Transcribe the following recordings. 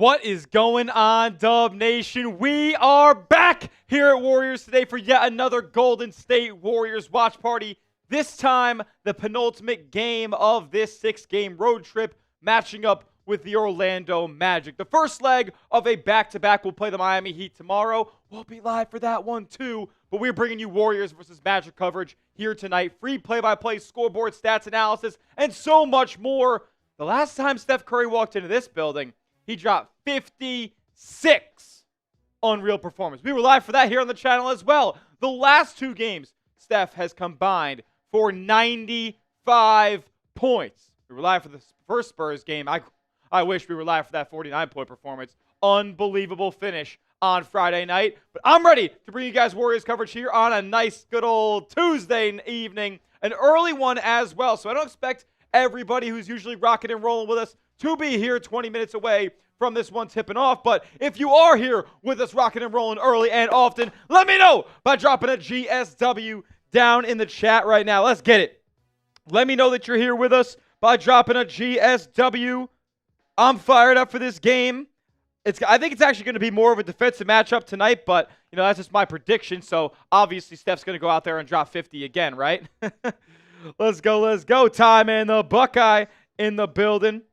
What is going on, Dub Nation? We are back here at Warriors today for yet another Golden State Warriors watch party. This time, the penultimate game of this 6-game road trip, matching up with the Orlando Magic. The first leg of a back-to-back will play the Miami Heat tomorrow. We'll be live for that one too, but we're bringing you Warriors versus Magic coverage here tonight. Free play-by-play, scoreboard, stats analysis, and so much more. The last time Steph Curry walked into this building, he dropped 56. Unreal performance. We were live for that here on the channel as well. The last two games, Steph has combined for 95 points. We were live for the first Spurs game. I wish we were live for that 49-point performance. Unbelievable finish on Friday night. But I'm ready to bring you guys Warriors coverage here on a nice, good old Tuesday evening. An early one as well. So I don't expect everybody who's usually rocking and rolling with us to be here 20 minutes away from this one tipping off. But if you are here with us rocking and rolling early and often, let me know by dropping a GSW down in the chat right now. Let's get it. Let me know that you're here with us by dropping a GSW. I'm fired up for this game. I think it's actually going to be more of a defensive matchup tonight, but that's just my prediction. So obviously Steph's going to go out there and drop 50 again, right? Let's go. Time and the Buckeye in the building.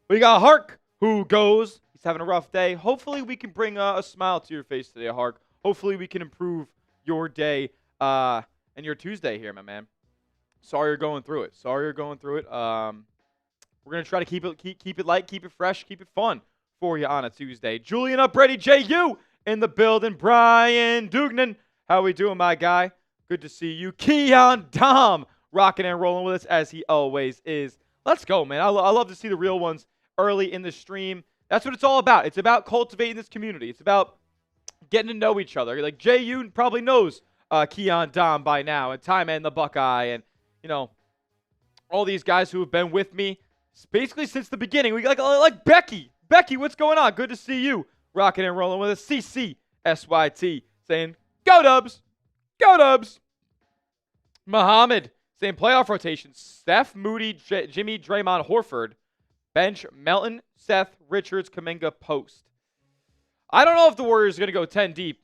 We got Hark, who goes. He's having a rough day. Hopefully we can bring a smile to your face today, Hark. Hopefully we can improve your day and your Tuesday here, my man. Sorry you're going through it. We're going to try to keep it light, keep it fresh, keep it fun for you on a Tuesday. Julian Upready, JU in the building. Brian Dugnan, how we doing, my guy? Good to see you. Keon Dom, rocking and rolling with us as he always is. Let's go, man. I love to see the real ones early in the stream. That's what it's all about. It's about cultivating this community. It's about getting to know each other. Like JU probably knows Keon Dom by now, and Time and the Buckeye, and all these guys who have been with me basically since the beginning. We like Becky. Becky, what's going on? Good to see you. Rocking and rolling with us. CCSYT saying, go Dubs. Go Dubs. Muhammad saying playoff rotation. Steph, Moody, Jimmy, Draymond, Horford. Bench, Melton, Seth, Richards, Kuminga, Post. I don't know if the Warriors are going to go 10 deep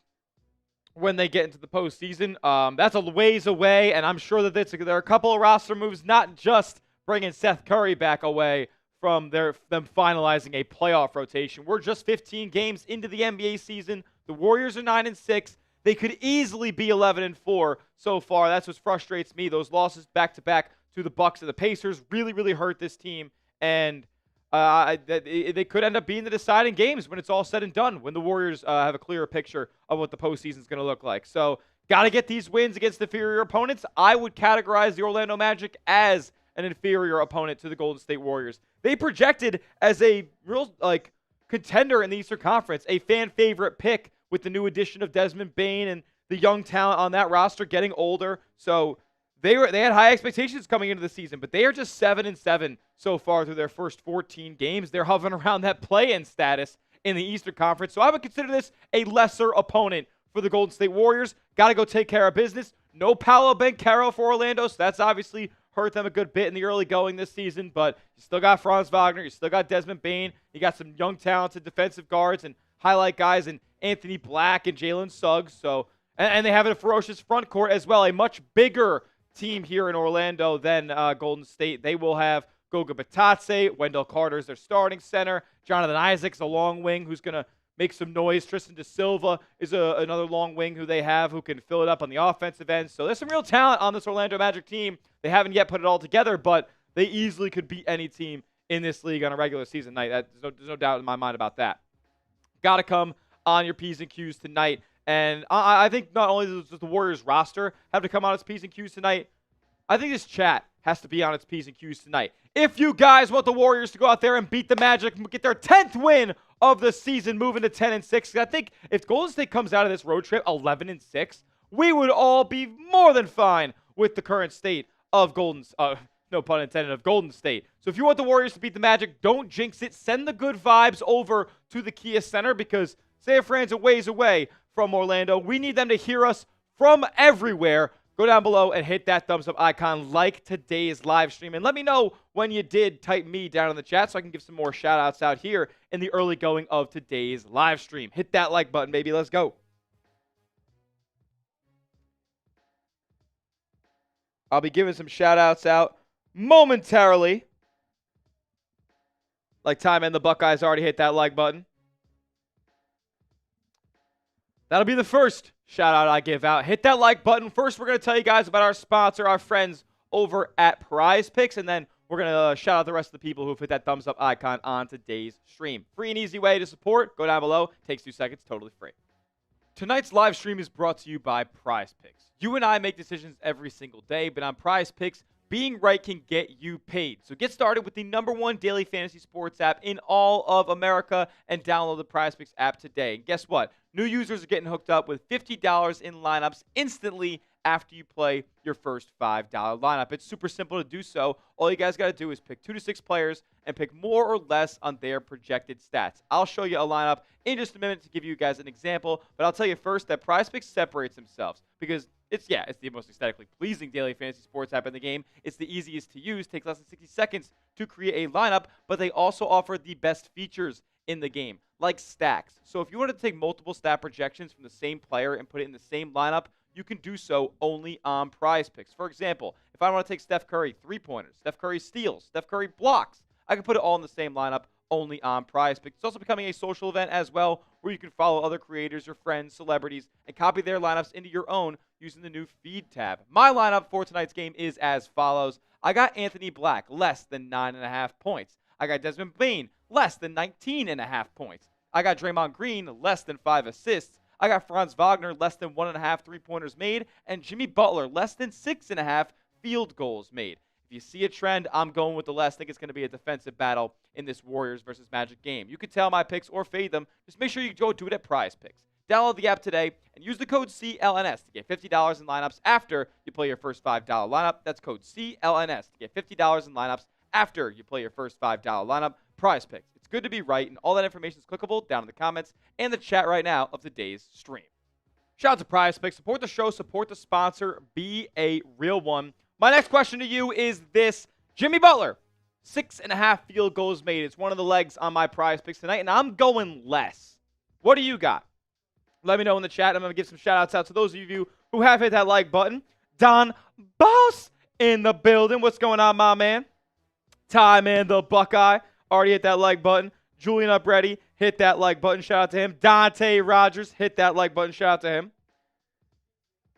when they get into the postseason. That's a ways away, and I'm sure that there are a couple of roster moves, not just bringing Seth Curry back away from them finalizing a playoff rotation. We're just 15 games into the NBA season. The Warriors are 9-6. They could easily be 11-4 so far. That's what frustrates me. Those losses back-to-back to the Bucks and the Pacers really, really hurt this team. And they could end up being the deciding games when it's all said and done, when the Warriors have a clearer picture of what the postseason is going to look like. So got to get these wins against inferior opponents. I would categorize the Orlando Magic as an inferior opponent to the Golden State Warriors. They projected as a real contender in the Eastern Conference, a fan favorite pick with the new addition of Desmond Bane and the young talent on that roster getting older. So they had high expectations coming into the season, but they are just 7-7 so far through their first 14 games. They're hovering around that play-in status in the Eastern Conference. So I would consider this a lesser opponent for the Golden State Warriors. Got to go take care of business. No Paolo Banchero for Orlando, so that's obviously hurt them a good bit in the early going this season, but you still got Franz Wagner, you still got Desmond Bane, you got some young talented defensive guards and highlight guys in Anthony Black and Jalen Suggs. So, and they have a ferocious front court as well, a much bigger team here in Orlando than Golden State. They will have Goga Bitadze, Wendell Carter's their starting center, Jonathan Isaac's a long wing who's going to make some noise. Tristan Da Silva is another long wing who they have who can fill it up on the offensive end. So there's some real talent on this Orlando Magic team. They haven't yet put it all together, but they easily could beat any team in this league on a regular season night. There's no doubt in my mind about that. Got to come on your P's and Q's tonight. And I think not only does the Warriors roster have to come on its P's and Q's tonight, I think this chat has to be on its P's and Q's tonight. If you guys want the Warriors to go out there and beat the Magic and get their 10th win of the season, moving to 10-6, I think if Golden State comes out of this road trip 11-6, we would all be more than fine with the current state of no pun intended, of Golden State. So if you want the Warriors to beat the Magic, don't jinx it. Send the good vibes over to the Kia Center because San Fran's a ways away from Orlando. We need them to hear us from everywhere. go down below and hit that thumbs up icon like today's live stream. And let me know when you did type me down in the chat so I can give some more shout outs out here in the early going of today's live stream. Hit that like button, baby. Let's go. I'll be giving some shout outs out momentarily. Like Time and the Buckeyes already hit that like button. That'll be the first shout out I give out. Hit that like button. First, we're going to tell you guys about our sponsor, our friends over at Prize Picks, and then we're going to shout out the rest of the people who've hit that thumbs up icon on today's stream. Free and easy way to support. Go down below. Takes 2 seconds. Totally free. Tonight's live stream is brought to you by Prize Picks. You and I make decisions every single day, but on Prize Picks, being right can get you paid. So get started with the #1 daily fantasy sports app in all of America and download the Prize Picks app today. And guess what? New users are getting hooked up with $50 in lineups instantly after you play your first $5 lineup. It's super simple to do so. All you guys got to do is pick 2 to 6 players and pick more or less on their projected stats. I'll show you a lineup in just a minute to give you guys an example, but I'll tell you first that Prize Picks separates themselves because it's the most aesthetically pleasing daily fantasy sports app in the game. It's the easiest to use, takes less than 60 seconds to create a lineup, but they also offer the best features in the game, like stacks. So if you want to take multiple stat projections from the same player and put it in the same lineup, you can do so only on Prize Picks. For example, if I want to take Steph Curry 3-pointers, Steph Curry steals, Steph Curry blocks, I can put it all in the same lineup only on Prize Picks. It's also becoming a social event as well, where you can follow other creators, your friends, celebrities, and copy their lineups into your own using the new feed tab. My lineup for tonight's game is as follows. I got Anthony Black, less than 9.5 points. I got Desmond Bane, less than 19.5 points. I got Draymond Green, less than 5 assists. I got Franz Wagner, less than 1.5 3-pointers made. And Jimmy Butler, less than 6.5 field goals made. If you see a trend, I'm going with the less. I think it's going to be a defensive battle in this Warriors versus Magic game. You can tell my picks or fade them. Just make sure you go do it at Prize Picks. Download the app today and use the code CLNS to get $50 in lineups after you play your first $5 lineup. That's code CLNS to get $50 in lineups after you play your first $5 lineup. Prize Picks. It's good to be right, and all that information is clickable down in the comments and the chat right now of today's stream. Shout out to Prize Picks. Support the show. Support the sponsor. Be a real one. My next question to you is this. Jimmy Butler, 6.5 field goals made. It's one of the legs on my Prize Picks tonight, and I'm going less. What do you got? Let me know in the chat. I'm going to give some shout-outs out to those of you who have hit that like button. Don Boss in the building. What's going on, my man? Ty, man, the Buckeye. Already hit that like button. Julian Upready, hit that like button. Shout out to him. Dante Rogers, hit that like button. Shout out to him.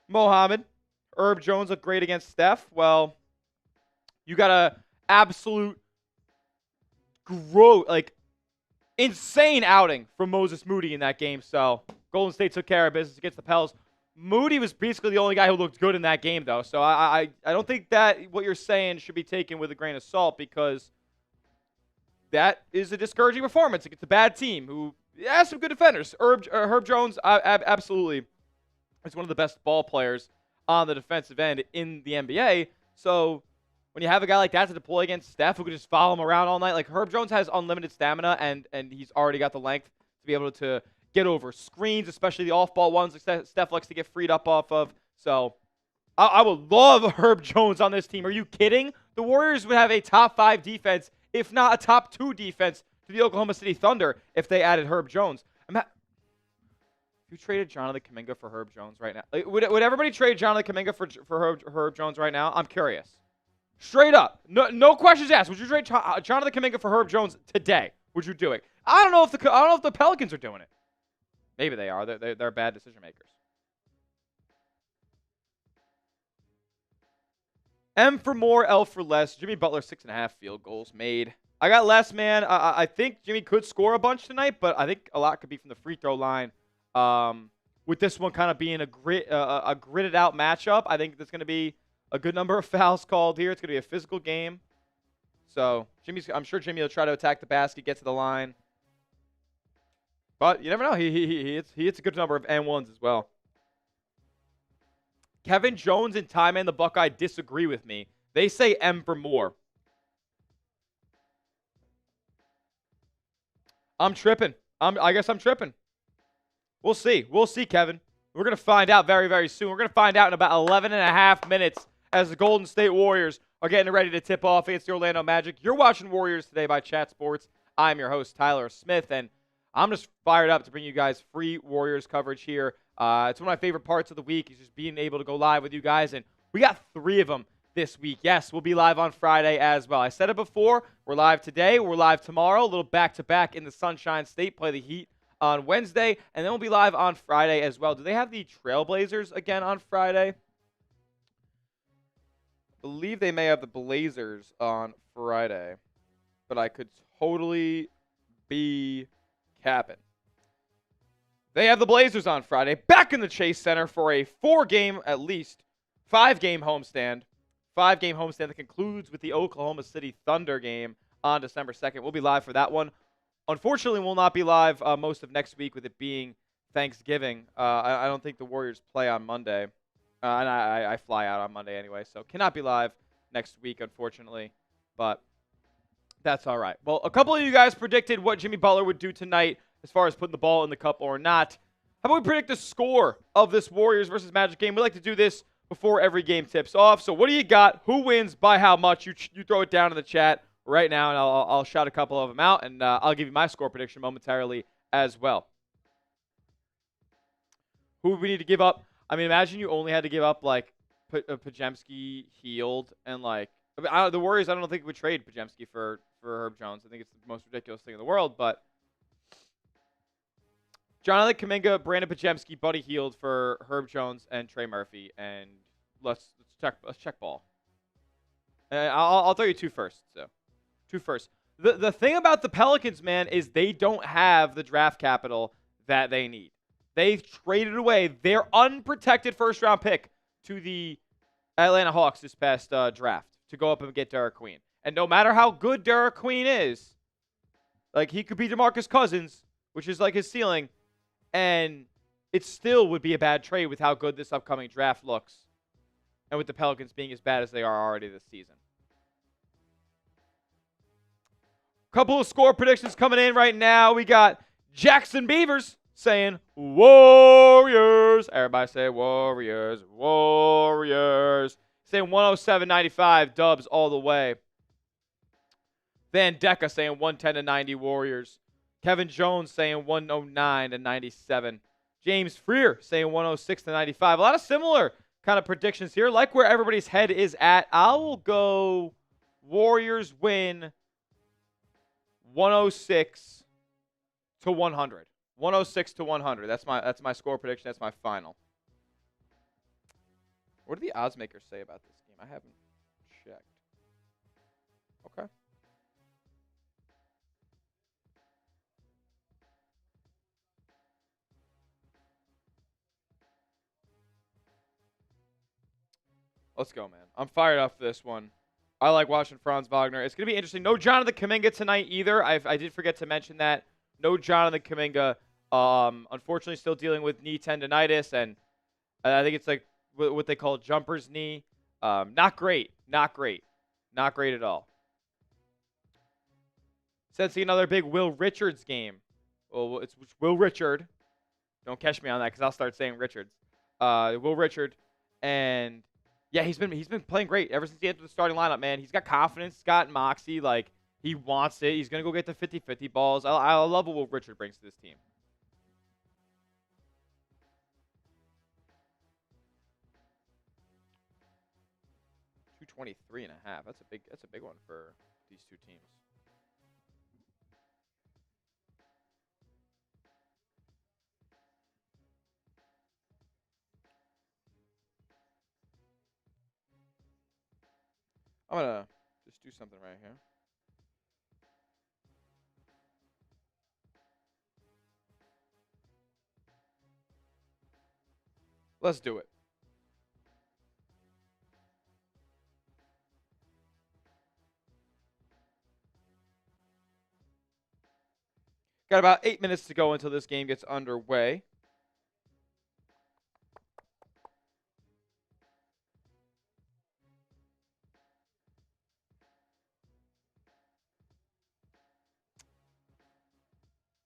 Mohammed, Herb Jones looked great against Steph. Well, you got a absolute insane outing from Moses Moody in that game. So Golden State took care of business against the Pels. Moody was basically the only guy who looked good in that game, though. So I don't think that what you're saying should be taken with a grain of salt, because that is a discouraging performance against a bad team who has some good defenders. Herb Jones, absolutely, is one of the best ball players on the defensive end in the NBA. So when you have a guy like that to deploy against Steph, who could just follow him around all night, like Herb Jones has unlimited stamina, and he's already got the length to be able to get over screens, especially the off-ball ones that Steph likes to get freed up off of. So I would love Herb Jones on this team. Are you kidding? The Warriors would have a top 5 defense, if not a top 2 defense, to the Oklahoma City Thunder if they added Herb Jones. If you traded Jonathan Kuminga for Herb Jones right now, would everybody trade Jonathan Kuminga for Herb Jones right now? I'm curious. Straight up. No questions asked. Would you trade Jonathan Kuminga for Herb Jones today? Would you do it? I don't know if the Pelicans are doing it. Maybe they are. They're bad decision makers. M for more, L for less. Jimmy Butler, 6.5 field goals made. I got less, man. I think Jimmy could score a bunch tonight, but I think a lot could be from the free throw line. With this one kind of being a gridded out matchup, I think there's going to be a good number of fouls called here. It's going to be a physical game. So I'm sure Jimmy will try to attack the basket, get to the line. But you never know. He hits a good number of N1s as well. Kevin Jones and Ty Man the Buckeye disagree with me. They say M for more. I'm tripping. I guess I'm tripping. We'll see. We'll see, Kevin. We're going to find out very, very soon. We're going to find out in about 11 and a half minutes as the Golden State Warriors are getting ready to tip off against the Orlando Magic. You're watching Warriors Today by Chat Sports. I'm your host, Tyler Smith, and I'm just fired up to bring you guys free Warriors coverage here. It's one of my favorite parts of the week is just being able to go live with you guys, and we got 3 of them this week. Yes, we'll be live on Friday as well. I said it before. We're live today. We're live tomorrow. A little back-to-back in the Sunshine State. Play the Heat on Wednesday, and then we'll be live on Friday as well. Do they have the Trailblazers again on Friday? I believe they may have the Blazers on Friday, but I could totally be capping. They have the Blazers on Friday, back in the Chase Center for a 4-game, at least 5-game homestand. 5-game homestand that concludes with the Oklahoma City Thunder game on December 2nd. We'll be live for that one. Unfortunately, we'll not be live most of next week with it being Thanksgiving. I don't think the Warriors play on Monday. And I fly out on Monday anyway, so cannot be live next week, unfortunately. But that's all right. Well, a couple of you guys predicted what Jimmy Butler would do tonight as far as putting the ball in the cup or not. How about we predict the score of this Warriors versus Magic game? We like to do this before every game tips off. So what do you got? Who wins by how much? You throw it down in the chat right now, and I'll shout a couple of them out, and I'll give you my score prediction momentarily as well. Who would we need to give up? I mean, imagine you only had to give up, like, Podziemski healed, and, like, the Warriors, I don't think would trade Podziemski for Herb Jones. I think it's the most ridiculous thing in the world, but Jonathan Kuminga, Brandon Podziemski, Buddy Hield for Herb Jones and Trey Murphy, and let's check ball. I'll throw you 2 first. So 2 first. The thing about the Pelicans, man, is they don't have the draft capital that they need. They've traded away their unprotected first-round pick to the Atlanta Hawks this past draft to go up and get Derek Queen. And no matter how good Derek Queen is, like, he could be DeMarcus Cousins, which is like his ceiling, and it still would be a bad trade with how good this upcoming draft looks and with the Pelicans being as bad as they are already this season. Couple of score predictions coming in right now. We got Jackson Beavers saying Warriors. Everybody say Warriors. Warriors. Saying 107-95 Dubs all the way. Van Decca saying 110-90 Warriors. Kevin Jones saying 109-97. James Freer saying 106-95. A lot of similar kind of predictions here. Like where everybody's head is at. I will go Warriors win 106-100. 106-100. That's my score prediction. That's my final. What do the odds makers say about this game? I haven't checked. Okay. Let's go, man. I'm fired up for this one. I like watching Franz Wagner. It's going to be interesting. No Jonathan Kuminga tonight either. I did forget to mention that. No Jonathan Kuminga. Unfortunately, still dealing with knee tendonitis, and I think it's like what they call jumper's knee. Not great. Not great. Not great at all. Sensing another big Will Richards game. Well, it's Will Richard. Don't catch me on that because I'll start saying Richards. Will Richard, and yeah, he's been playing great ever since he entered the starting lineup, man. He's got confidence, he's got moxie, like he wants it. He's gonna go get the 50-50 balls. I love what Will Richard brings to this team. $223.5. That's a big one for these two teams. I'm going to just do something right here. Let's do it. Got about 8 minutes to go until this game gets underway.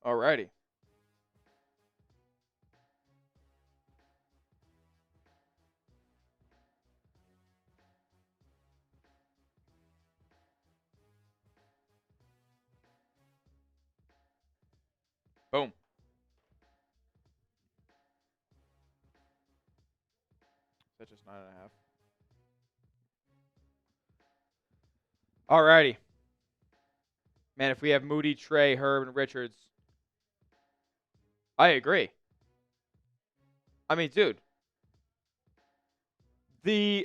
Alrighty. Boom. Is that just 9.5? Alrighty. Man, if we have Moody, Trey, Herb, and Richards, I agree. I mean, dude. I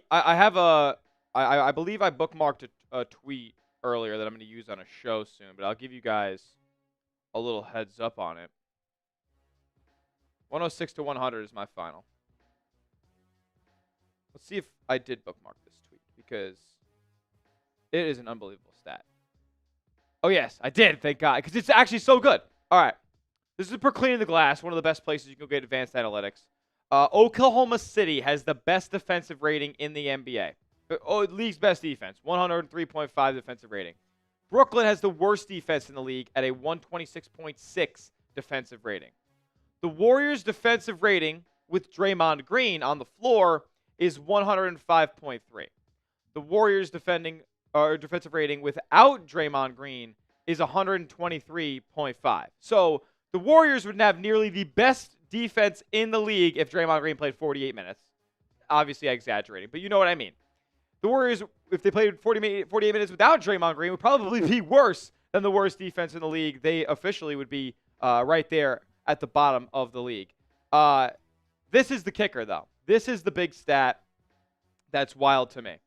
believe I bookmarked a tweet earlier that I'm going to use on a show soon, but I'll give you guys a little heads up on it. 106 to 100 is my final. Let's see if I did bookmark this tweet because it is an unbelievable stat. Oh, yes, I did, thank God, because it's actually so good. All right. This is per Cleaning the Glass, one of the best places you can go get advanced analytics. Oklahoma City has the best defensive rating in the NBA. League's best defense, 103.5 defensive rating. Brooklyn has the worst defense in the league at a 126.6 defensive rating. The Warriors' defensive rating with Draymond Green on the floor is 105.3. The Warriors' defensive rating without Draymond Green is 123.5. So the Warriors would have nearly the best defense in the league if Draymond Green played 48 minutes. Obviously, I'm exaggerating, but you know what I mean. The Warriors, if they played 48 minutes without Draymond Green, would probably be worse than the worst defense in the league. They officially would be right there at the bottom of the league. This is the kicker, though. This is the big stat that's wild to me.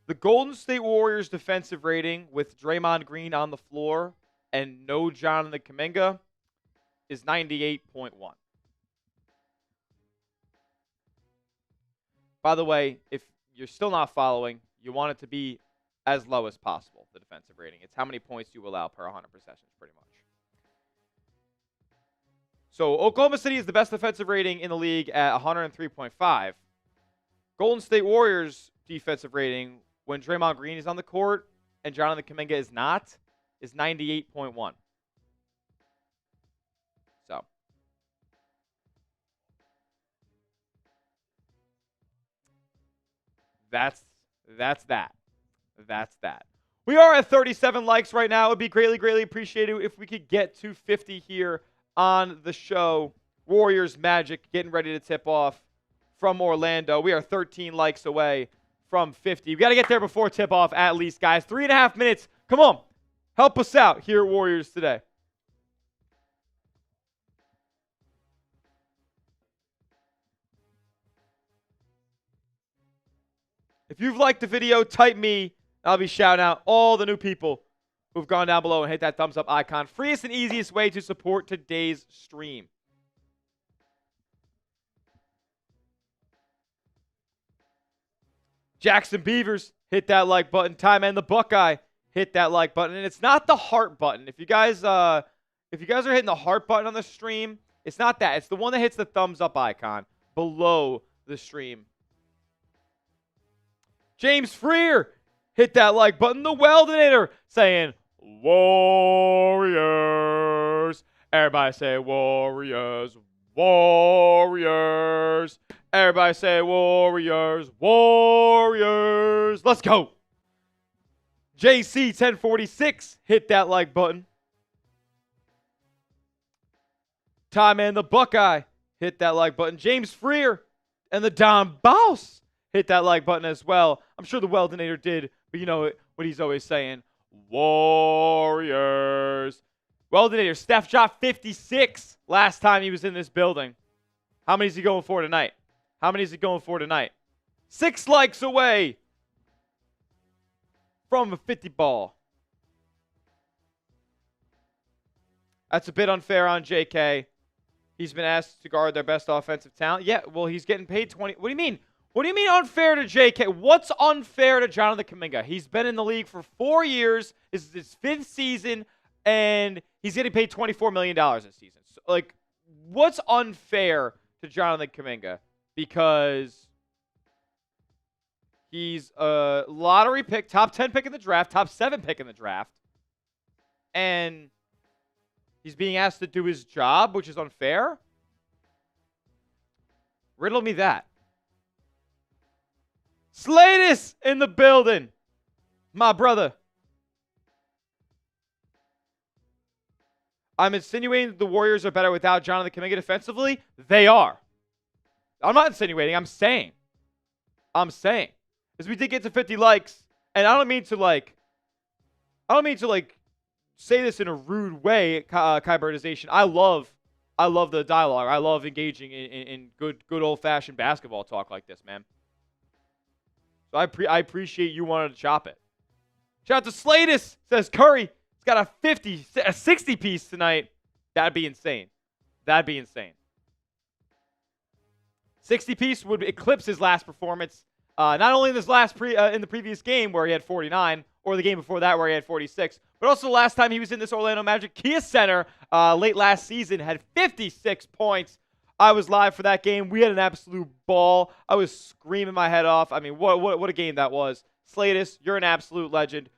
The Golden State Warriors defensive rating with Draymond Green on the floor and no Jonathan Kuminga is 98.1. By the way, if you're still not following, you want it to be as low as possible, the defensive rating. It's how many points you allow per 100 possessions, pretty much. So Oklahoma City is the best defensive rating in the league at 103.5. Golden State Warriors defensive rating when Draymond Green is on the court and Jonathan Kuminga is not is 98.1. So that's that. We are at 37 likes right now. It would be greatly appreciated if we could get to 50 here on the show. Warriors Magic getting ready to tip off from Orlando. We are 13 likes away from 50. We got to get there before tip off at least, guys. 3.5 minutes. Come on. Help us out here at Warriors Today. If you've liked the video, type me. I'll be shouting out all the new people who've gone down below and hit that thumbs up icon. Freest and easiest way to support today's stream. Jackson Beavers, hit that like button. Time and the Buckeye, hit that like button. And it's not the heart button. If you guys are hitting the heart button on the stream, it's not that. It's the one that hits the thumbs up icon below the stream. James Freer, hit that like button. The Weldinator saying, Warriors. Everybody say Warriors. Warriors. Everybody say Warriors. Warriors. Let's go. JC 1046, hit that like button. Time and the Buckeye, hit that like button. James Freer and the Don Boss, hit that like button as well. I'm sure the Weldinator did, but you know what he's always saying. Warriors. Weldinator, Steph shot 56 last time he was in this building. How many is he going for tonight? 6 likes away from a 50 ball. That's a bit unfair on JK. He's been asked to guard their best offensive talent. Yeah, well, he's getting paid 20. What do you mean? What do you mean unfair to JK? What's unfair to Jonathan Kuminga? He's been in the league for 4 years. This is his 5th season, and he's getting paid $24 million this season. So, like, what's unfair to Jonathan Kuminga? Because he's a lottery pick, top 10 pick in the draft, top 7 pick in the draft, and he's being asked to do his job, which is unfair? Riddle me that. Slatus in the building. My brother. I'm insinuating that the Warriors are better without Jonathan Kuminga defensively. They are. I'm not insinuating. I'm saying. Because we did get to 50 likes, and I don't mean to say this in a rude way, Kybertization. I love the dialogue. I love engaging in good old-fashioned basketball talk like this, man. So I appreciate you wanting to chop it. Shout out to Slatus, says Curry. He's got a 60 piece tonight. That'd be insane. 60 piece would eclipse his last performance. Not only in this in the previous game where he had 49, or the game before that where he had 46, but also the last time he was in this Orlando Magic Kia Center late last season, had 56 points. I was live for that game. We had an absolute ball. I was screaming my head off. I mean, what a game that was. Slatus, you're an absolute legend.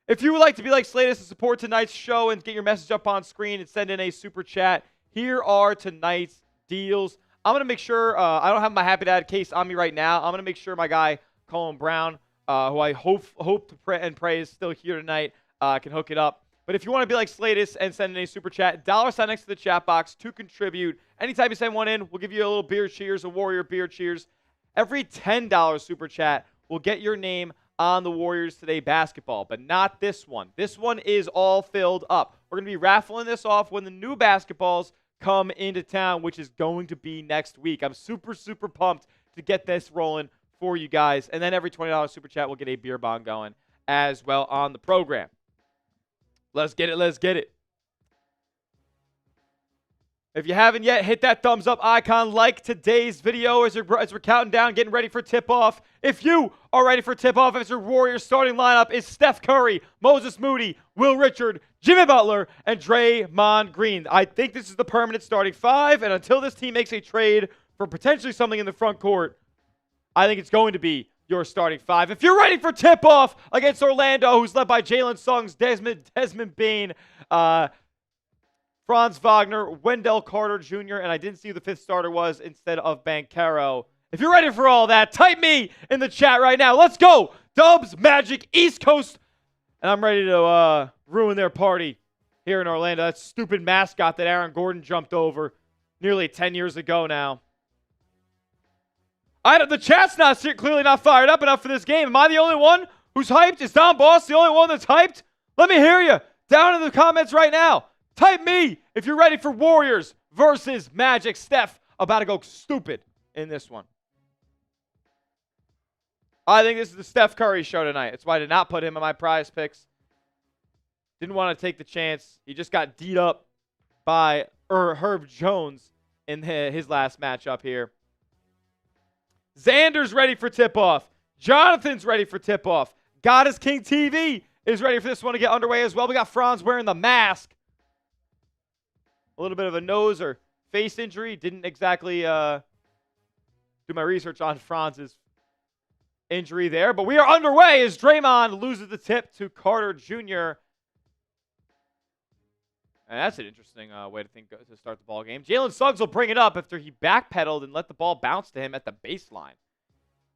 If you would like to be like Slatus and support tonight's show and get your message up on screen and send in a super chat, here are tonight's deals. I'm going to make sure, I don't have my Happy Dad case on me right now. I'm going to make sure my guy, Colin Brown, who I hope to pray is still here tonight, can hook it up. But if you want to be like Slatus and send in a super chat, $ next to the chat box to contribute. Anytime you send one in, we'll give you a little beer cheers, a Warrior beer cheers. Every $10 super chat will get your name on the Warriors Today basketball, but not this one. This one is all filled up. We're going to be raffling this off when the new basketballs come into town, which is going to be next week. I'm super, super pumped to get this rolling for you guys. And then every $20 super chat will get a beer bong going as well on the program. Let's get it. If you haven't yet, hit that thumbs up icon, like today's video as we're counting down, getting ready for tip-off. If you are ready for tip-off, as your Warriors starting lineup is Steph Curry, Moses Moody, Will Richard, Jimmy Butler, and Draymond Green. I think this is the permanent starting five, and until this team makes a trade for potentially something in the front court, I think it's going to be your starting five. If you're ready for tip-off against Orlando, who's led by Jalen Suggs, Desmond Bane, Franz Wagner, Wendell Carter Jr., and I didn't see who the fifth starter was instead of Banchero. If you're ready for all that, type me in the chat right now. Let's go! Dubs, Magic, East Coast. And I'm ready to ruin their party here in Orlando. That stupid mascot that Aaron Gordon jumped over nearly 10 years ago now. The chat's clearly not fired up enough for this game. Am I the only one who's hyped? Is Don Boss the only one that's hyped? Let me hear you down in the comments right now. Type me if you're ready for Warriors versus Magic. Steph about to go stupid in this one. I think this is the Steph Curry show tonight. That's why I did not put him in my prize picks. Didn't want to take the chance. He just got D'd up by Herb Jones in his last matchup here. Xander's ready for tip-off. Jonathan's ready for tip-off. God is King TV is ready for this one to get underway as well. We got Franz wearing the mask. A little bit of a nose or face injury. Didn't exactly do my research on Franz's injury there. But we are underway as Draymond loses the tip to Carter Jr. And that's an interesting way to start the ball game. Jalen Suggs will bring it up after he backpedaled and let the ball bounce to him at the baseline.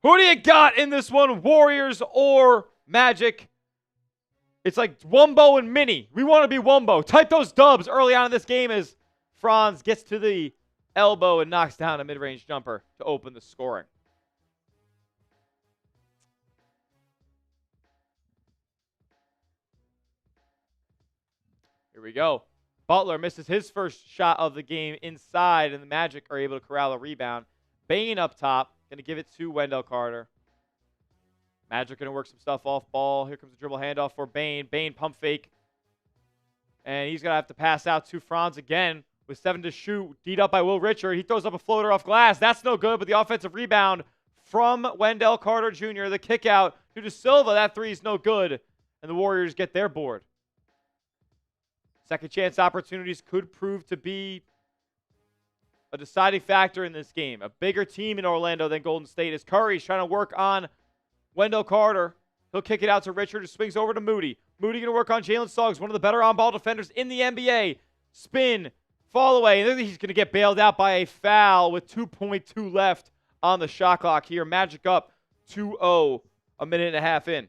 Who do you got in this one, Warriors or Magic? It's like Wumbo and Mini. We want to be Wumbo. Type those dubs early on in this game as Franz gets to the elbow and knocks down a mid-range jumper to open the scoring. Here we go. Butler misses his first shot of the game inside, and the Magic are able to corral a rebound. Bane up top. Going to give it to Wendell Carter. Magic going to work some stuff off ball. Here comes the dribble handoff for Bane. Bane pump fake. And he's going to have to pass out to Franz again with 7 to shoot. D'd up by Will Richard. He throws up a floater off glass. That's no good, but the offensive rebound from Wendell Carter Jr. The kick out to Silva. That three is no good. And the Warriors get their board. Second chance opportunities could prove to be a deciding factor in this game. A bigger team in Orlando than Golden State is Curry's trying to work on Wendell Carter. He'll kick it out to Richard, who swings over to Moody. Moody going to work on Jalen Suggs, one of the better on-ball defenders in the NBA. Spin, fall away, and then he's going to get bailed out by a foul with 2.2 left on the shot clock here. Magic up 2-0, a minute and a half in.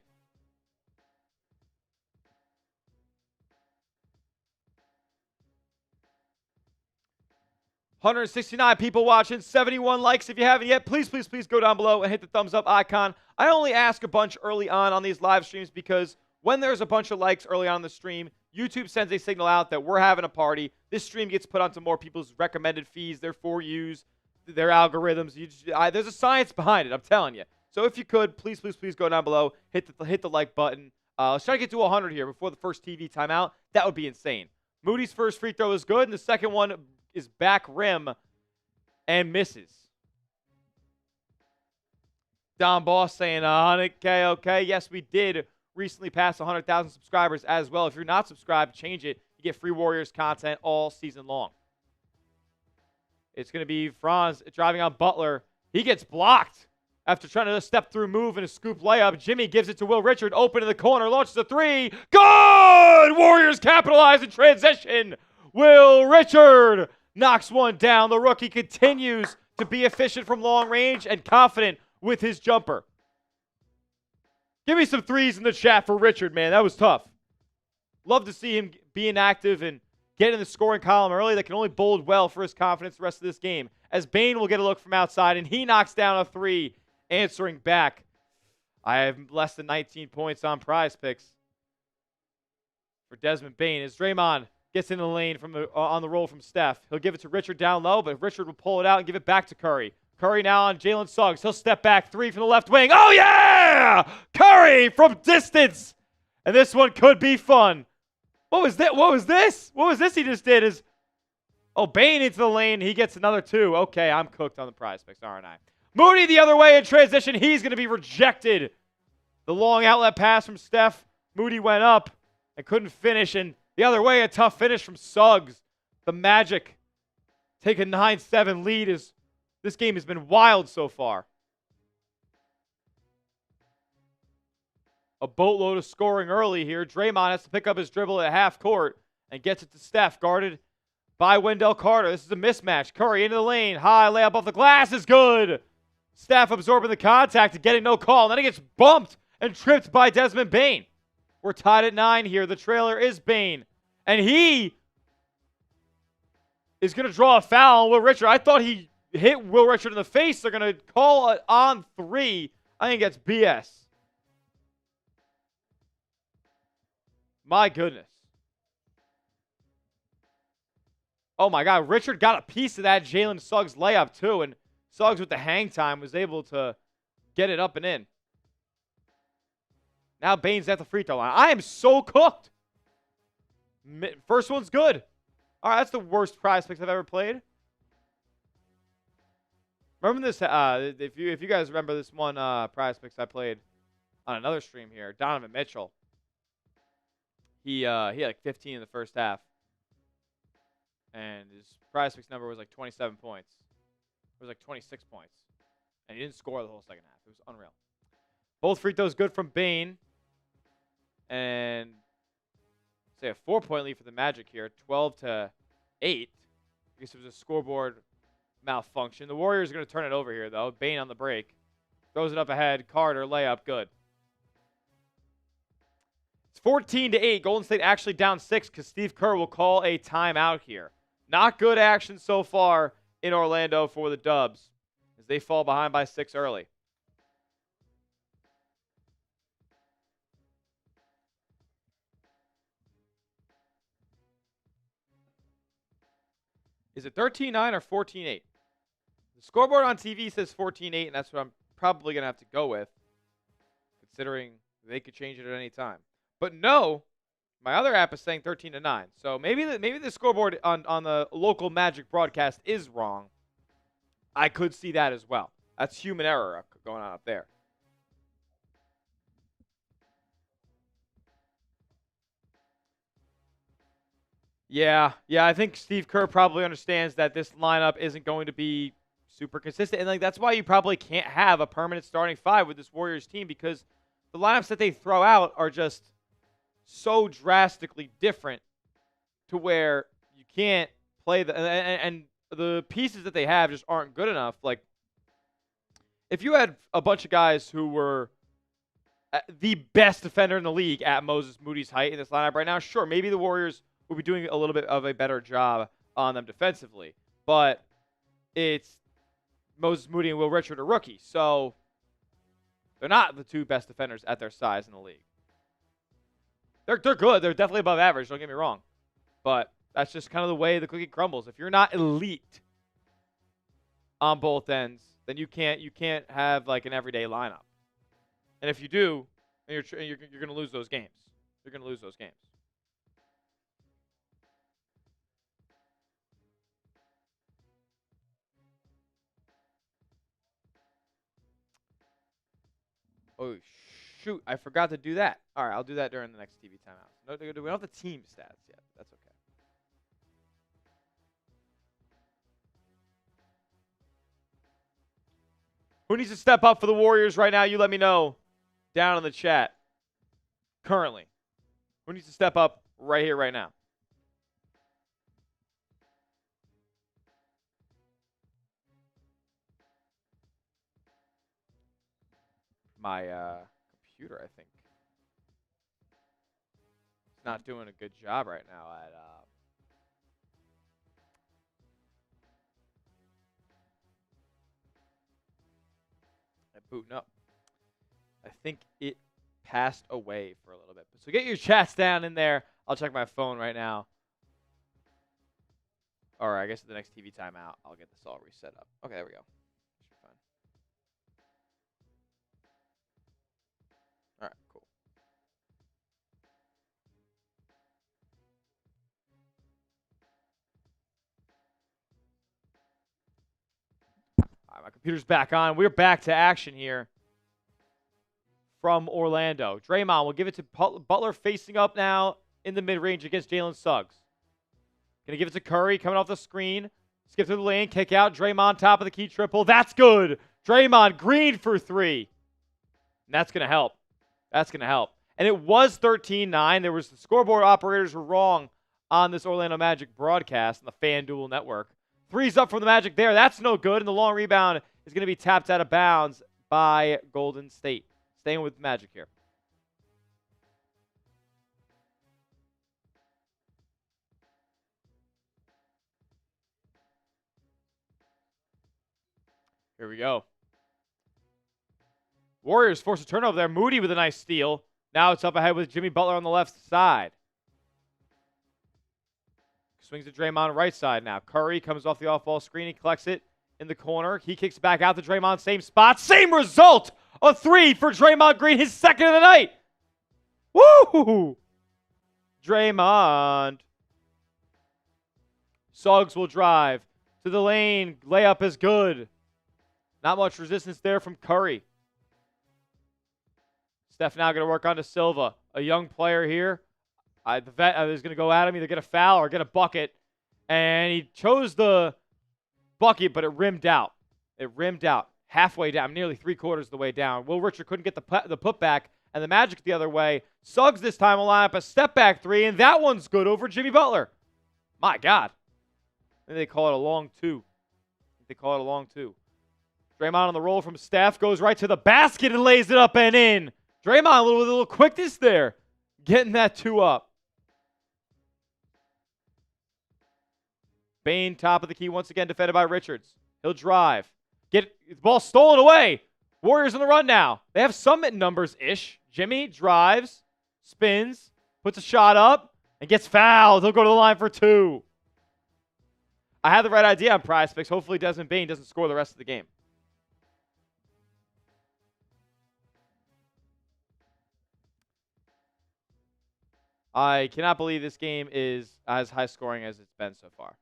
169 people watching, 71 likes. If you haven't yet, please, please, please go down below and hit the thumbs up icon. I only ask a bunch early on these live streams because when there's a bunch of likes early on in the stream, YouTube sends a signal out that we're having a party. This stream gets put onto more people's recommended feeds, their For Yous, their algorithms. There's a science behind it, I'm telling you. So if you could, please, please, please go down below, hit the like button. Let's try to get to 100 here before the first TV timeout. That would be insane. Moody's first free throw is good, and the second one is back rim and misses. Don Boss saying 100K, okay. Yes, we did recently pass 100,000 subscribers as well. If you're not subscribed, change it. You get free Warriors content all season long. It's going to be Franz driving on Butler. He gets blocked after trying to step through move and a scoop layup. Jimmy gives it to Will Richard, open in the corner, launches a three. Good! Warriors capitalize in transition. Will Richard knocks one down. The rookie continues to be efficient from long range and confident with his jumper. Give me some threes in the chat for Richard, man. That was tough. Love to see him being active and get in the scoring column early. That can only bode well for his confidence the rest of this game. As Bane will get a look from outside, and he knocks down a three, answering back. I have less than 19 points on Prize Picks for Desmond Bane. As Draymond gets in the lane from on the roll from Steph, he'll give it to Richard down low, but Richard will pull it out and give it back to Curry. Curry now on Jalen Suggs. He'll step back, three from the left wing. Oh, yeah! Curry from distance. And this one could be fun. What was that? What was this? What was this he just did? Bane into the lane. He gets another two. Okay, I'm cooked on the Prize Picks, aren't I? Moody the other way in transition. He's going to be rejected. The long outlet pass from Steph. Moody went up and couldn't finish. And the other way, a tough finish from Suggs. The Magic take a 9-7 lead. This game has been wild so far. A boatload of scoring early here. Draymond has to pick up his dribble at half court and gets it to Steph, guarded by Wendell Carter. This is a mismatch. Curry into the lane. High layup off the glass is good. Steph absorbing the contact and getting no call. And then he gets bumped and tripped by Desmond Bane. We're tied at 9 here. The trailer is Bane. And he is going to draw a foul on Will Richard. I thought he hit Will Richard in the face. They're going to call it on 3. I think that's BS. My goodness. Oh, my God. Richard got a piece of that Jalen Suggs layup, too. And Suggs, with the hang time, was able to get it up and in. Now Bane's at the free throw line. I am so cooked. First one's good. All right, that's the worst Prize Picks I've ever played. Remember this? If you guys remember this one Prize Picks I played on another stream here, Donovan Mitchell. He had like 15 in the first half. And his Prize Picks number was like 27 points. It was like 26 points. And he didn't score the whole second half. It was unreal. Both free throws good from Bane. And say a 4-point lead for the Magic here. 12-8. I guess it was a scoreboard malfunction. The Warriors are going to turn it over here, though. Bane on the break. Throws it up ahead. Carter, layup, good. It's 14-8. Golden State actually down 6 because Steve Kerr will call a timeout here. Not good action so far in Orlando for the Dubs as they fall behind by 6 early. Is it 13-9 or 14-8? The scoreboard on TV says 14-8, and that's what I'm probably going to have to go with, considering they could change it at any time. But no, my other app is saying 13-9. So maybe the scoreboard on the local Magic broadcast is wrong. I could see that as well. That's human error going on up there. Yeah, I think Steve Kerr probably understands that this lineup isn't going to be super consistent. And that's why you probably can't have a permanent starting 5 with this Warriors team, because the lineups that they throw out are just so drastically different to where you can't play and the pieces that they have just aren't good enough. Like, if you had a bunch of guys who were the best defender in the league at Moses Moody's height in this lineup right now, sure, maybe the Warriors will be doing a little bit of a better job on them defensively. But it's Moses Moody and Will Richard are rookies. So they're not the 2 best defenders at their size in the league. They're good. They're definitely above average. Don't get me wrong. But that's just kind of the way the cookie crumbles. If you're not elite on both ends, then you can't have like an everyday lineup. And if you do, then you're going to lose those games. You're going to lose those games. Oh, shoot. I forgot to do that. All right, I'll do that during the next TV timeout. No, we don't have the team stats yet. That's okay. Who needs to step up for the Warriors right now? You let me know down in the chat. Currently. Who needs to step up right here, right now? My computer, I think, is not doing a good job right now at booting up. I think it passed away for a little bit. So get your chats down in there. I'll check my phone right now. Or I guess at the next TV timeout, I'll get this all reset up. Okay, there we go. Should be fine. All right, cool. All right, my computer's back on. We're back to action here from Orlando. Draymond will give it to Butler facing up now in the mid-range against Jalen Suggs. Going to give it to Curry coming off the screen. Skip through the lane, kick out. Draymond top of the key triple. That's good. Draymond Green for 3. And that's going to help. That's going to help. And it was 13-9. There was the scoreboard operators were wrong on this Orlando Magic broadcast on the FanDuel network. 3's up from the Magic there. That's no good. And the long rebound is going to be tapped out of bounds by Golden State. Staying with Magic here. Here we go. Warriors force a turnover there. Moody with a nice steal. Now it's up ahead with Jimmy Butler on the left side. Swings to Draymond right side now. Curry comes off the off-ball screen. He collects it in the corner. He kicks back out to Draymond. Same spot. Same result. A 3 for Draymond Green. His second of the night. Woo! Draymond. Suggs will drive to the lane. Layup is good. Not much resistance there from Curry. Steph now going to work on to Silva. A young player here. The vet is going to go at him, either get a foul or get a bucket. And he chose the bucket, but it rimmed out. It rimmed out. Halfway down, nearly 3/4 of the way down. Will Richard couldn't get the putback, and the Magic the other way. Suggs this time will line up a step-back 3, and that one's good over Jimmy Butler. My God. I think they call it a long 2. Draymond on the roll from Steph, goes right to the basket and lays it up and in. Draymond with a little quickness there, getting that 2 up. Bane, top of the key, once again defended by Richards. He'll drive. Get the ball stolen away. Warriors on the run now. They have some numbers-ish. Jimmy drives, spins, puts a shot up, and gets fouled. He'll go to the line for 2. I had the right idea on Prize Picks. Hopefully Desmond Bane doesn't score the rest of the game. I cannot believe this game is as high scoring as it's been so far.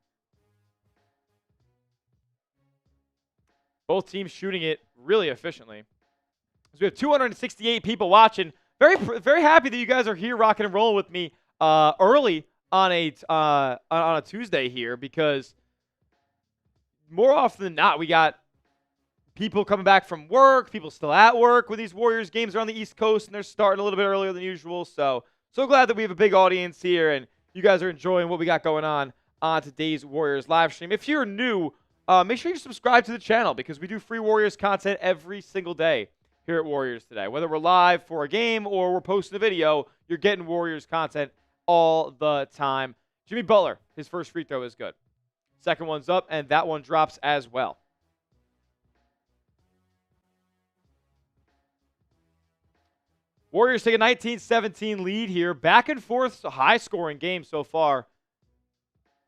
Both teams shooting it really efficiently. So we have 268 people watching. Very happy that you guys are here rocking and rolling with me early on a Tuesday here, because more often than not, we got people coming back from work, people still at work when these Warriors games are on the East Coast, and they're starting a little bit earlier than usual. So glad that we have a big audience here, and you guys are enjoying what we got going on today's Warriors live stream. If you're new, make sure you subscribe to the channel, because we do free Warriors content every single day here at Warriors Today. Whether we're live for a game or we're posting a video, you're getting Warriors content all the time. Jimmy Butler, his first free throw is good. Second one's up, and that one drops as well. Warriors take a 19-17 lead here. Back and forth, a high-scoring game so far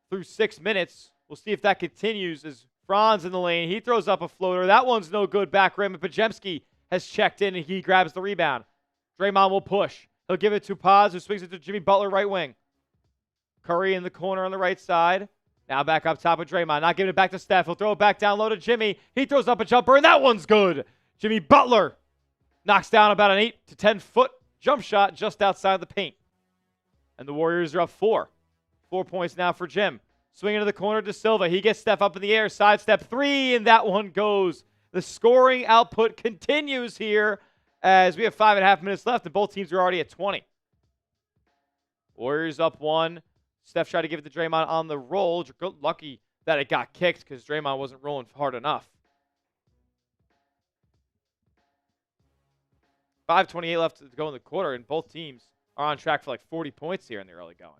through 6 minutes. We'll see if that continues as Franz in the lane. He throws up a floater. That one's no good. Back rim, and Pajemski has checked in, and he grabs the rebound. Draymond will push. He'll give it to Paz, who swings it to Jimmy Butler, right wing. Curry in the corner on the right side. Now back up top with Draymond. Not giving it back to Steph. He'll throw it back down low to Jimmy. He throws up a jumper, and that one's good. Jimmy Butler knocks down about an 8 to 10 foot jump shot just outside the paint. And the Warriors are up 4. 4 points now for Jim. Swinging to the corner to Silva. He gets Steph up in the air. Sidestep 3, and that one goes. The scoring output continues here as we have 5.5 minutes left, and both teams are already at 20. Warriors up 1. Steph tried to give it to Draymond on the roll. Lucky that it got kicked because Draymond wasn't rolling hard enough. 5:28 left to go in the quarter, and both teams are on track for like 40 points here in the early going.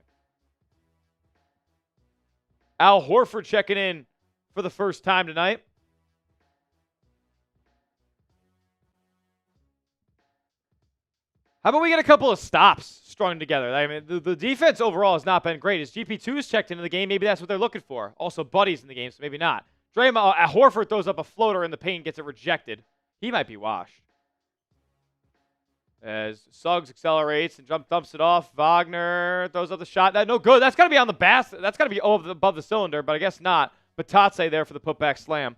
Al Horford checking in for the first time tonight. How about we get a couple of stops strung together? I mean, the defense overall has not been great. As GP2's checked into the game, maybe that's what they're looking for. Also, Buddy's in the game, so maybe not. Draymond, Horford throws up a floater in the paint, gets it rejected. He might be washed. As Suggs accelerates and dumps it off. Wagner throws up the shot. No good. That's got to be on the basket. That's got to be above the cylinder, but I guess not. Batatse there for the putback slam.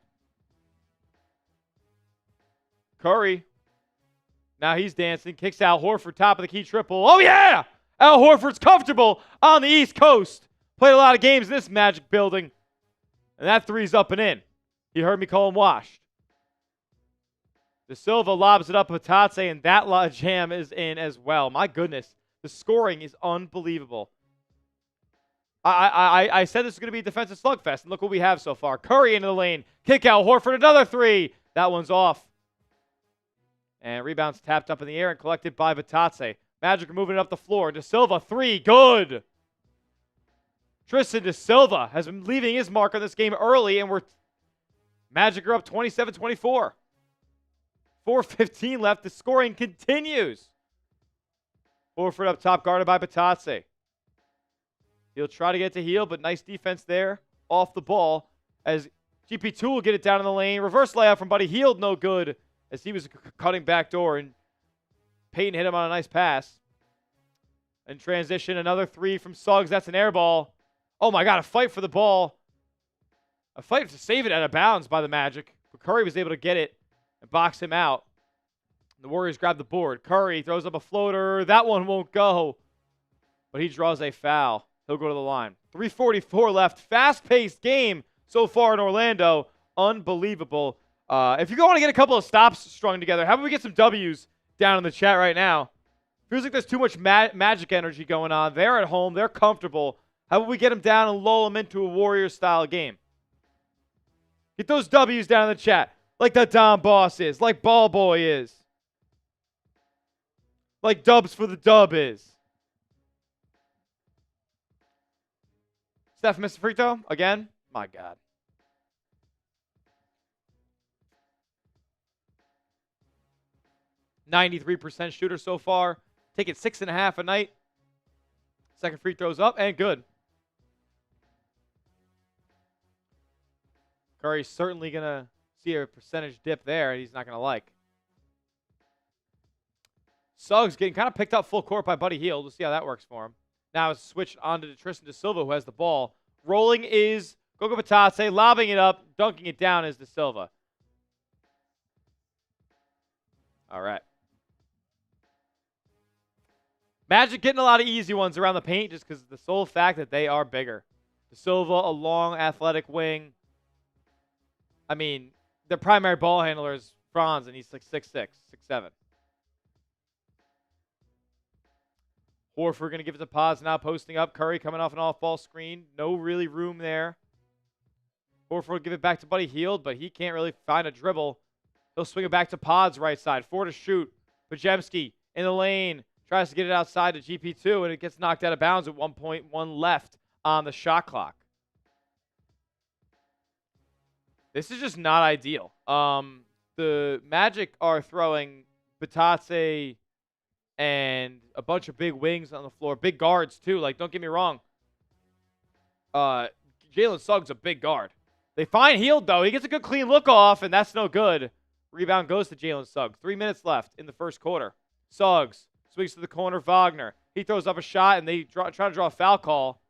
Curry. Now he's dancing. Kicks out Horford, top of the key triple. Oh, yeah! Al Horford's comfortable on the East Coast. Played a lot of games in this Magic building. And that three's up and in. He heard me call him washed. De Silva lobs it up to Batatse, and that jam is in as well. My goodness. The scoring is unbelievable. I said this is going to be a defensive slugfest, and look what we have so far. Curry into the lane. Kick out Horford, another three. That one's off. And rebounds tapped up in the air and collected by Batatse. Magic are moving it up the floor. De Silva, three, good. Tristan De Silva has been leaving his mark on this game early, and Magic are up 27-24. 4:15 left. The scoring continues. Horford up top, guarded by Batatse. He'll try to get to Heel, but nice defense there off the ball as GP2 will get it down in the lane. Reverse layup from Buddy Hield, no good as he was cutting back door, and Payton hit him on a nice pass. In transition, another three from Suggs. That's an air ball. Oh, my God, a fight for the ball. A fight to save it out of bounds by the Magic. But Curry was able to get it and box him out. The Warriors grab the board. Curry throws up a floater. That one won't go, but he draws a foul. He'll go to the line. 3:44 left. Fast-paced game so far in Orlando. Unbelievable. If you want to get a couple of stops strung together, how about we get some W's down in the chat right now? Feels like there's too much Magic energy going on. They're at home. They're comfortable. How about we get them down and lull them into a Warriors-style game? Get those W's down in the chat. Like the Don Boss is. Like Ball Boy is. Like Dubs for the Dub is. Steph missed a free throw again? My God. %93 shooter so far. Taking 6.5 a night. Second free throw's up and good. Curry's certainly going to see a percentage dip there, and he's not going to like. Suggs getting kind of picked up full court by Buddy Hield. We'll see how that works for him. Now it's switched on to Tristan De Silva, who has the ball. Rolling is Goga Batatse, lobbing it up, dunking it down is De Silva. All right. Magic getting a lot of easy ones around the paint just because of the sole fact that they are bigger. De Silva, a long, athletic wing. I mean, their primary ball handler is Franz, and he's like 6'6", 6'7". Horford going to give it to Paz now, posting up. Curry coming off an off-ball screen. No really room there. Horford will give it back to Buddy Hield, but he can't really find a dribble. He'll swing it back to Pod's right side. 4 to shoot. Pajemski in the lane. Tries to get it outside to GP2, and it gets knocked out of bounds at 1.1 left on the shot clock. This is just not ideal. The Magic are throwing Batate and a bunch of big wings on the floor. Big guards, too. Like, don't get me wrong. Jalen Suggs a big guard. They find Hield, though. He gets a good clean look off, and that's no good. Rebound goes to Jalen Suggs. 3 minutes left in the first quarter. Suggs swings to the corner. Wagner. He throws up a shot, and they try to draw a foul call.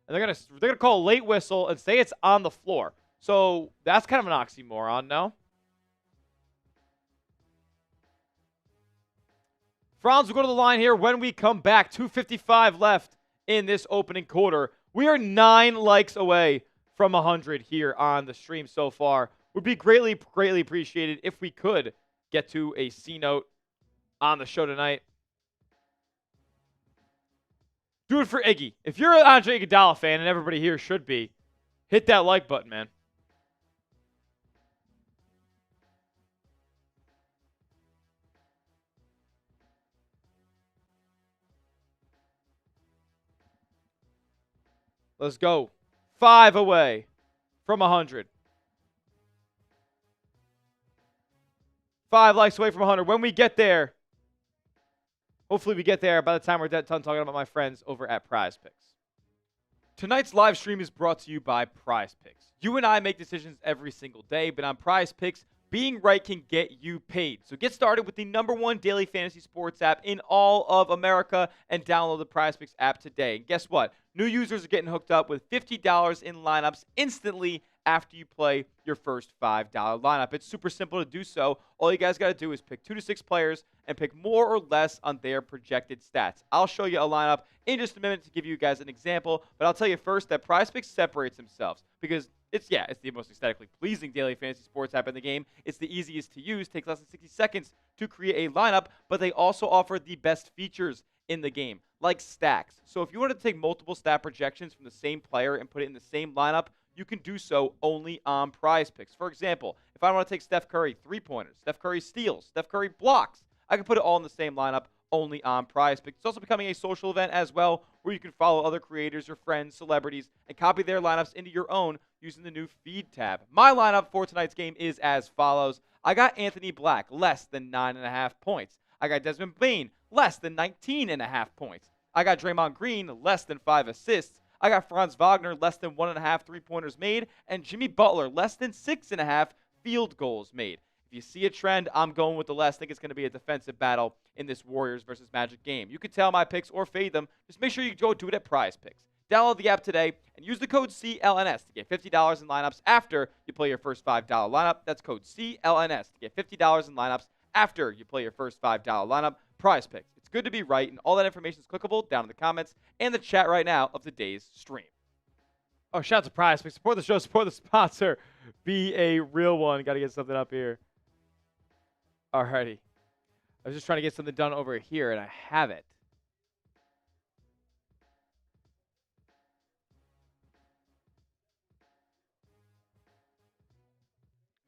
And they're gonna call a late whistle and say it's on the floor. So that's kind of an oxymoron, no? Franz will go to the line here when we come back. 2:55 left in this opening quarter. We are 9 likes away from 100 here on the stream so far. Would be greatly appreciated if we could get to a C note on the show tonight. Do it for Iggy. If you're an Andre Iguodala fan, and everybody here should be, hit that like button, man. Let's go. 5 away from 100. 5 likes away from 100. When we get there, hopefully we get there by the time we're done talking about my friends over at Prize Picks. Tonight's live stream is brought to you by Prize Picks. You and I make decisions every single day, but on Prize Picks, being right can get you paid. So get started with the #1 daily fantasy sports app in all of America and download the Prize Picks app today. And guess what? New users are getting hooked up with $50 in lineups instantly after you play your first $5 lineup. It's super simple to do so. All you guys got to do is pick 2 to 6 players and pick more or less on their projected stats. I'll show you a lineup in just a minute to give you guys an example, but I'll tell you first that Prize Picks separates themselves because it's the most aesthetically pleasing daily fantasy sports app in the game. It's the easiest to use, takes less than 60 seconds to create a lineup, but they also offer the best features in the game, like stacks. So if you wanted to take multiple stat projections from the same player and put it in the same lineup, you can do so only on Prize Picks. For example, if I want to take Steph Curry 3-pointers, Steph Curry steals, Steph Curry blocks, I can put it all in the same lineup only on Prize Picks. It's also becoming a social event as well, where you can follow other creators, your friends, celebrities, and copy their lineups into your own using the new feed tab. My lineup for tonight's game is as follows. I got Anthony Black, less than 9.5 points. I got Desmond Bane, less than 19.5 points. I got Draymond Green, less than 5 assists. I got Franz Wagner, less than 1.5 3-pointers made. And Jimmy Butler, less than 6.5 field goals made. If you see a trend, I'm going with the less. I think it's going to be a defensive battle in this Warriors versus Magic game. You can tell my picks or fade them. Just make sure you go do it at Prize Picks. Download the app today and use the code CLNS to get $50 in lineups after you play your first $5 lineup. That's code CLNS to get $50 in lineups after you play your first $5 lineup. Prize Picks. It's good to be right, and all that information is clickable down in the comments and the chat right now of today's stream. Oh, shout out to Prize Picks. Support the show, support the sponsor. Be a real one. Got to get something up here. Alrighty. I was just trying to get something done over here, and I have it.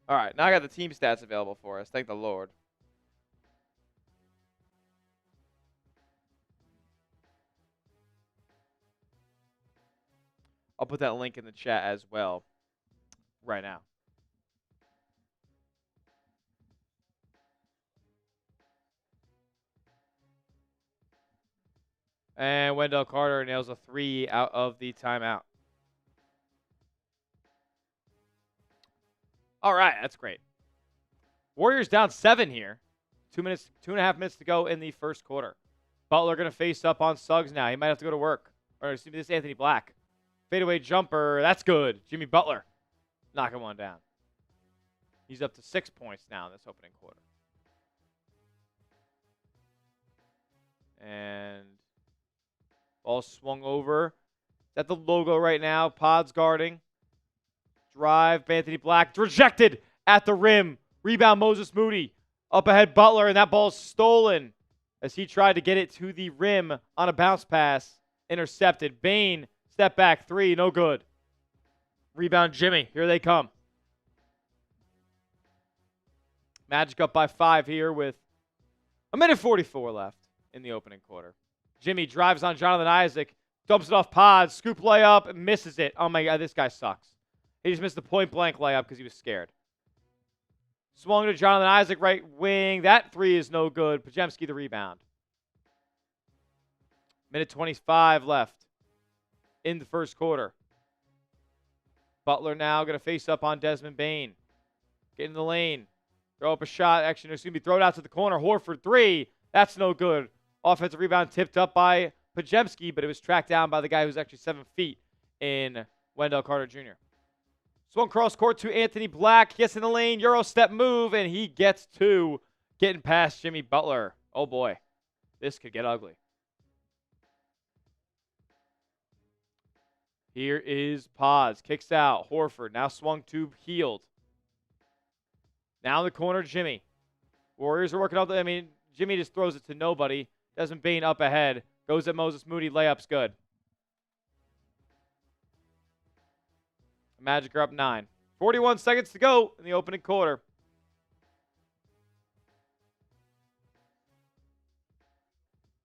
All right, now I got the team stats available for us. Thank the Lord. I'll put that link in the chat as well right now. And Wendell Carter nails a 3 out of the timeout. All right, that's great. Warriors down 7 here. 2.5 minutes to go in the first quarter. Butler going to face up on Suggs now. He might have to go to work. Or excuse me, this is Anthony Black. Fadeaway jumper. That's good. Jimmy Butler knocking one down. He's up to 6 points now in this opening quarter. And ball swung over. Is that the logo right now? Pods guarding. Drive, Anthony Black, rejected at the rim. Rebound, Moses Moody. Up ahead, Butler, and that ball's stolen as he tried to get it to the rim on a bounce pass. Intercepted. Bane, step back, 3, no good. Rebound, Jimmy. Here they come. Magic up by 5 here with 1:44 left in the opening quarter. Jimmy drives on Jonathan Isaac, dumps it off Pods, scoop layup, misses it. Oh my God, this guy sucks. He just missed the point-blank layup because he was scared. Swung to Jonathan Isaac, right wing. That three is no good. Podziemski the rebound. Minute 25 left in the first quarter. Butler now going to face up on Desmond Bane. Get in the lane. Throw up a shot. Actually, it's going to be thrown out to the corner. Horford, three. That's no good. Offensive rebound tipped up by Podziemski, but it was tracked down by the guy who's actually 7 feet in Wendell Carter Jr. Swung cross court to Anthony Black. Gets in the lane. Euro step move, and he gets two. Getting past Jimmy Butler. Oh, boy. This could get ugly. Here is Pods. Kicks out. Horford now swung to Hield. Now in the corner, Jimmy. Warriors are working out. Jimmy just throws it to nobody. Desmond Bane up ahead. Goes at Moses Moody. Layup's good. Magic are up 9. 41 seconds to go in the opening quarter.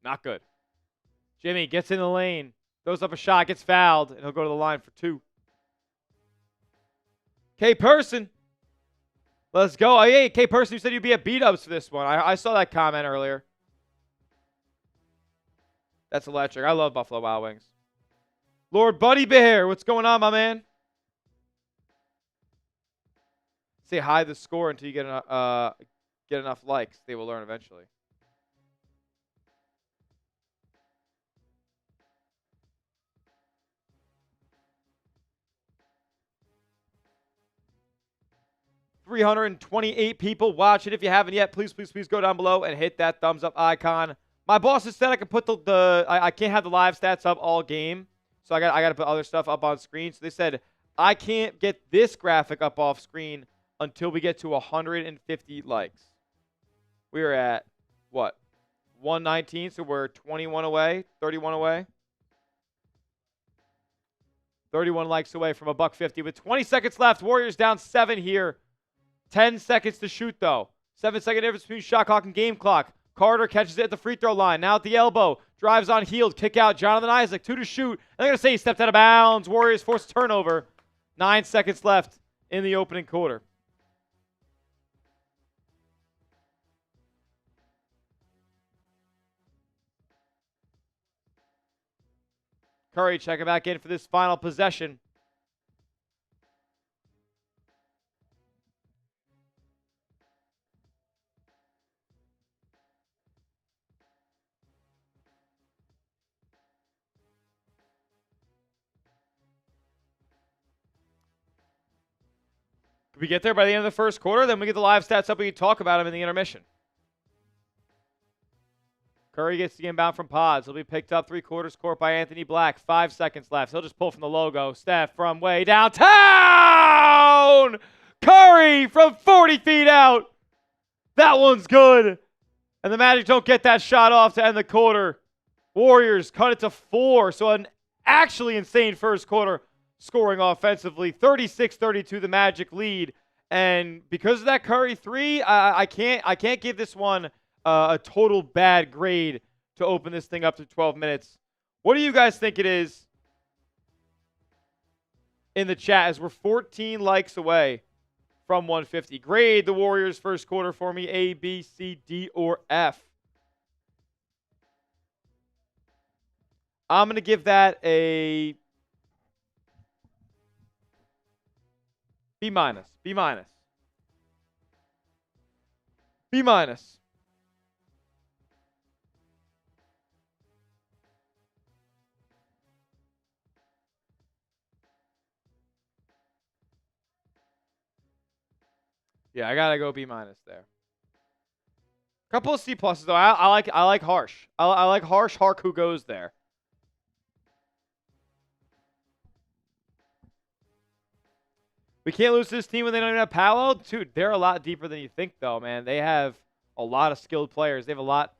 Not good. Jimmy gets in the lane. Throws up a shot. Gets fouled. And he'll go to the line for 2. K. Person. Let's go. Oh, yeah, K. Person, you said you'd be at beat-ups for this one. I saw that comment earlier. That's electric. I love Buffalo Wild Wings. Lord Buddy Bear, what's going on, my man? Say hide the score until you get enough likes. They will learn eventually. $328 people watching. If you haven't yet, please go down below and hit that thumbs up icon. My boss has said I can put I can't have the live stats up all game, so I got to put other stuff up on screen. So they said I can't get this graphic up off screen until we get to 150 likes. We are at what? 119, so we're 21 away, 31 away. 31 likes away from $150 with 20 seconds left. Warriors down 7 here. 10 seconds to shoot, though. 7-second difference between shot clock and game clock. Carter catches it at the free throw line. Now at the elbow. Drives on Hield. Kick out. Jonathan Isaac. 2 to shoot. And they're going to say he stepped out of bounds. Warriors force a turnover. 9 seconds left in the opening quarter. Curry checking back in for this final possession. We get there by the end of the first quarter, then we get the live stats up. We can talk about them in the intermission. Curry gets the inbound from Pods. He'll be picked up 3/4 court by Anthony Black. 5 seconds left. He'll just pull from the logo. Steph from way downtown. Curry from 40 feet out. That one's good. And the Magic don't get that shot off to end the quarter. Warriors cut it to 4. So an actually insane first quarter scoring offensively. 36-32 the Magic lead. And because of that Curry 3, I can't give this one a total bad grade to open this thing up to 12 minutes. What do you guys think it is in the chat as we're 14 likes away from 150? Grade the Warriors first quarter for me, A, B, C, D, or F. I'm going to give that a B minus. B minus. B minus. Yeah, I gotta go B minus there. Couple of C pluses though. I like Harsh. I like Harsh. Hark who goes there. We can't lose to this team when they don't even have Paolo. Dude, they're a lot deeper than you think, though, man. They have a lot of skilled players. They have a lot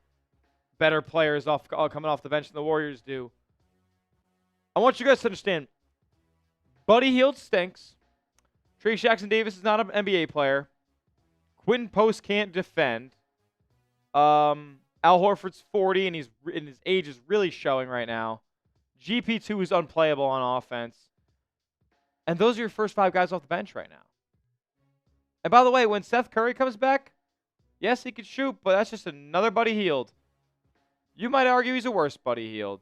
better players coming off the bench than the Warriors do. I want you guys to understand, Buddy Hield stinks. Trey Jackson-Davis is not an NBA player. Quentin Post can't defend. Al Horford's 40, and his age is really showing right now. GP2 is unplayable on offense. And those are your first 5 guys off the bench right now. And by the way, when Seth Curry comes back, yes, he could shoot, but that's just another Buddy Hield. You might argue he's a worse Buddy Hield.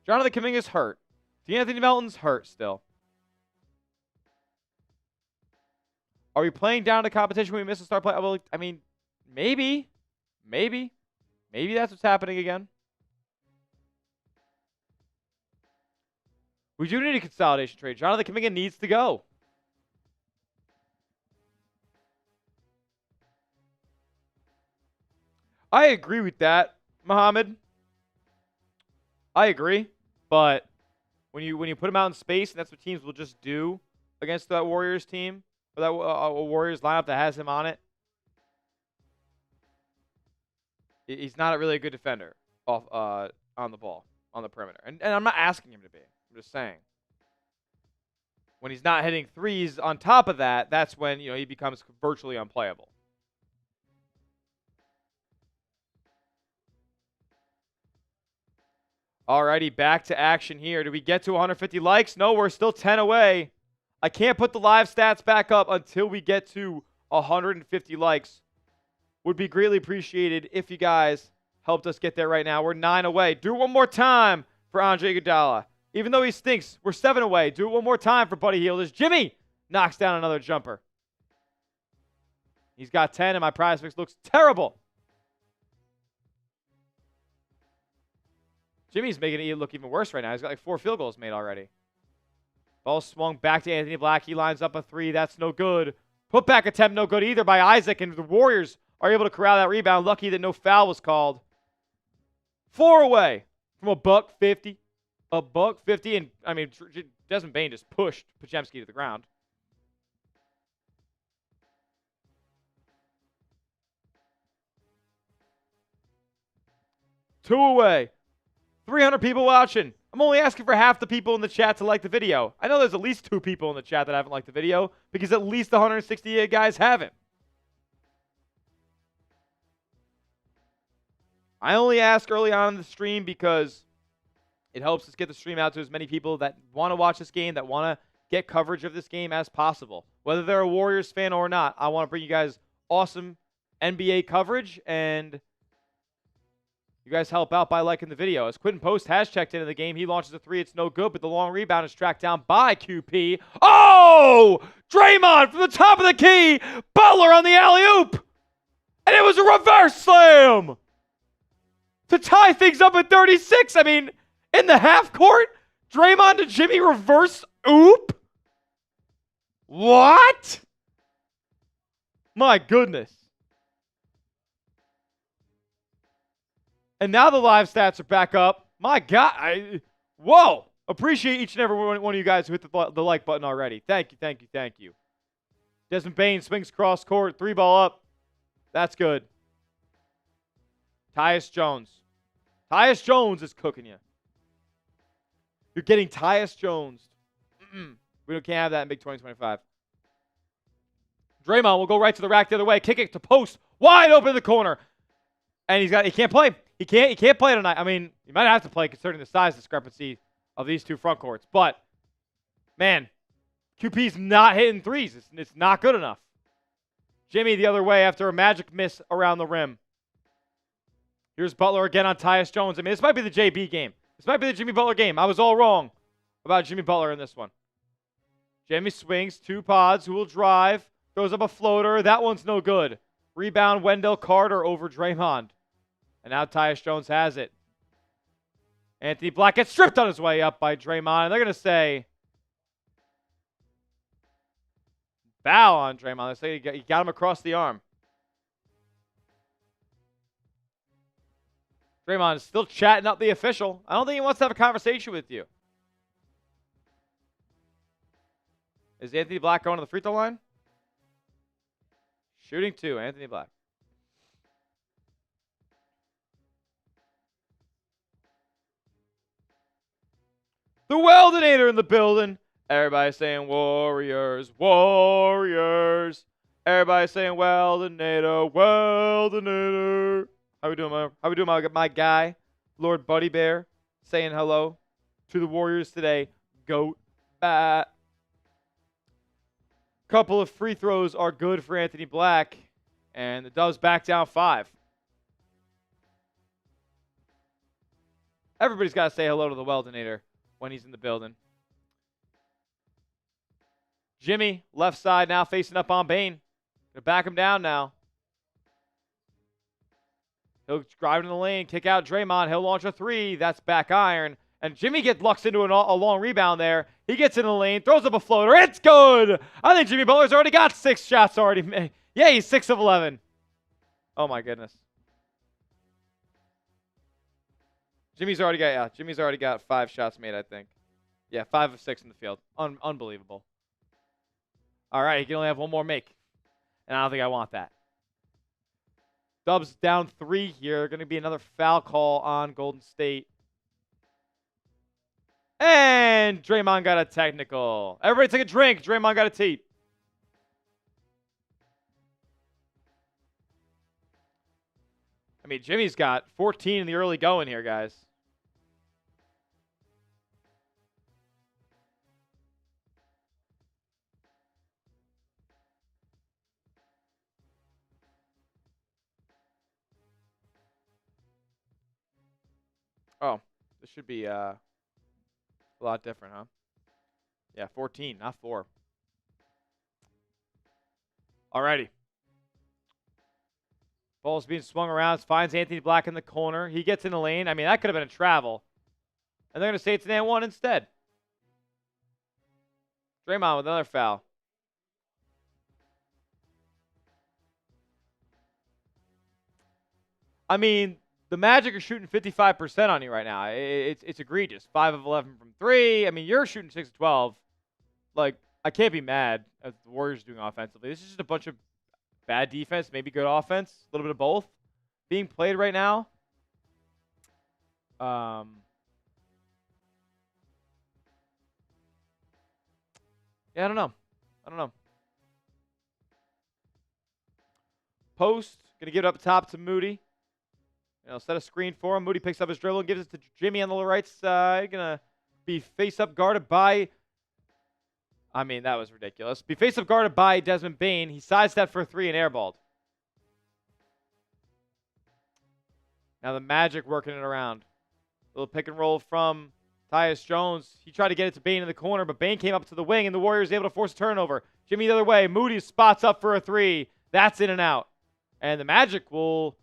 Jonathan Kuminga's hurt. DeAnthony Melton's hurt still. Are we playing down to competition when we miss a star play? Well, I mean, maybe. Maybe that's what's happening again. We do need a consolidation trade. Jonathan Kuminga needs to go. I agree with that, Mohammed. I agree, but when you put him out in space, and that's what teams will just do against that Warriors team, or that Warriors lineup that has him on it, he's not really a good defender on the ball, on the perimeter. And I'm not asking him to be. I'm just saying. When he's not hitting threes on top of that, that's when he becomes virtually unplayable. Alrighty, back to action here. Do we get to 150 likes? No, we're still 10 away. I can't put the live stats back up until we get to 150 likes. Would be greatly appreciated if you guys helped us get there right now. We're 9 away. Do it one more time for Andre Iguodala. Even though he stinks, we're 7 away. Do it one more time for Buddy Hield as Jimmy knocks down another jumper. He's got 10, and my prize picks looks terrible. Jimmy's making it look even worse right now. He's got like 4 field goals made already. Ball swung back to Anthony Black. He lines up a 3. That's no good. Putback attempt no good either by Isaac, and the Warriors are able to corral that rebound. Lucky that no foul was called. 4 away from $150. $150, and I mean, Desmond Bane just pushed Podziemski to the ground. Two away. 300 people watching. I'm only asking for half the people in the chat to like the video. I know there's at least 2 people in the chat that haven't liked the video because at least 168 guys haven't. I only ask early on in the stream because it helps us get the stream out to as many people that want to watch this game, that want to get coverage of this game as possible. Whether they're a Warriors fan or not, I want to bring you guys awesome NBA coverage, and you guys help out by liking the video. As Quentin Post has checked into the game, he launches a 3. It's no good, but the long rebound is tracked down by QP. Oh! Draymond from the top of the key. Butler on the alley-oop. And it was a reverse slam to tie things up at 36. I mean, in the half court, Draymond to Jimmy reverse oop? What? My goodness. And now the live stats are back up. My God. Whoa. Appreciate each and every one of you guys who hit the like button already. Thank you, thank you, thank you. Desmond Bane swings cross court. 3 ball up. That's good. Tyus Jones. Tyus Jones is cooking you. You're getting Tyus Jones. We can't have that in Big 2025. Draymond will go right to the rack the other way. Kick it to post. Wide open in the corner. And he can't play. He can't play tonight. I mean, he might have to play considering the size discrepancy of these 2 front courts. But, man, QP's not hitting threes. It's not good enough. Jimmy the other way after a magic miss around the rim. Here's Butler again on Tyus Jones. I mean, this might be the JB game. This might be the Jimmy Butler game. I was all wrong about Jimmy Butler in this one. Jimmy swings, 2 pods, who will drive, throws up a floater. That one's no good. Rebound, Wendell Carter over Draymond. And now Tyus Jones has it. Anthony Black gets stripped on his way up by Draymond. And they're going to say foul on Draymond. They say he got him across the arm. Draymond is still chatting up the official. I don't think he wants to have a conversation with you. Is Anthony Black going to the free throw line? Shooting 2, Anthony Black. The Weldinator in the building. Everybody saying Warriors, Warriors. Everybody saying Weldinator, Weldinator. How we doing, my guy, Lord Buddy Bear, saying hello to the Warriors today. Goat. Couple of free throws are good for Anthony Black, and the Dubs back down 5. Everybody's got to say hello to the Weldinator when he's in the building. Jimmy, left side now facing up on Bane. Gonna back him down now. He'll drive in the lane, kick out Draymond. He'll launch a 3. That's back iron. And Jimmy lucks into a long rebound there. He gets in the lane, throws up a floater. It's good. I think Jimmy Butler's already got 6 shots already. Yeah, he's 6 of 11. Oh, my goodness. Jimmy's already got 5 shots made, I think. Yeah, 5 of 6 in the field. Unbelievable. All right, he can only have one more make. And I don't think I want that. Dubs down 3 here. Going to be another foul call on Golden State. And Draymond got a technical. Everybody take a drink. Draymond got a tee. I mean, Jimmy's got 14 in the early going here, guys. Oh, this should be a lot different, huh? Yeah, 14, not 4. Alrighty. Ball's being swung around. Finds Anthony Black in the corner. He gets in the lane. I mean, that could have been a travel. And they're going to say it's an and 1 instead. Draymond with another foul. I mean, the Magic are shooting 55% on you right now. It's egregious. 5 of 11 from 3. I mean, you're shooting 6 of 12. Like, I can't be mad at the Warriors doing offensively. This is just a bunch of bad defense, maybe good offense, a little bit of both being played right now. Yeah, I don't know. Post, going to give it up top to Moody. Set a screen for him. Moody picks up his dribble and gives it to Jimmy on the right side. Going to be face-up guarded by... I mean, that was ridiculous. Be face-up guarded by Desmond Bane. He sidestepped for a 3 and airballed. Now the Magic working it around. Little pick and roll from Tyus Jones. He tried to get it to Bane in the corner, but Bane came up to the wing, and the Warriors able to force a turnover. Jimmy the other way. Moody spots up for a 3. That's in and out. And the Magic will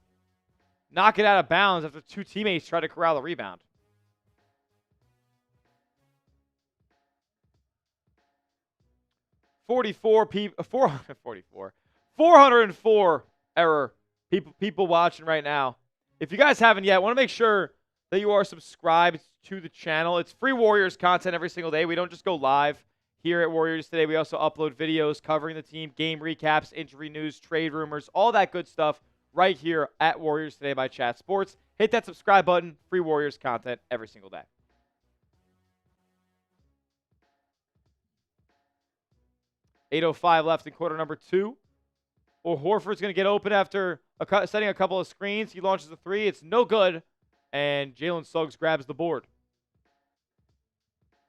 knock it out of bounds after 2 teammates try to corral the rebound. .404 error. People watching right now. If you guys haven't yet, want to make sure that you are subscribed to the channel. It's free Warriors content every single day. We don't just go live here at Warriors Today. We also upload videos covering the team, game recaps, injury news, trade rumors, all that good stuff right here at Warriors Today by Chat Sports. Hit that subscribe button. Free Warriors content every single day. .805 left in quarter number 2. Or Horford's going to get open after setting a couple of screens. He launches a 3. It's no good. And Jalen Suggs grabs the board.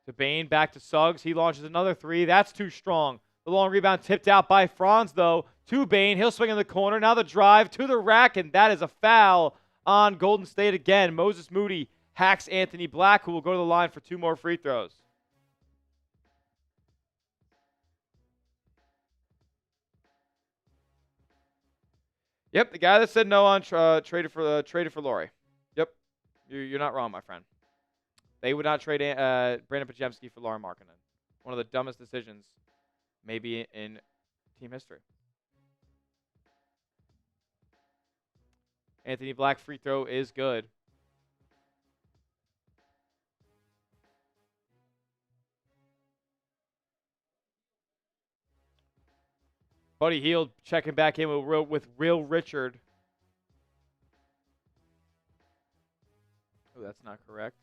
To Bane, back to Suggs. He launches another 3. That's too strong. The long rebound tipped out by Franz, though, to Bane. He'll swing in the corner. Now the drive to the rack, and that is a foul on Golden State again. Moses Moody hacks Anthony Black, who will go to the line for 2 more free throws. Yep, the guy that said no on traded for Laurie. Yep, you're not wrong, my friend. They would not trade Brandon Podziemski for Lauri Markkanen. One of the dumbest decisions maybe in team history. Anthony Black free throw is good. Buddy Hield checking back in with Real Richard. Oh, that's not correct.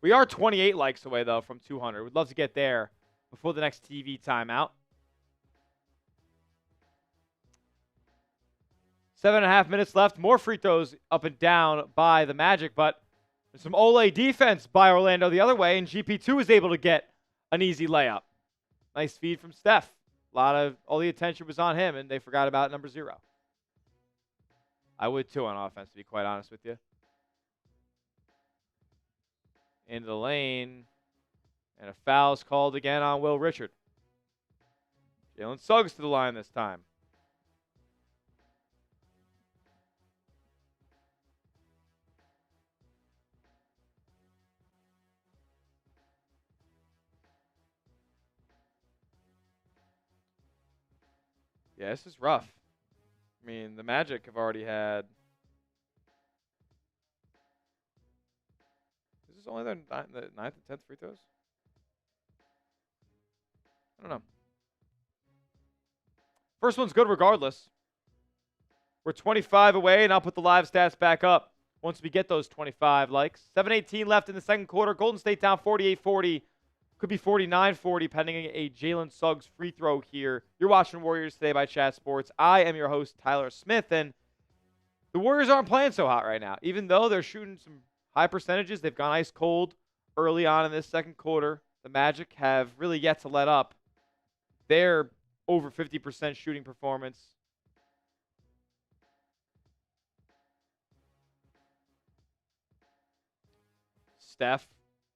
We are 28 likes away, though, from 200. We'd love to get there before the next TV timeout. 7.5 minutes left. More free throws up and down by the Magic, but there's some Ole defense by Orlando the other way, and GP2 is able to get an easy layup. Nice feed from Steph. All the attention was on him, and they forgot about number 0. I would too on offense, to be quite honest with you. Into the lane, and a foul's called again on Will Richard. Jalen Suggs to the line this time. Yeah, this is rough. I mean, the Magic have already had... Is this only the 9th and 10th free throws? I don't know. First one's good regardless. We're 25 away, and I'll put the live stats back up once we get those 25 likes. 7:18 left in the second quarter. Golden State down 48-40. Could be 49-40, pending a Jalen Suggs free throw here. You're watching Warriors Today by Chat Sports. I am your host, Tyler Smith, and the Warriors aren't playing so hot right now. Even though they're shooting some high percentages, they've gone ice cold early on in this second quarter. The Magic have really yet to let up their over 50% shooting performance. Steph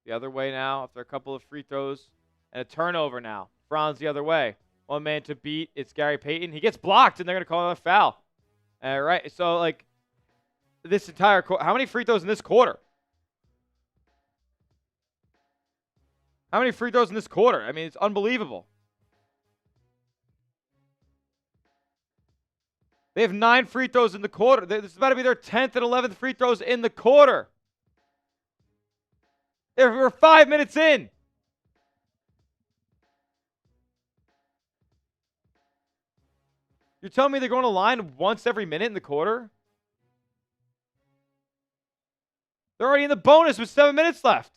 the other way now after a couple of free throws and a turnover now. Franz the other way. One man to beat. It's Gary Payton. He gets blocked, and they're going to call another foul. All right, so, like, this entire how many free throws in this quarter? How many free throws in this quarter? I mean, it's unbelievable. They have 9 free throws in the quarter. This is about to be their 10th and 11th free throws in the quarter. We're 5 minutes in. You're telling me they're going to line once every minute in the quarter? They're already in the bonus with 7 minutes left.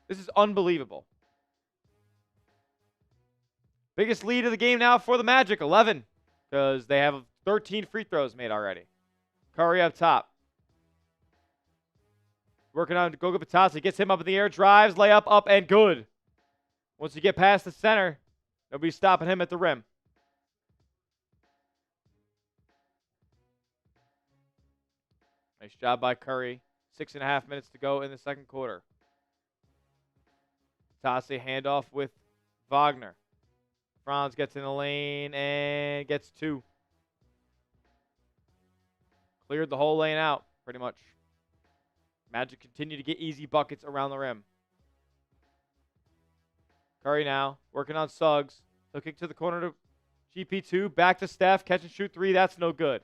This is unbelievable. Biggest lead of the game now for the Magic, 11, because they have 13 free throws made already. Curry up top. Working on Goga Bitadze. Gets him up in the air, drives, layup, up, and good. Once you get past the center, nobody's stopping him at the rim. Nice job by Curry. 6.5 minutes to go in the second quarter. Bitadze handoff with Wagner. Franz gets in the lane and gets 2. Cleared the whole lane out, pretty much. Magic continue to get easy buckets around the rim. Curry now, working on Suggs. He'll kick to the corner to GP2. Back to Steph. Catch and shoot 3. That's no good.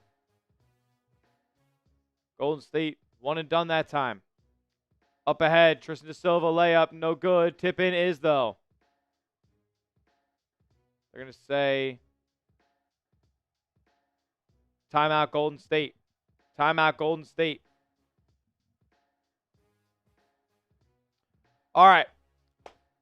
Golden State, 1 and done that time. Up ahead, Tristan da Silva layup, no good. Tip in is, though. They're going to say timeout Golden State. Timeout Golden State. All right.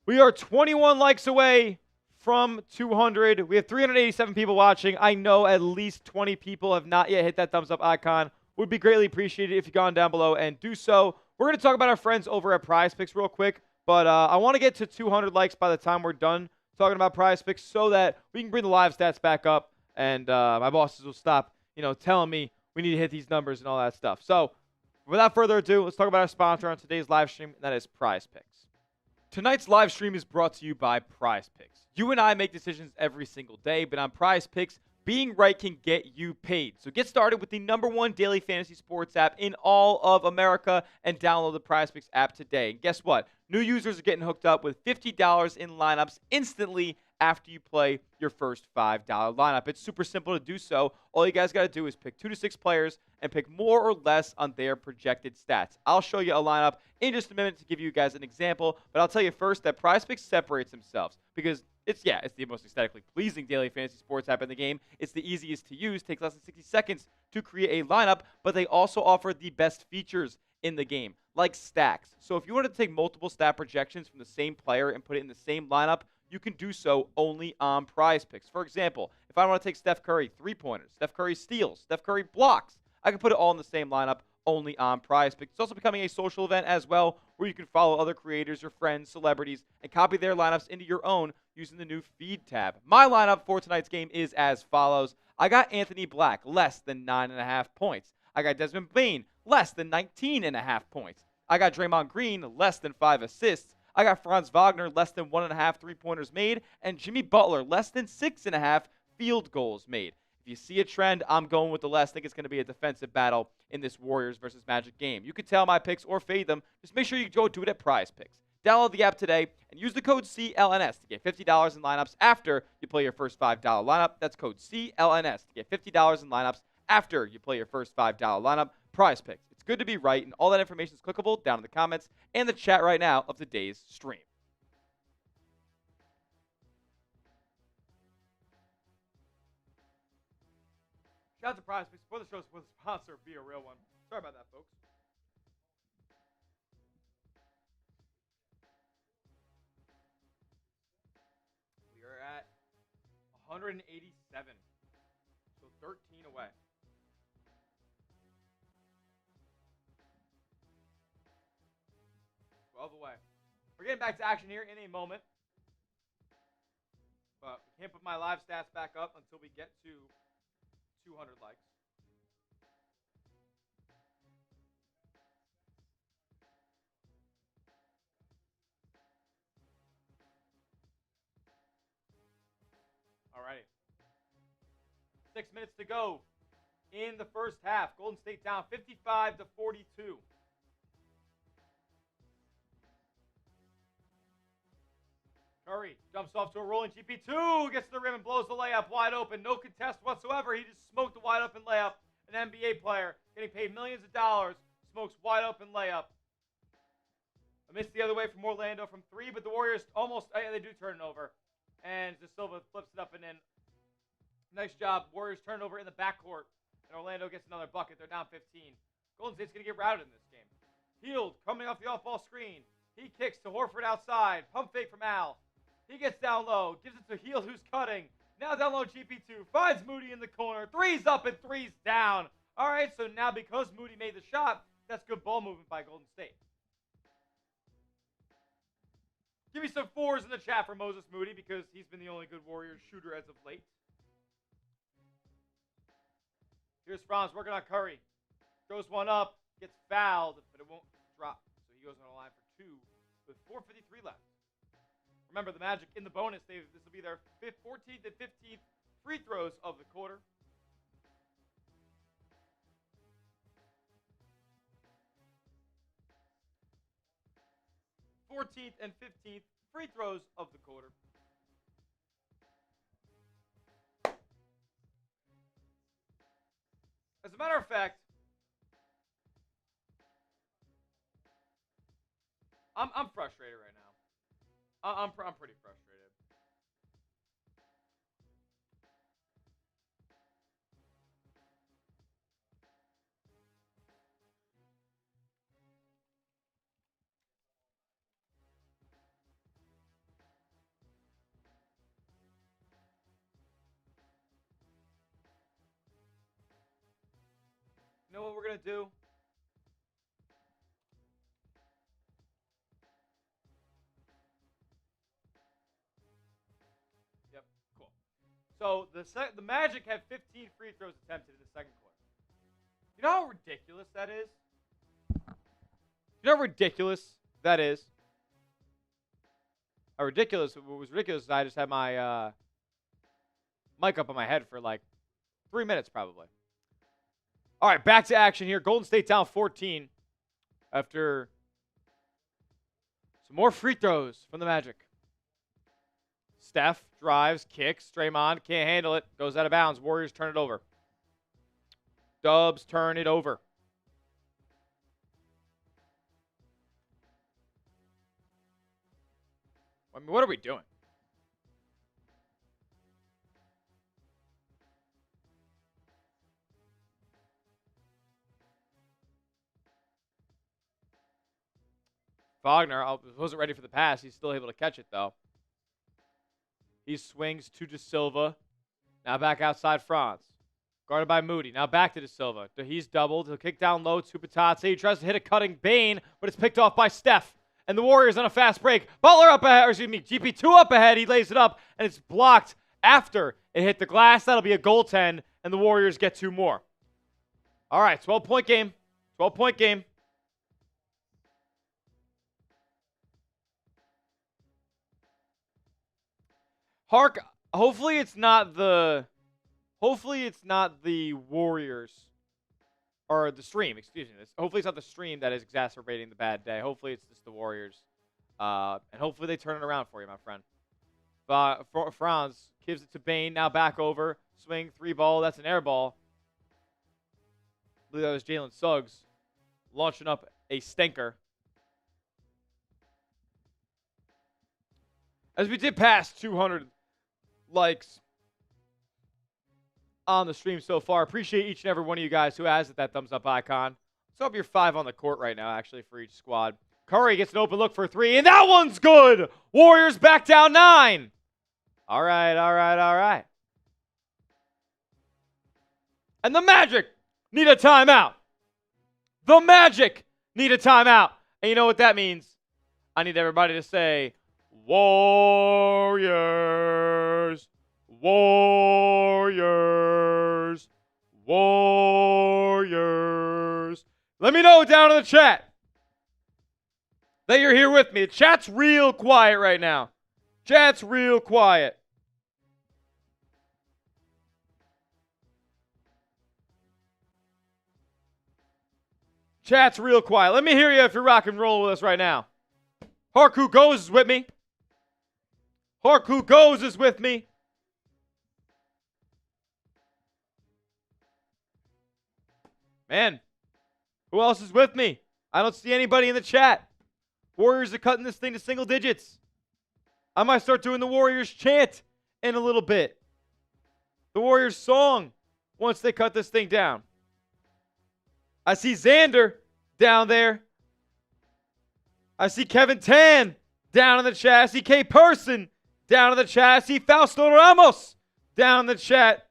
We are 21 likes away from 200. We have 387 people watching. I know at least 20 people have not yet hit that thumbs up icon. Would be greatly appreciated if you've gone down below and do so. We're going to talk about our friends over at Prize Picks real quick, but I want to get to 200 likes by the time we're done talking about Prize Picks so that we can bring the live stats back up and my bosses will stop, telling me we need to hit these numbers and all that stuff. So without further ado, let's talk about our sponsor on today's live stream, and that is Prize Picks. Tonight's live stream is brought to you by Prize Picks. You and I make decisions every single day, but on Prize Picks, being right can get you paid. So get started with the #1 daily fantasy sports app in all of America and download the Prize Picks app today. And guess what? New users are getting hooked up with $50 in lineups instantly after you play your first $5 lineup. It's super simple to do so. All you guys got to do is pick 2 to 6 players and pick more or less on their projected stats. I'll show you a lineup in just a minute to give you guys an example, but I'll tell you first that Prize Picks separates themselves because It's the most aesthetically pleasing daily fantasy sports app in the game. It's the easiest to use, takes less than 60 seconds to create a lineup, but they also offer the best features in the game, like stacks. So if you wanted to take multiple stat projections from the same player and put it in the same lineup, you can do so only on Prize Picks. For example, if I want to take Steph Curry three-pointers, Steph Curry steals, Steph Curry blocks, I can put it all in the same lineup only on Prize Picks. It's also becoming a social event as well, where you can follow other creators, your friends, celebrities, and copy their lineups into your own using the new Feed tab. My lineup for tonight's game is as follows. I got Anthony Black, less than 9.5 points. I got Desmond Bane, less than 19.5 points. I got Draymond Green, less than 5 assists. I got Franz Wagner, less than 1.5 three-pointers made. And Jimmy Butler, less than 6.5 field goals made. If you see a trend, I'm going with the less. I think it's going to be a defensive battle in this Warriors versus Magic game. You can tell my picks or fade them. Just make sure you go do it at Prize Picks. Download the app today and use the code CLNS to get $50 in lineups after you play your first $5 lineup. That's code CLNS to get $50 in lineups after you play your first $5 lineup. Prize Picks. It's good to be right, and all that information is clickable down in the comments and the chat right now of today's stream. Shout out to Prize Picks. Before the show's with a sponsor, be a real one. Sorry about that, folks. We are at 187. So 13 away. Away. We're getting back to action here in a moment. But we can't put my live stats back up until we get to 200 likes. Alrighty. 6 minutes to go in the first half. Golden State down 55-42. Curry jumps off to a rolling GP2, gets to the rim and blows the layup wide open. No contest whatsoever. He just smoked a wide open layup. An NBA player getting paid millions of dollars smokes wide open layup. A miss the other way from Orlando from 3, but the Warriors almost, they do turn it over. And De Silva flips it up and in. Nice job. Warriors turn over in the backcourt. And Orlando gets another bucket. They're down 15. Golden State's going to get routed in this game. Hield coming off the off-ball screen. He kicks to Horford outside. Pump fake from Al. He gets down low, gives it to Hield, who's cutting. Now down low, GP2 finds Moody in the corner. Three's up and three's down. All right, so now because Moody made the shot, that's good ball movement by Golden State. Give me some 4s in the chat for Moses Moody because he's been the only good Warriors shooter as of late. Here's Franz working on Curry. Throws one up, gets fouled, but it won't drop. So he goes on the line for 2 with 4:53 left. Remember, the Magic in the bonus, this will be their 14th and 15th free throws of the quarter. And 15th free throws of the quarter. As a matter of fact, I'm frustrated right now. I'm pretty frustrated. You know what we're going to do? Yep, cool. So the Magic have 15 free throws attempted in the second quarter. You know how ridiculous that is? You know how ridiculous that is? What was ridiculous is I just had my mic up on my head for like 3 minutes probably. All right, back to action here. Golden State down 14 after some more free throws from the Magic. Steph drives, kicks. Draymond can't handle it. Goes out of bounds. Warriors turn it over. Dubs turn it over. I mean, what are we doing? Wagner wasn't ready for the pass. He's still able to catch it, though. He swings to De Silva. Now back outside Franz. Guarded by Moody. Now back to De Silva. He's doubled. He'll kick down low to Patazzi. He tries to hit a cutting Bane, but it's picked off by Steph. And the Warriors on a fast break. Butler up ahead, or excuse me, GP2 up ahead. He lays it up, and it's blocked after it hit the glass. That'll be a goaltend, and the Warriors get 2 more. All right, 12-point game. 12-point game. Hark, hopefully it's not the Warriors or the stream, excuse me. Hopefully it's not the stream that is exacerbating the bad day. Hopefully it's just the Warriors. And hopefully they turn it around for you, my friend. Franz gives it to Bane, now back over. Swing, 3-ball, that's an air ball. I believe that was Jalen Suggs launching up a stinker. As we did pass 200 likes on the stream so far. Appreciate each and every one of you guys who has that thumbs up icon. Let's hope you're 5 on the court right now, actually, for each squad. Curry gets an open look for 3, and that one's good! Warriors back down 9! All right, all right, all right. And the Magic need a timeout. The Magic need a timeout. And you know what that means? I need everybody to say, Warriors, Warriors, Warriors. Let me know down in the chat that you're here with me. The chat's real quiet right now. Chat's real quiet. Chat's real quiet. Let me hear you if you're rock and rolling with us right now. Harku Goes is with me. Harku Goes is with me. Man, who else is with me? I don't see anybody in the chat. Warriors are cutting this thing to single digits. I might start doing the Warriors chant in a little bit. The Warriors song once they cut this thing down. I see Xander down there. I see Kevin Tan down in the chat. I see K Person down in the chat. I see Fausto Ramos down in the chat.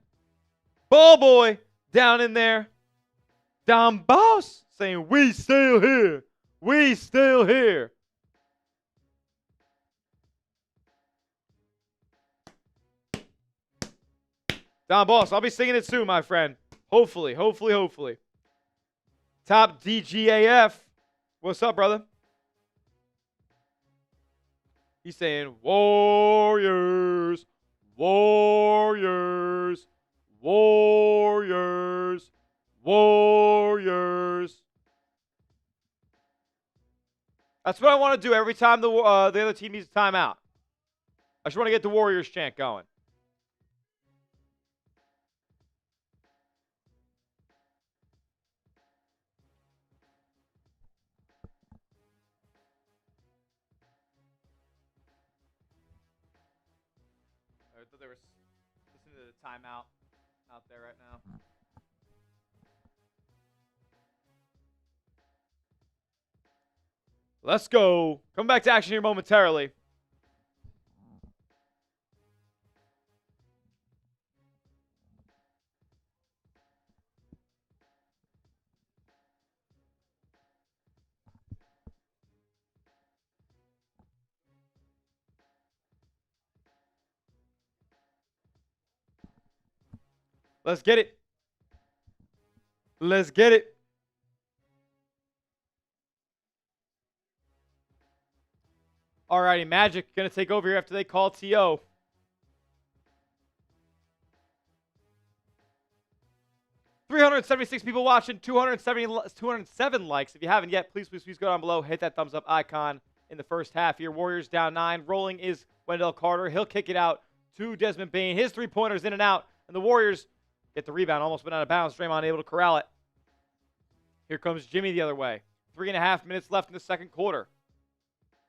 Ball Boy down in there. Don Boss saying, we still here. We still here. Don Boss, I'll be singing it soon, my friend. Hopefully, hopefully, hopefully. Top DGAF. What's up, brother? He's saying, Warriors, Warriors, Warriors, Warriors. That's what I want to do every time the other team needs a timeout. I just want to get the Warriors chant going. I thought they were listening to the timeout out there right now. Let's go. Come back to action here momentarily. Let's get it. Let's get it. Alrighty, Magic going to take over here after they call TO. $376 people watching, 207 likes. If you haven't yet, please go down below. Hit that thumbs up icon in the first half here. Warriors down 9. Rolling is Wendell Carter. He'll kick it out to Desmond Bane. His three-pointer's in and out. And the Warriors get the rebound. Almost went out of bounds. Draymond able to corral it. Here comes Jimmy the other way. 3.5 minutes left in the second quarter.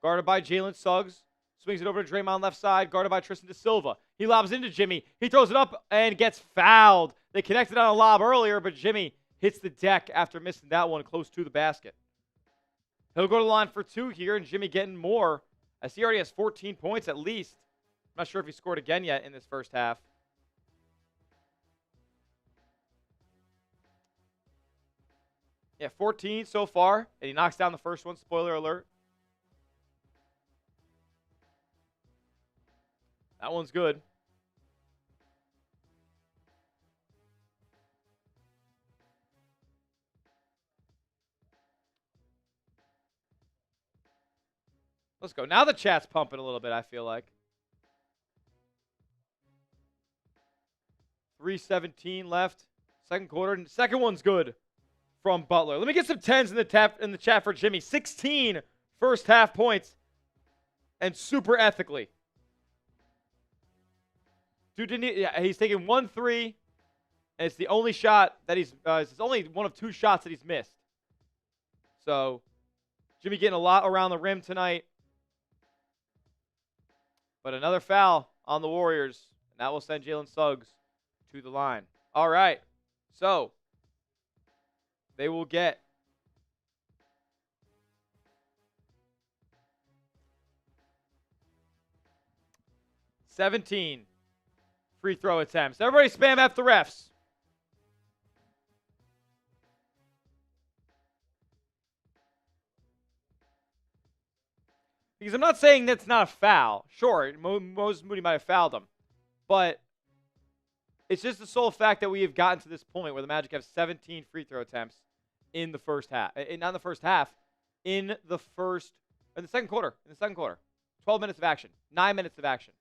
Guarded by Jalen Suggs. Swings it over to Draymond left side. Guarded by Tristan De Silva. He lobs into Jimmy. He throws it up and gets fouled. They connected on a lob earlier, but Jimmy hits the deck after missing that one close to the basket. He'll go to the line for 2 here, and Jimmy getting more. I see he already has 14 points at least. I'm not sure if he scored again yet in this first half. Yeah, 14 so far, and he knocks down the first one. Spoiler alert. That one's good. Let's go. Now the chat's pumping a little bit, I feel like. 3:17 left. Second quarter. And the second one's good from Butler. Let me get some 10s in the chat for Jimmy. 16 first half points. And super ethically. Dude, he's taking 1 3. And it's the only shot that it's only one of 2 shots that he's missed. So, Jimmy getting a lot around the rim tonight. But another foul on the Warriors. And that will send Jalen Suggs to the line. All right. So, they will get 17 free throw attempts. Everybody spam F the refs. Because I'm not saying that's not a foul. Sure, Moses Moody might have fouled him. But it's just the sole fact that we have gotten to this point where the Magic have 17 free throw attempts in the first half. Not in the first half. In the second quarter. 12 minutes of action. 9 minutes of action.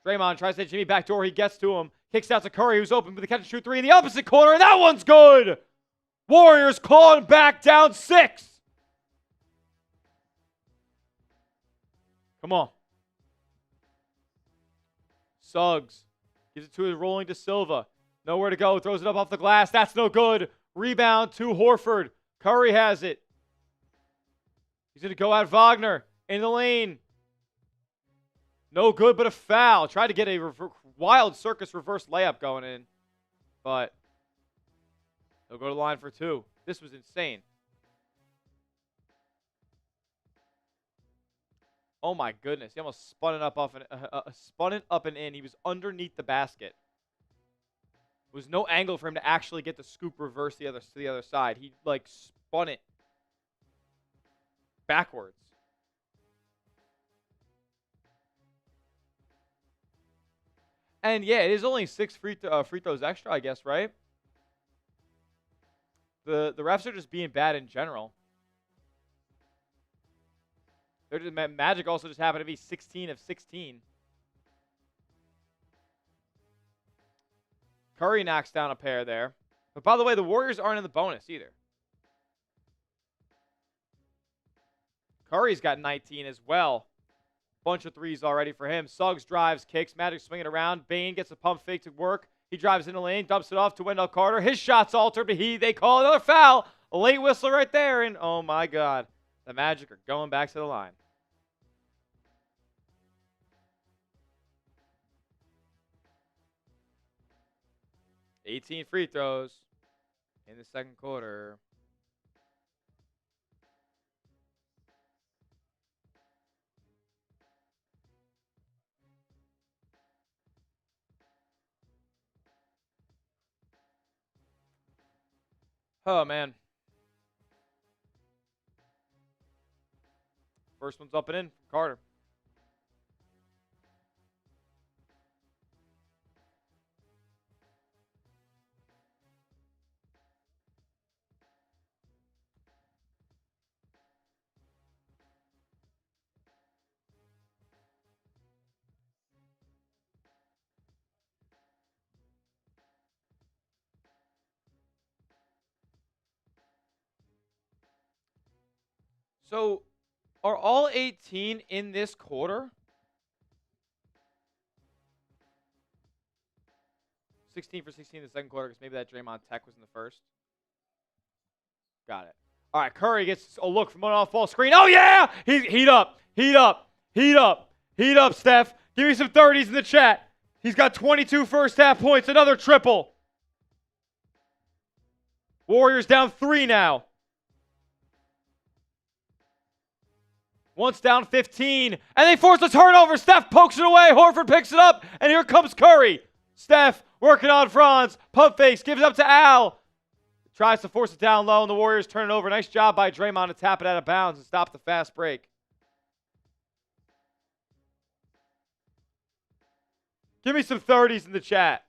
Draymond tries to hit Jimmy backdoor. He gets to him. Kicks out to Curry, who's open with the catch and shoot 3 in the opposite corner. And that one's good. Warriors clawing back down 6. Come on. Suggs gives it to his rolling to Silva. Nowhere to go. Throws it up off the glass. That's no good. Rebound to Horford. Curry has it. He's going to go at Wagner in the lane. No good, but a foul. Tried to get a wild circus reverse layup going in. But they'll go to the line for 2. This was insane. Oh my goodness! He almost spun it up and in. He was underneath the basket. There was no angle for him to actually get the scoop reverse to the other side. He spun it backwards. And yeah, it is only 6 free throws extra, I guess, right? The refs are just being bad in general. Magic also just happened to be 16 of 16. Curry knocks down a pair there. But by the way, the Warriors aren't in the bonus either. Curry's got 19 as well. Bunch of 3s already for him. Suggs drives, kicks. Magic swinging around. Bane gets a pump fake to work. He drives in the lane, dumps it off to Wendell Carter. His shot's altered, but they call another foul. A late whistle right there, and oh my God. The Magic are going back to the line. $18 free throws in the second quarter. Oh, man. First one's up and in from Carter. So, are all 18 in this quarter? 16 for 16 in the second quarter because maybe that Draymond Tech was in the first. Got it. All right, Curry gets a look from an off-ball screen. Oh, yeah! Heat up, Steph. Give me some 30s in the chat. He's got 22 first half points, another triple. Warriors down 3 now. Once down 15, and they force a turnover. Steph pokes it away. Horford picks it up, and here comes Curry. Steph working on Franz. Pump fakes, gives it up to Al. Tries to force it down low, and the Warriors turn it over. Nice job by Draymond to tap it out of bounds and stop the fast break. Give me some 30s in the chat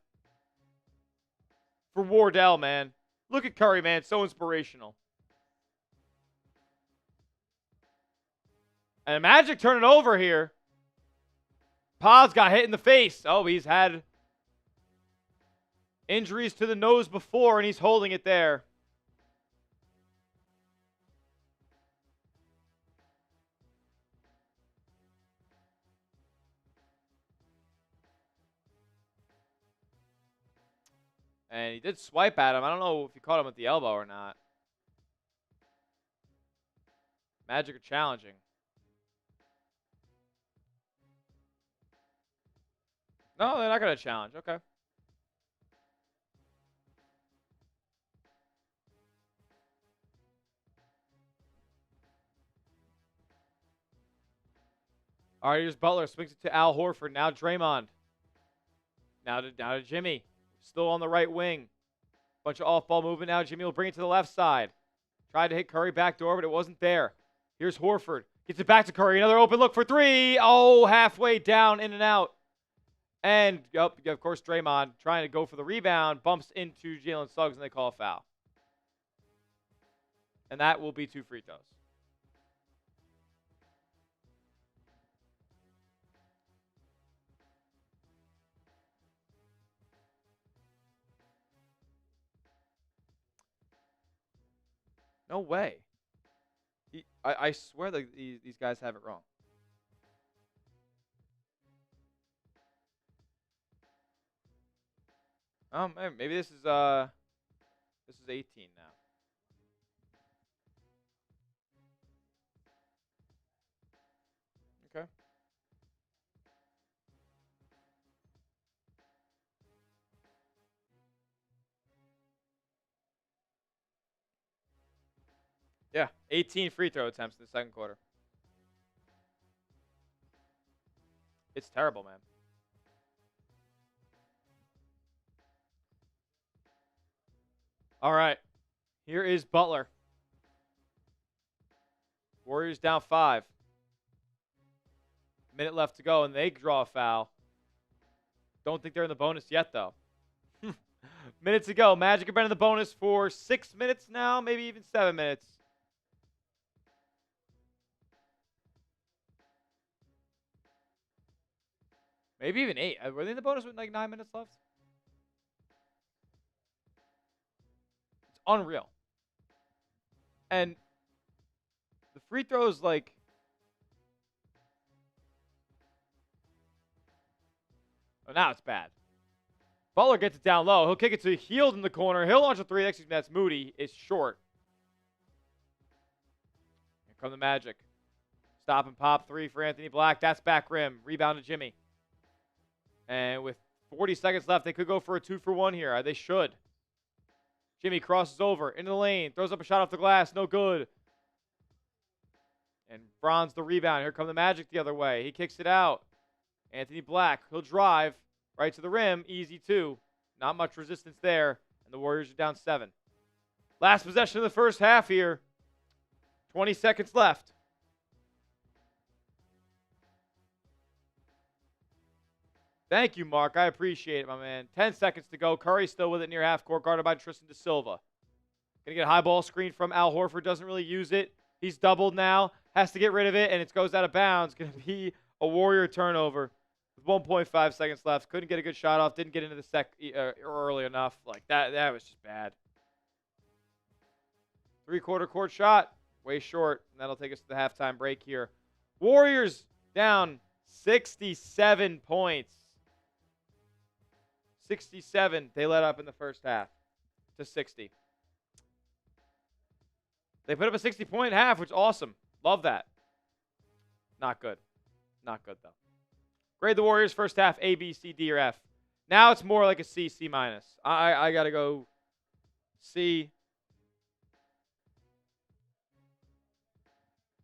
for Wardell, man. Look at Curry, man. So inspirational. And Magic turn it over here. Paz got hit in the face. Oh, he's had injuries to the nose before, and he's holding it there. And he did swipe at him. I don't know if he caught him at the elbow or not. Magic are challenging. No, they're not going to challenge. Okay. All right, here's Butler. Swings it to Al Horford. Now Draymond. Now to Jimmy. Still on the right wing. Bunch of off-ball movement now. Jimmy will bring it to the left side. Tried to hit Curry backdoor, but it wasn't there. Here's Horford. Gets it back to Curry. Another open look for three. Oh, halfway down, in and out. And, of course, Draymond trying to go for the rebound. Bumps into Jalen Suggs, and they call a foul. And that will be 2 free throws. No way. I swear that these guys have it wrong. Maybe this is 18 now. Okay. Yeah, 18 free throw attempts in the second quarter. It's terrible, man. All right. Here is Butler. Warriors down 5. Minute left to go, and they draw a foul. Don't think they're in the bonus yet, though. Minutes to go. Magic have been in the bonus for 6 minutes now, maybe even 7 minutes. Maybe even 8. Were they in the bonus with like 9 minutes left? It's unreal. And the free throws, like... Oh, now it's bad. Butler gets it down low. He'll kick it to Hield in the corner. He'll launch a 3. Excuse me, that's Moody. It's short. Here come the Magic. Stop and pop 3 for Anthony Black. That's back rim. Rebound to Jimmy. And with 40 seconds left, they could go for a 2-for-1 here. They should. Jimmy crosses over into the lane. Throws up a shot off the glass. No good. And Franz the rebound. Here come the Magic the other way. He kicks it out. Anthony Black. He'll drive right to the rim. Easy 2. Not much resistance there. And the Warriors are down 7. Last possession of the first half here. 20 seconds left. Thank you, Mark. I appreciate it, my man. 10 seconds to go. Curry still with it near half court, guarded by Tristan da Silva. Going to get a high ball screen from Al Horford. Doesn't really use it. He's doubled now. Has to get rid of it, and it goes out of bounds. Going to be a Warrior turnover with 1.5 seconds left. Couldn't get a good shot off. Didn't get into the early enough. Like, that was just bad. 3-quarter court shot. Way short, and that'll take us to the halftime break here. Warriors down 67 points. 67 they let up in the first half to 60. They put up a 60-point half, which is awesome. Love that. Not good. Not good, though. Grade the Warriors first half A, B, C, D, or F. Now it's more like a C, C minus. I got to go C.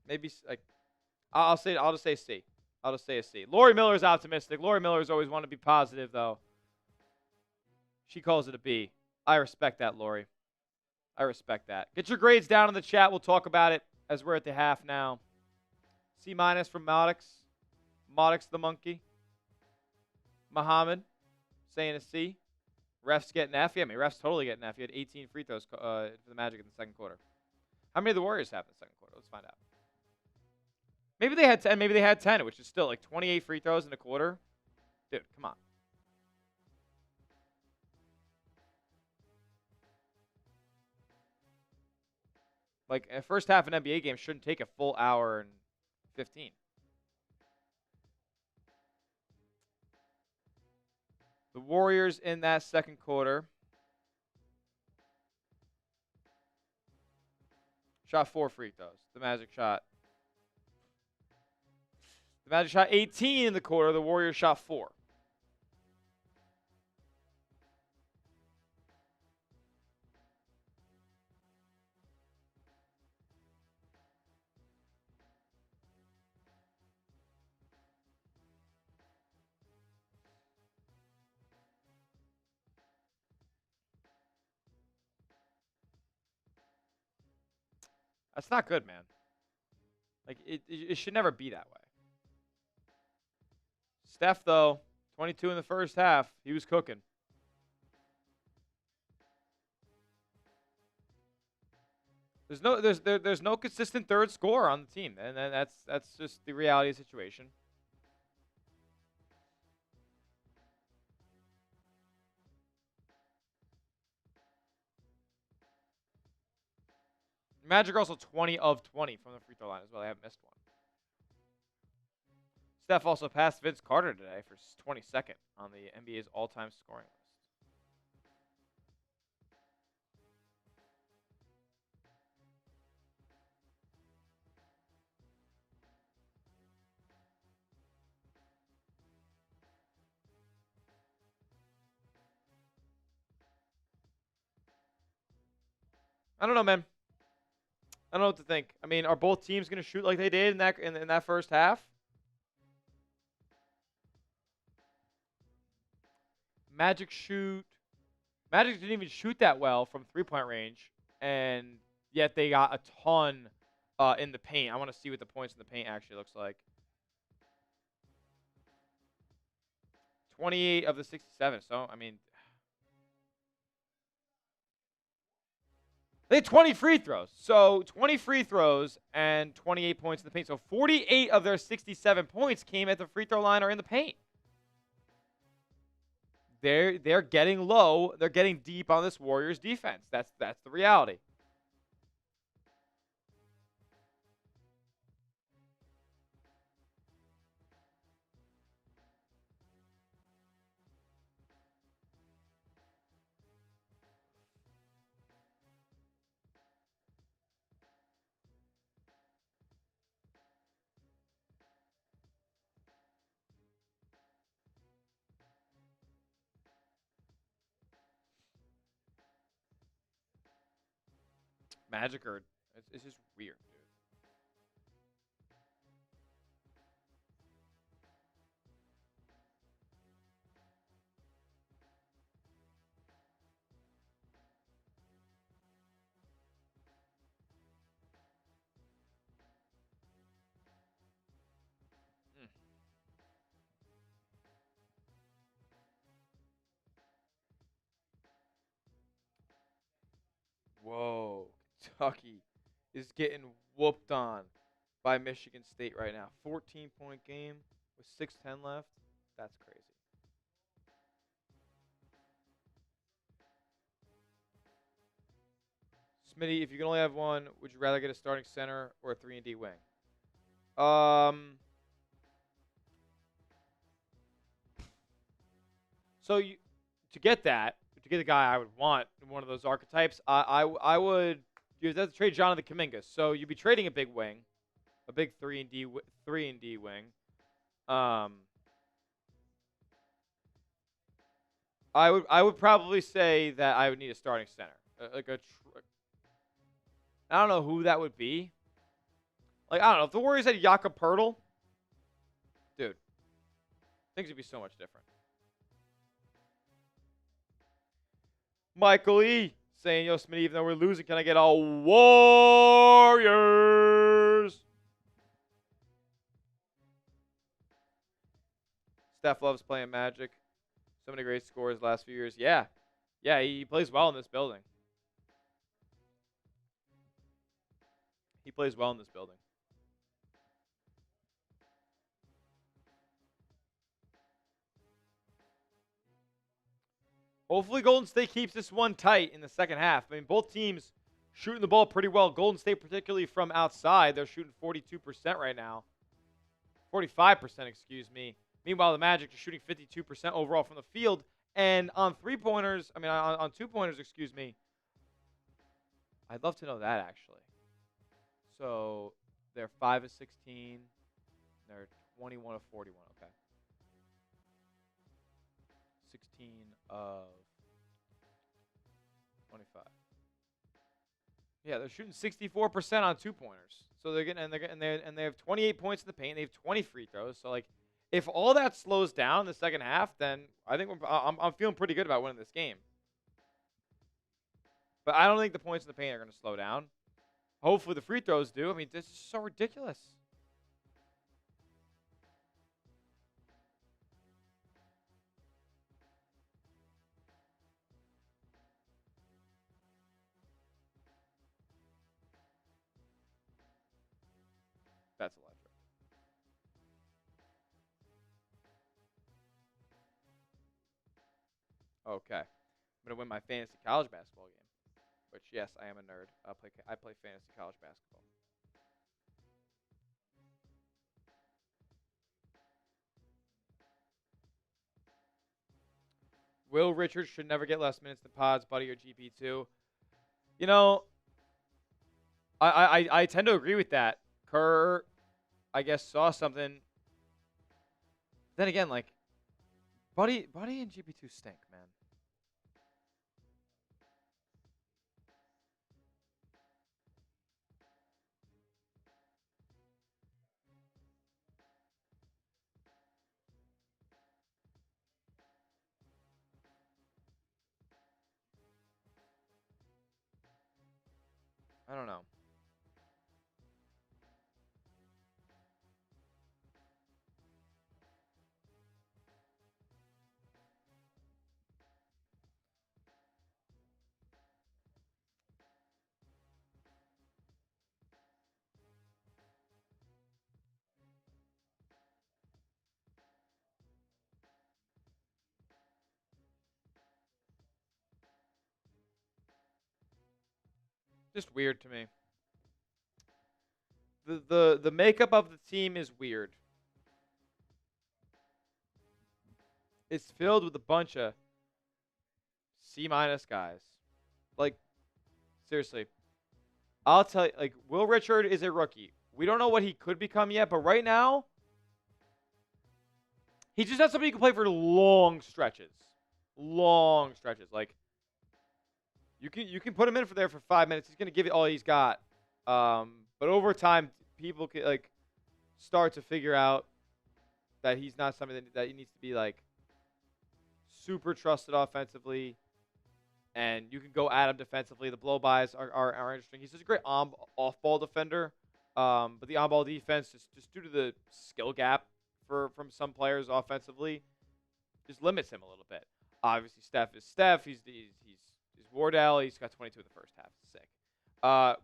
Maybe like I'll just say C. I'll just say a C. Lori Miller's optimistic. Lori Miller's always want to be positive, though. She calls it a B. I respect that, Lori. I respect that. Get your grades down in the chat. We'll talk about it as we're at the half now. C- from Maddox. Maddox the monkey. Muhammad saying a C. Refs getting F. Yeah, I mean, refs totally getting F. He had 18 free throws for the Magic in the second quarter. How many did the Warriors have in the second quarter? Let's find out. Maybe they had 10. Maybe they had 10, which is still like 28 free throws in a quarter. Dude, come on. Like, a first half of an NBA game shouldn't take a full hour and 15. The Warriors in that second quarter shot 4 free throws. The Magic shot 18 in the quarter. The Warriors shot 4. That's not good, man. Like, it should never be that way. Steph, though, 22 in the first half. He was cooking. There's no consistent third scorer on the team, and that's just the reality of the situation. Magic also 20 of 20 from the free throw line as well. They haven't missed one. Steph also passed Vince Carter today for 22nd on the NBA's all-time scoring list. I don't know, man. I don't know what to think. I mean, are both teams going to shoot like they did in that first half? Magic didn't even shoot that well from three-point range, and yet they got a ton in the paint. I want to see what the points in the paint actually looks like. 28 of the 67. So, I mean, they had 20 free throws. So 20 free throws and 28 points in the paint. So 48 of their 67 points came at the free throw line or in the paint. They're getting low. They're getting deep on this Warriors defense. That's the reality. Magic are it's just weird, dude. Whoa. Kentucky is getting whooped on by Michigan State right now. 14-point game with 6:10 left. That's crazy. Smitty, if you can only have one, would you rather get a starting center or a 3-and-D wing? So to get the guy I would want in one of those archetypes, I would you'd have to trade Jonathan Kuminga. So you'd be trading a big wing, a big 3-and-D wing. I would probably say that I would need a starting center, I don't know who that would be. Like, I don't know. If the Warriors had Jakob Poeltl, dude, things would be so much different. Michael E. saying, yo, Smitty, even though we're losing, can I get a Warriors? Steph loves playing Magic. So many great scores last few years. Yeah. Yeah, he plays well in this building. He plays well in this building. Hopefully Golden State keeps this one tight in the second half. I mean, both teams shooting the ball pretty well. Golden State, particularly from outside, they're shooting 42% right now. 45%, excuse me. Meanwhile, the Magic are shooting 52% overall from the field. And on three-pointers, I mean, on two-pointers, excuse me. I'd love to know that, actually. So they're 5 of 16. They're 21 of 41. Okay. 16 of 25. Yeah, they're shooting 64% on two-pointers. So they're getting and they have 28 points in the paint. They have 20 free throws. So like, if all that slows down in the second half, then I think I'm feeling pretty good about winning this game. But I don't think the points in the paint are going to slow down. Hopefully the free throws do. I mean, this is so ridiculous. That's electric. Okay. I'm going to win my fantasy college basketball game. Which, yes, I am a nerd. I play fantasy college basketball. Will Richards should never get less minutes than Pods, Buddy, or GP2. You know, I tend to agree with that. Kerr, I guess, saw something. Then again, like, Buddy and GP2 stink, man. I don't know. Just weird to me. The makeup of the team is weird. It's filled with a bunch of C- guys. Like, seriously. I'll tell you, like, Will Richard is a rookie. We don't know what he could become yet, but right now, he just has somebody who can play for long stretches. Long stretches. Like, you can put him in for there for 5 minutes. He's gonna give it all he's got. But over time, people can like start to figure out that he's not something that he needs to be like super trusted offensively. And you can go at him defensively. The blow-bys are interesting. He's such a great off-ball defender. But the on-ball defense, just due to the skill gap from some players offensively, just limits him a little bit. Obviously, Steph is Steph. He's Wardell. He's got 22 in the first half. Sick.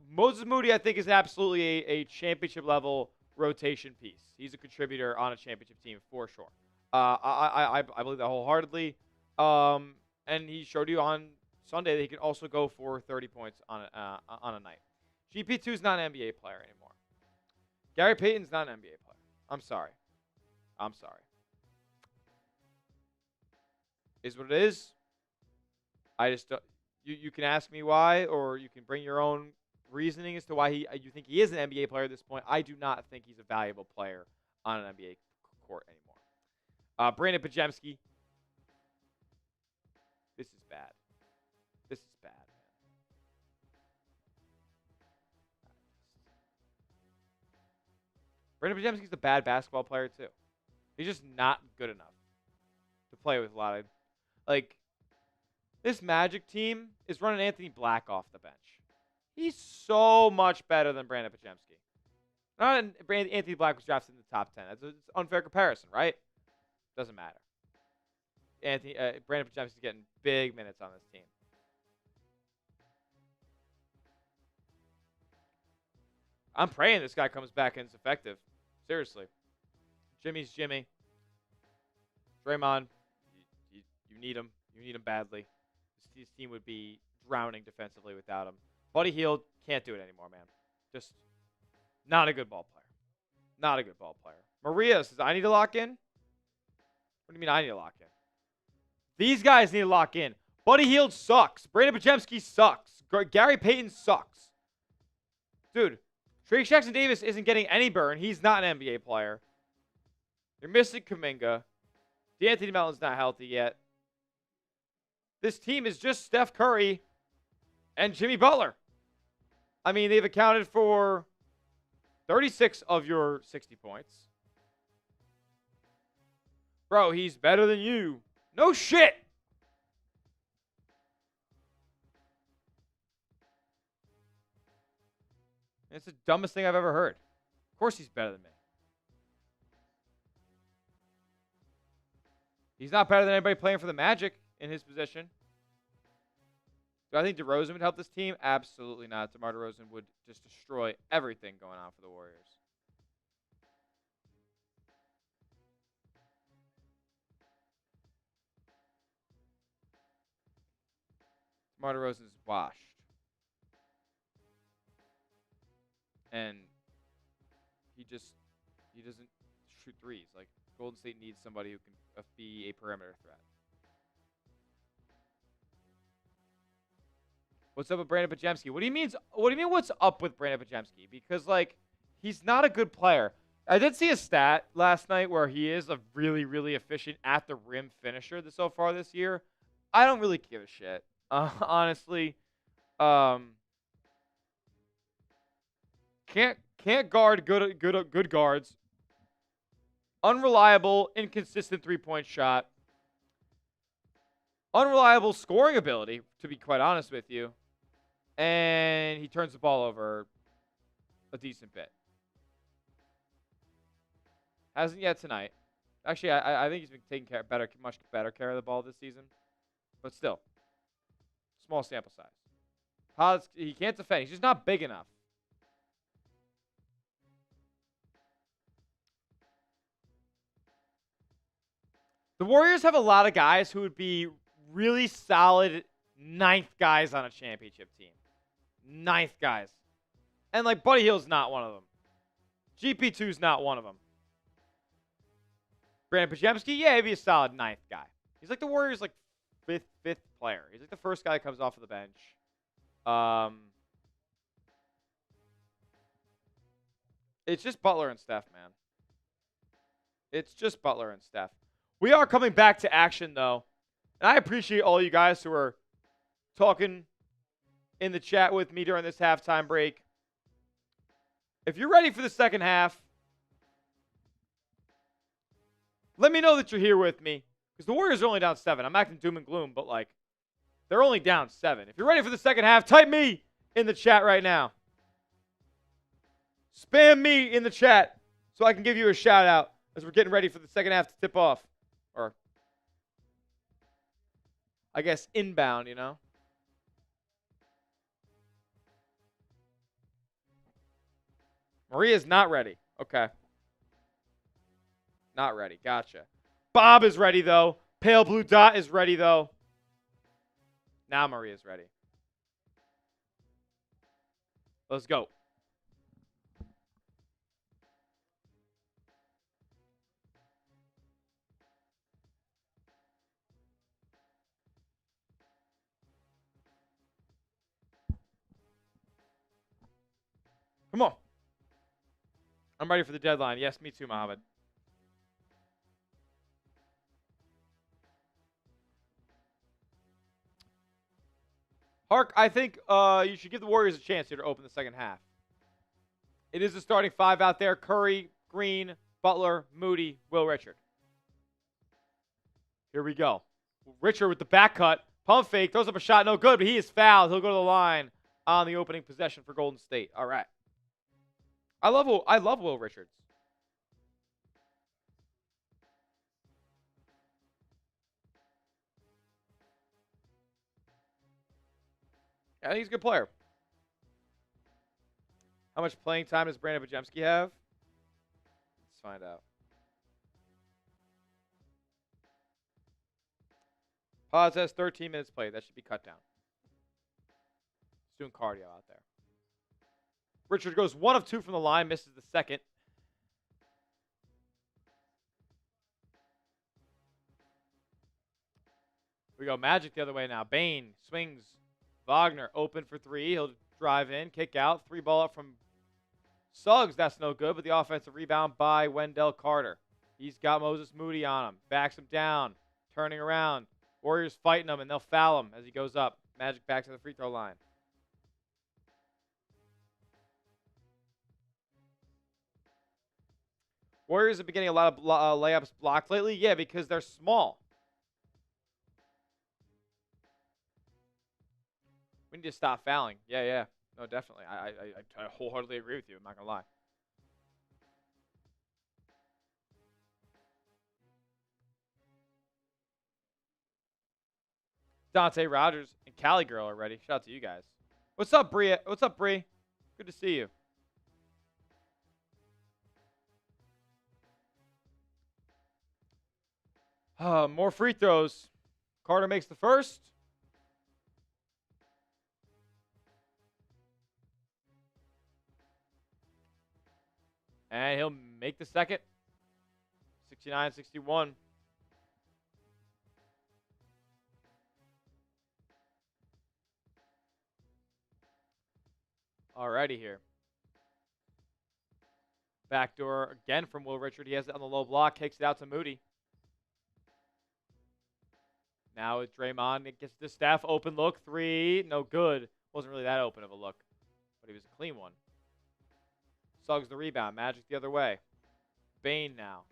Moses Moody, I think, is absolutely a championship-level rotation piece. He's a contributor on a championship team for sure. I believe that wholeheartedly. And he showed you on Sunday that he can also go for 30 points on a night. GP2 is not an NBA player anymore. Gary Payton's not an NBA player. I'm sorry. Is what it is. I just don't. You can ask me why, or you can bring your own reasoning as to why you think he is an NBA player at this point. I do not think he's a valuable player on an NBA court anymore. Brandon Pajemski. This is bad. This is bad, man. Brandon Podziemski's a bad basketball player, too. He's just not good enough to play with a lot of... Like, this Magic team is running Anthony Black off the bench. He's so much better than Brandon Podziemski. Anthony Black was drafted in the top 10. That's an unfair comparison, right? Doesn't matter. Brandon Podziemski's getting big minutes on this team. I'm praying this guy comes back and is effective. Seriously. Jimmy's Jimmy. Draymond, you need him. You need him badly. This team would be drowning defensively without him. Buddy Hield can't do it anymore, man. Just not a good ball player. Not a good ball player. Maria says, I need to lock in? What do you mean I need to lock in? These guys need to lock in. Buddy Hield sucks. Brandon Podziemski sucks. Gary Payton sucks. Dude, Trey Jackson Davis isn't getting any burn. He's not an NBA player. You're missing Kuminga. D'Anthony Melton's not healthy yet. This team is just Steph Curry and Jimmy Butler. I mean, they've accounted for 36 of your 60 points. Bro, he's better than you. No shit. It's the dumbest thing I've ever heard. Of course he's better than me. He's not better than anybody playing for the Magic in his position. Do I think DeRozan would help this team? Absolutely not. DeMar DeRozan would just destroy everything going on for the Warriors. DeMar DeRozan is washed. And he doesn't shoot threes. Like, Golden State needs somebody who can be a perimeter threat. What's up with Brandon Podziemski? What do you mean what's up with Brandon Podziemski? Because, like, he's not a good player. I did see a stat last night where he is a really, really efficient at the rim finisher so far this year. I don't really give a shit. Honestly. Can't guard good guards. Unreliable, inconsistent three-point shot. Unreliable scoring ability, to be quite honest with you. And he turns the ball over a decent bit. Hasn't yet tonight. Actually, I think he's been taking much better care of the ball this season. But still, small sample size. He can't defend. He's just not big enough. The Warriors have a lot of guys who would be really solid ninth guys on a championship team. Ninth guys. And, like, Buddy Hield's not one of them. GP2's not one of them. Brandon Podziemski, yeah, he'd be a solid ninth guy. He's like the Warriors' like fifth player. He's like the first guy that comes off of the bench. It's just Butler and Steph, man. It's just Butler and Steph. We are coming back to action, though. And I appreciate all you guys who are talking in the chat with me during this halftime break. If you're ready for the second half, let me know that you're here with me. Because the Warriors are only down 7. I'm acting doom and gloom, but, like, they're only down 7. If you're ready for the second half, type me in the chat right now. Spam me in the chat so I can give you a shout out as we're getting ready for the second half to tip off. Or, I guess, inbound, you know? Maria's not ready. Okay. Not ready. Gotcha. Bob is ready, though. Pale Blue Dot is ready, though. Now Maria's ready. Let's go. Come on. I'm ready for the deadline. Yes, me too, Mohammed. Hark, I think you should give the Warriors a chance here to open the second half. It is the starting 5 out there. Curry, Green, Butler, Moody, Will Richard. Here we go. Richard with the back cut. Pump fake. Throws up a shot. No good, but he is fouled. He'll go to the line on the opening possession for Golden State. All right. I love Will Richards. I think he's a good player. How much playing time does Brandon Bajemski have? Let's find out. Paz has 13 minutes played. That should be cut down. He's doing cardio out there. Richard goes 1 of 2 from the line, misses the second. We go Magic the other way now. Bane swings. Wagner open for 3. He'll drive in, kick out. 3 ball up from Suggs. That's no good, but the offensive rebound by Wendell Carter. He's got Moses Moody on him. Backs him down. Turning around. Warriors fighting him, and they'll foul him as he goes up. Magic back to the free throw line. Warriors have been getting a lot of layups blocked lately. Yeah, because they're small. We need to stop fouling. Yeah. No, definitely. I wholeheartedly agree with you. I'm not going to lie. Dante Rogers and Cali Girl are ready. Shout out to you guys. What's up, Bree? What's up, Bree? Good to see you. More free throws. Carter makes the first. And he'll make the second. 69-61. Alrighty here. Backdoor again from Will Richard. He has it on the low block. Kicks it out to Moody. Now with Draymond, it gets to Steph. Open look. 3. No good. Wasn't really that open of a look, but he was a clean one. Suggs the rebound. Magic the other way. Bane now.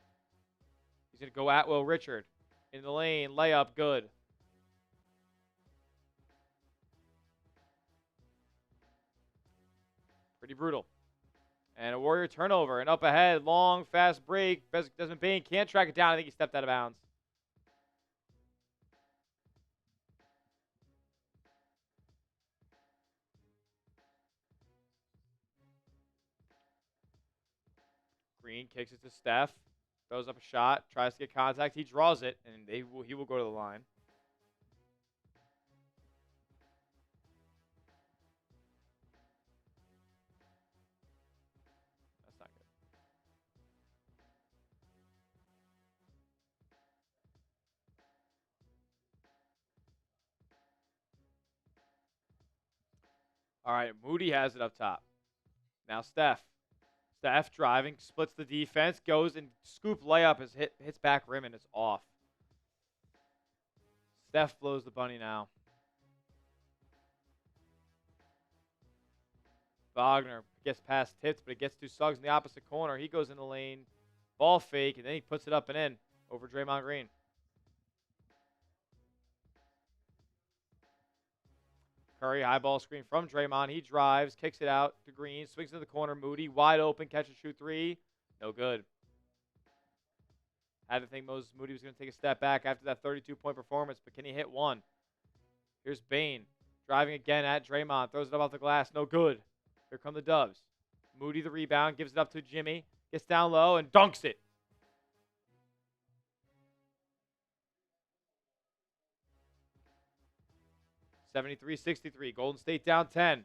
He's going to go at Will Richard. In the lane. Layup. Good. Pretty brutal. And a Warrior turnover. And up ahead. Long, fast break. Desmond Bane can't track it down. I think he stepped out of bounds. Green kicks it to Steph. Throws up a shot. Tries to get contact. He draws it. And he will go to the line. That's not good. All right. Moody has it up top. Now Steph. Steph driving, splits the defense, goes and scoop layup is hits back rim and it's off. Steph blows the bunny now. Wagner gets past tips, but it gets to Suggs in the opposite corner. He goes in the lane, ball fake, and then he puts it up and in over Draymond Green. Curry, high ball screen from Draymond. He drives, kicks it out to Green, swings to the corner. Moody, wide open, catch and shoot 3. No good. Had to think Moses Moody was going to take a step back after that 32-point performance, but can he hit one? Here's Bane, driving again at Draymond. Throws it up off the glass. No good. Here come the Dubs. Moody the rebound, gives it up to Jimmy. Gets down low and dunks it. (73-63). Golden State down 10.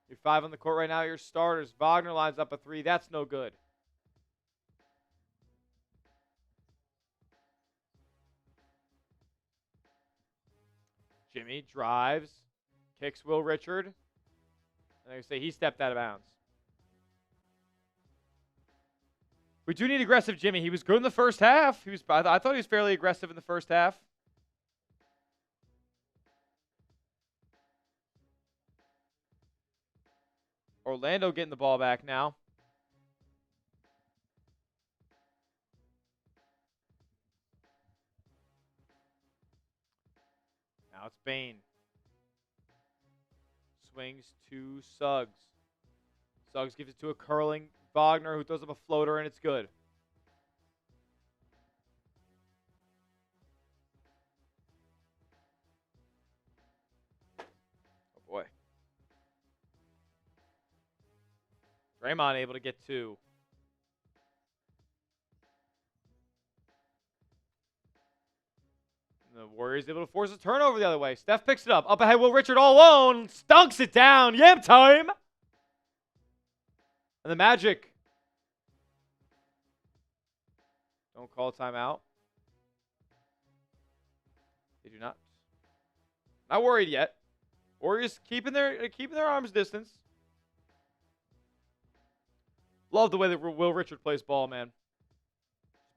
Your 5 on the court right now. Your starters. Wagner lines up a 3. That's no good. Jimmy drives. Kicks Will Richard. And I say he stepped out of bounds. We do need aggressive Jimmy. He was good in the first half. I thought he was fairly aggressive in the first half. Orlando getting the ball back now. Now it's Bane. Swings to Suggs. Suggs gives it to a curling Wagner, who throws up a floater, and it's good. Oh, boy. Draymond able to get two. The Warriors able to force a turnover the other way. Steph picks it up. Up ahead, Will Richard all alone. Stunks it down. Yam time. And the Magic don't call a timeout. They do not. Not worried yet. Warriors keeping their arms distance. Love the way that Will Richard plays ball, man.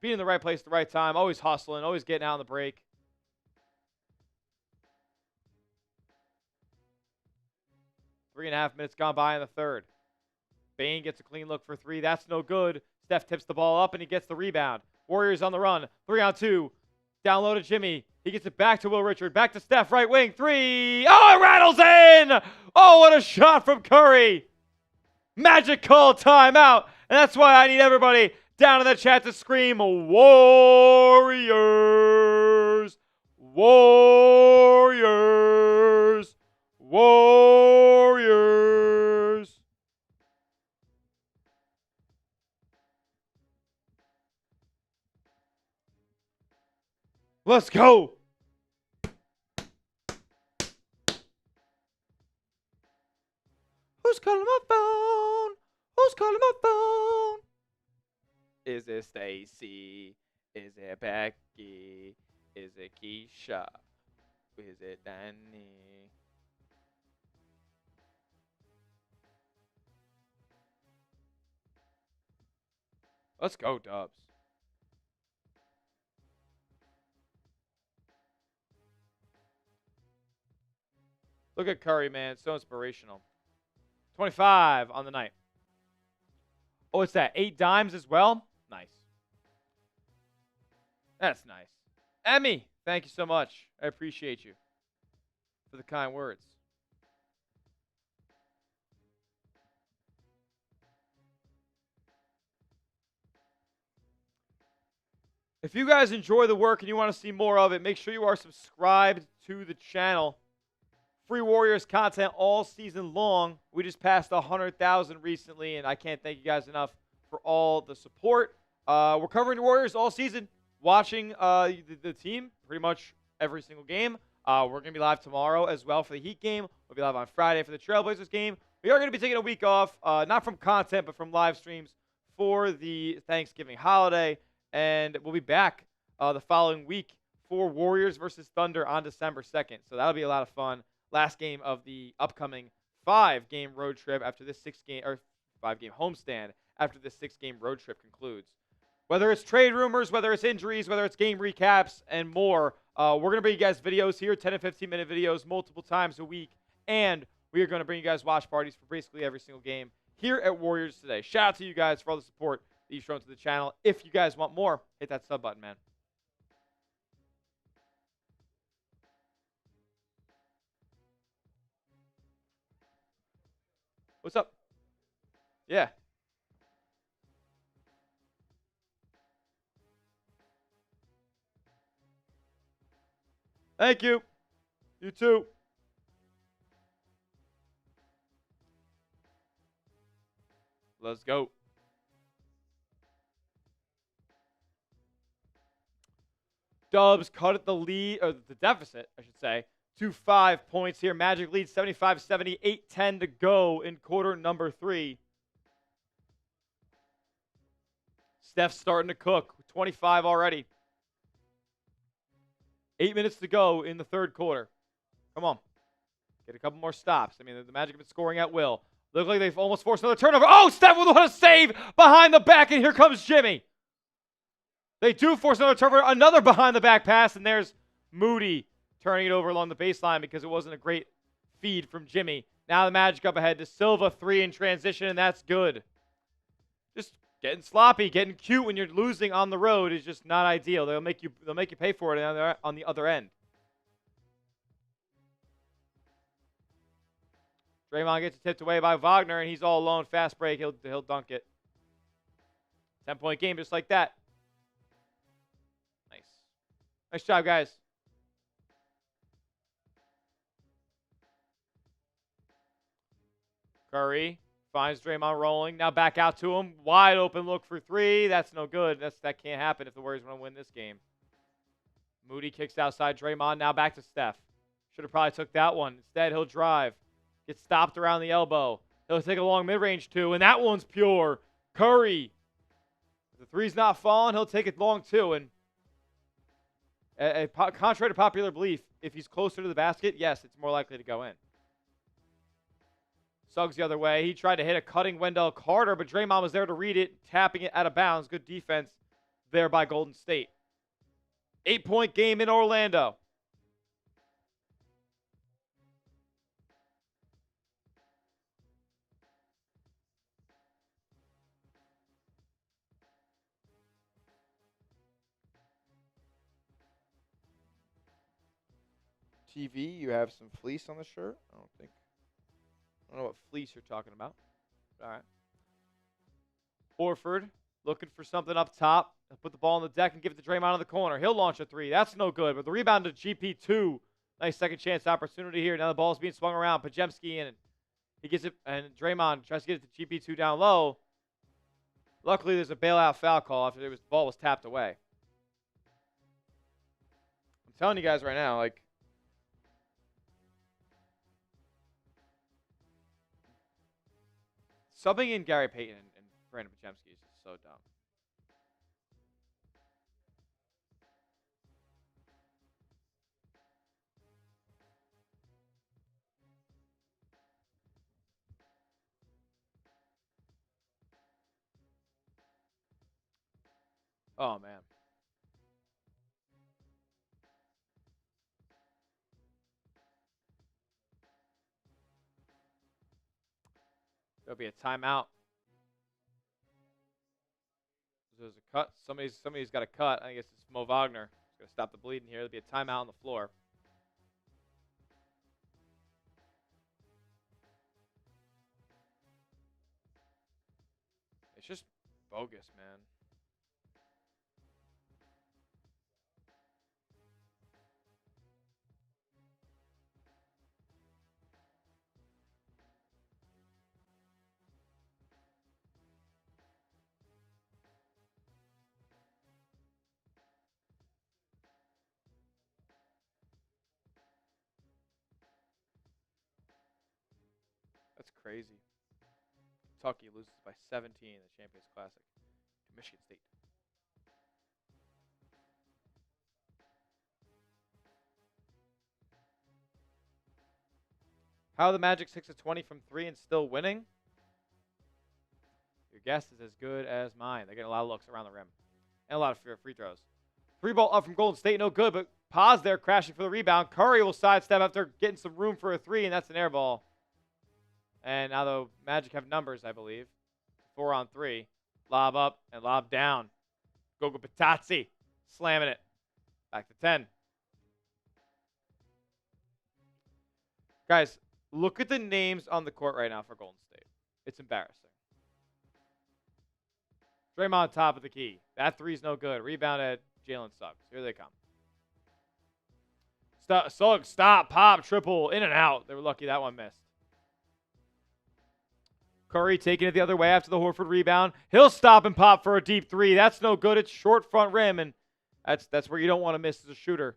Being in the right place at the right time. Always hustling. Always getting out on the break. Three and a half minutes gone by in the third. Bane gets a clean look for three. That's no good. Steph tips the ball up, and he gets the rebound. Warriors on the run. 3-on-2. Down low to Jimmy. He gets it back to Will Richard. Back to Steph. Right wing. Three. Oh, it rattles in. Oh, what a shot from Curry. Magic call timeout. And that's why I need everybody down in the chat to scream, Warriors. Warriors. Warriors. Let's go. Who's calling my phone? Who's calling my phone? Is it Stacy? Is it Becky? Is it Keisha? Is it Danny? Let's go, Dubs. Look at Curry, man. So inspirational. 25 on the night. Oh, what's that? 8 dimes as well? Nice. That's nice. Emmy, thank you so much. I appreciate you for the kind words. If you guys enjoy the work and you want to see more of it, make sure you are subscribed to the channel. Free Warriors content all season long. We just passed 100,000 recently, and I can't thank you guys enough for all the support. We're covering the Warriors all season, watching the team pretty much every single game. We're going to be live tomorrow as well for the Heat game. We'll be live on Friday for the Trailblazers game. We are going to be taking a week off, not from content, but from live streams for the Thanksgiving holiday. And we'll be back the following week for Warriors versus Thunder on December 2nd. So that'll be a lot of fun. Last game of the upcoming 5-game road trip after this 5-game homestand after this 6-game road trip concludes. Whether it's trade rumors, whether it's injuries, whether it's game recaps, and more, we're going to bring you guys videos here, 10 and 15-minute videos multiple times a week. And we are going to bring you guys watch parties for basically every single game here at Warriors Today. Shout out to you guys for all the support that you've shown to the channel. If you guys want more, hit that sub button, man. What's up? Yeah. Thank you. You too. Let's go. Dubs cut at the lead, or the deficit, I should say, to 5 points here. Magic leads 75-70, 8-10 to go in quarter number 3. Steph's starting to cook, 25 already. 8 minutes to go in the third quarter. Come on. Get a couple more stops. I mean, the Magic have been scoring at will. Look like they've almost forced another turnover. Oh, Steph with what a save behind the back, and here comes Jimmy. They do force another turnover, another behind the back pass, and there's Moody turning it over along the baseline because it wasn't a great feed from Jimmy. Now the Magic up ahead to Silva, 3 in transition, and that's good. Just getting sloppy, getting cute when you're losing on the road is just not ideal. They'll make you pay for it on the other end. Draymond gets tipped away by Wagner, and he's all alone. Fast break, he'll dunk it. 10-point game just like that. Nice job, guys. Curry finds Draymond rolling. Now back out to him. Wide open look for 3. That's no good. That can't happen if the Warriors want to win this game. Moody kicks outside Draymond. Now back to Steph. Should have probably took that one. Instead, he'll drive. Gets stopped around the elbow. He'll take a long mid-range 2, and that one's pure. Curry. If the 3's not falling, he'll take it long too. And contrary to popular belief, if he's closer to the basket, yes, it's more likely to go in. Suggs the other way. He tried to hit a cutting Wendell Carter, but Draymond was there to read it, tapping it out of bounds. Good defense there by Golden State. 8-point game in Orlando. TV, you have some fleece on the shirt? I don't know what fleece you're talking about. All right. Horford looking for something up top. He'll put the ball on the deck and give it to Draymond in the corner. He'll launch a 3. That's no good. But the rebound to GP2. Nice second chance opportunity here. Now the ball's being swung around. Pajemski in. He gets it, and Draymond tries to get it to GP2 down low. Luckily, there's a bailout foul call after the ball was tapped away. I'm telling you guys right now, like, subbing in Gary Payton and Brandon Pajemski is just so dumb. Oh, man. There'll be a timeout. There's a cut. Somebody's got a cut. I guess it's Mo Wagner. He's going to stop the bleeding here. There'll be a timeout on the floor. It's just bogus, man. That's crazy. Kentucky loses by 17 in the Champions Classic to Michigan State. How are the Magic 6 of 20 from 3 and still winning? Your guess is as good as mine. They're getting a lot of looks around the rim and a lot of free throws. 3-ball up from Golden State, no good, but Paz there crashing for the rebound. Curry will sidestep after getting some room for a 3, and that's an air ball. And now the Magic have numbers, I believe. 4 on 3. Lob up and lob down. Gogo Patazzi slamming it. Back to 10. Guys, look at the names on the court right now for Golden State. It's embarrassing. Draymond top of the key. That 3's no good. Rebound at Jalen Suggs. Here they come. Suggs, stop, pop, triple, in and out. They were lucky that one missed. Curry taking it the other way after the Horford rebound. He'll stop and pop for a deep 3. That's no good. It's short front rim, and that's where you don't want to miss as a shooter.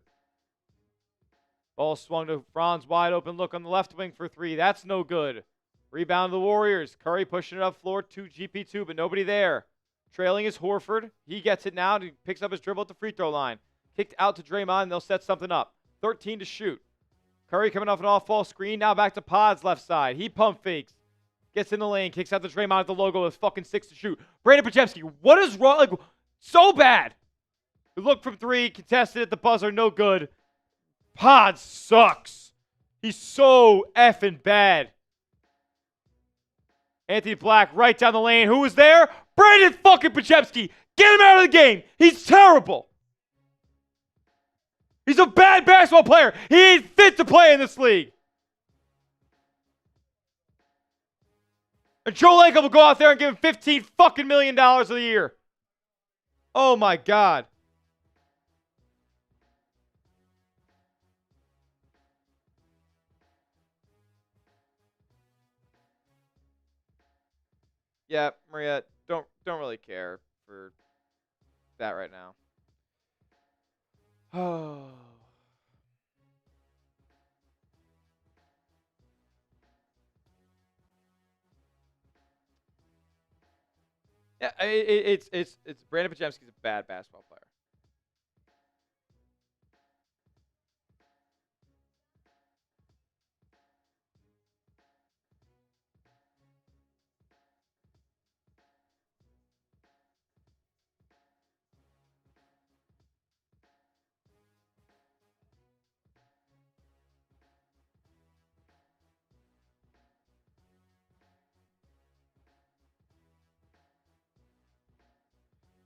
Ball swung to Franz, wide open look on the left wing for 3. That's no good. Rebound to the Warriors. Curry pushing it up floor to GP2, but nobody there. Trailing is Horford. He gets it now. And he picks up his dribble at the free throw line. Kicked out to Draymond, and they'll set something up. 13 to shoot. Curry coming off an off-ball screen. Now back to Pod's left side. He pump fakes. Gets in the lane, kicks out to Draymond at the logo with fucking 6 to shoot. Brandon Pajemski, what is wrong? Like, so bad. Look from 3, contested at the buzzer, no good. Pod sucks. He's so effing bad. Anthony Black right down the lane. Who was there? Brandon fucking Podziemski. Get him out of the game. He's terrible. He's a bad basketball player. He ain't fit to play in this league. And Joe Lacob will go out there and give him $15 fucking million a year. Oh my God. Yeah, Maria, don't really care for that right now. Oh. Yeah, it's Brandon Podziemski's a bad basketball player.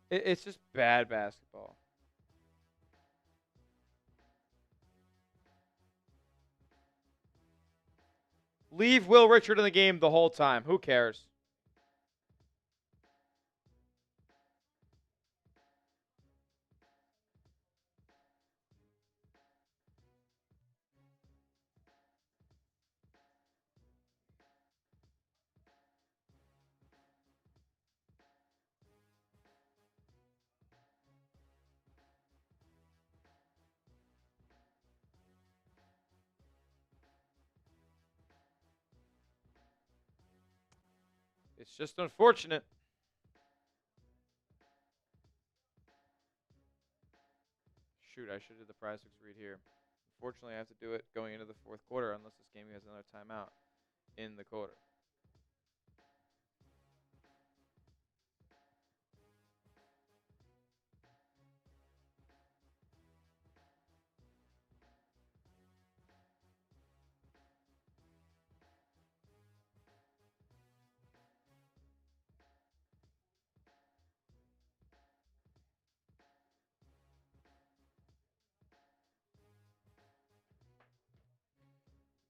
It's just bad basketball. Leave Will Richard in the game the whole time. Who cares? It's just unfortunate. Shoot, I should have did the prize picks read here. Unfortunately, I have to do it going into the fourth quarter unless this game has another timeout in the quarter.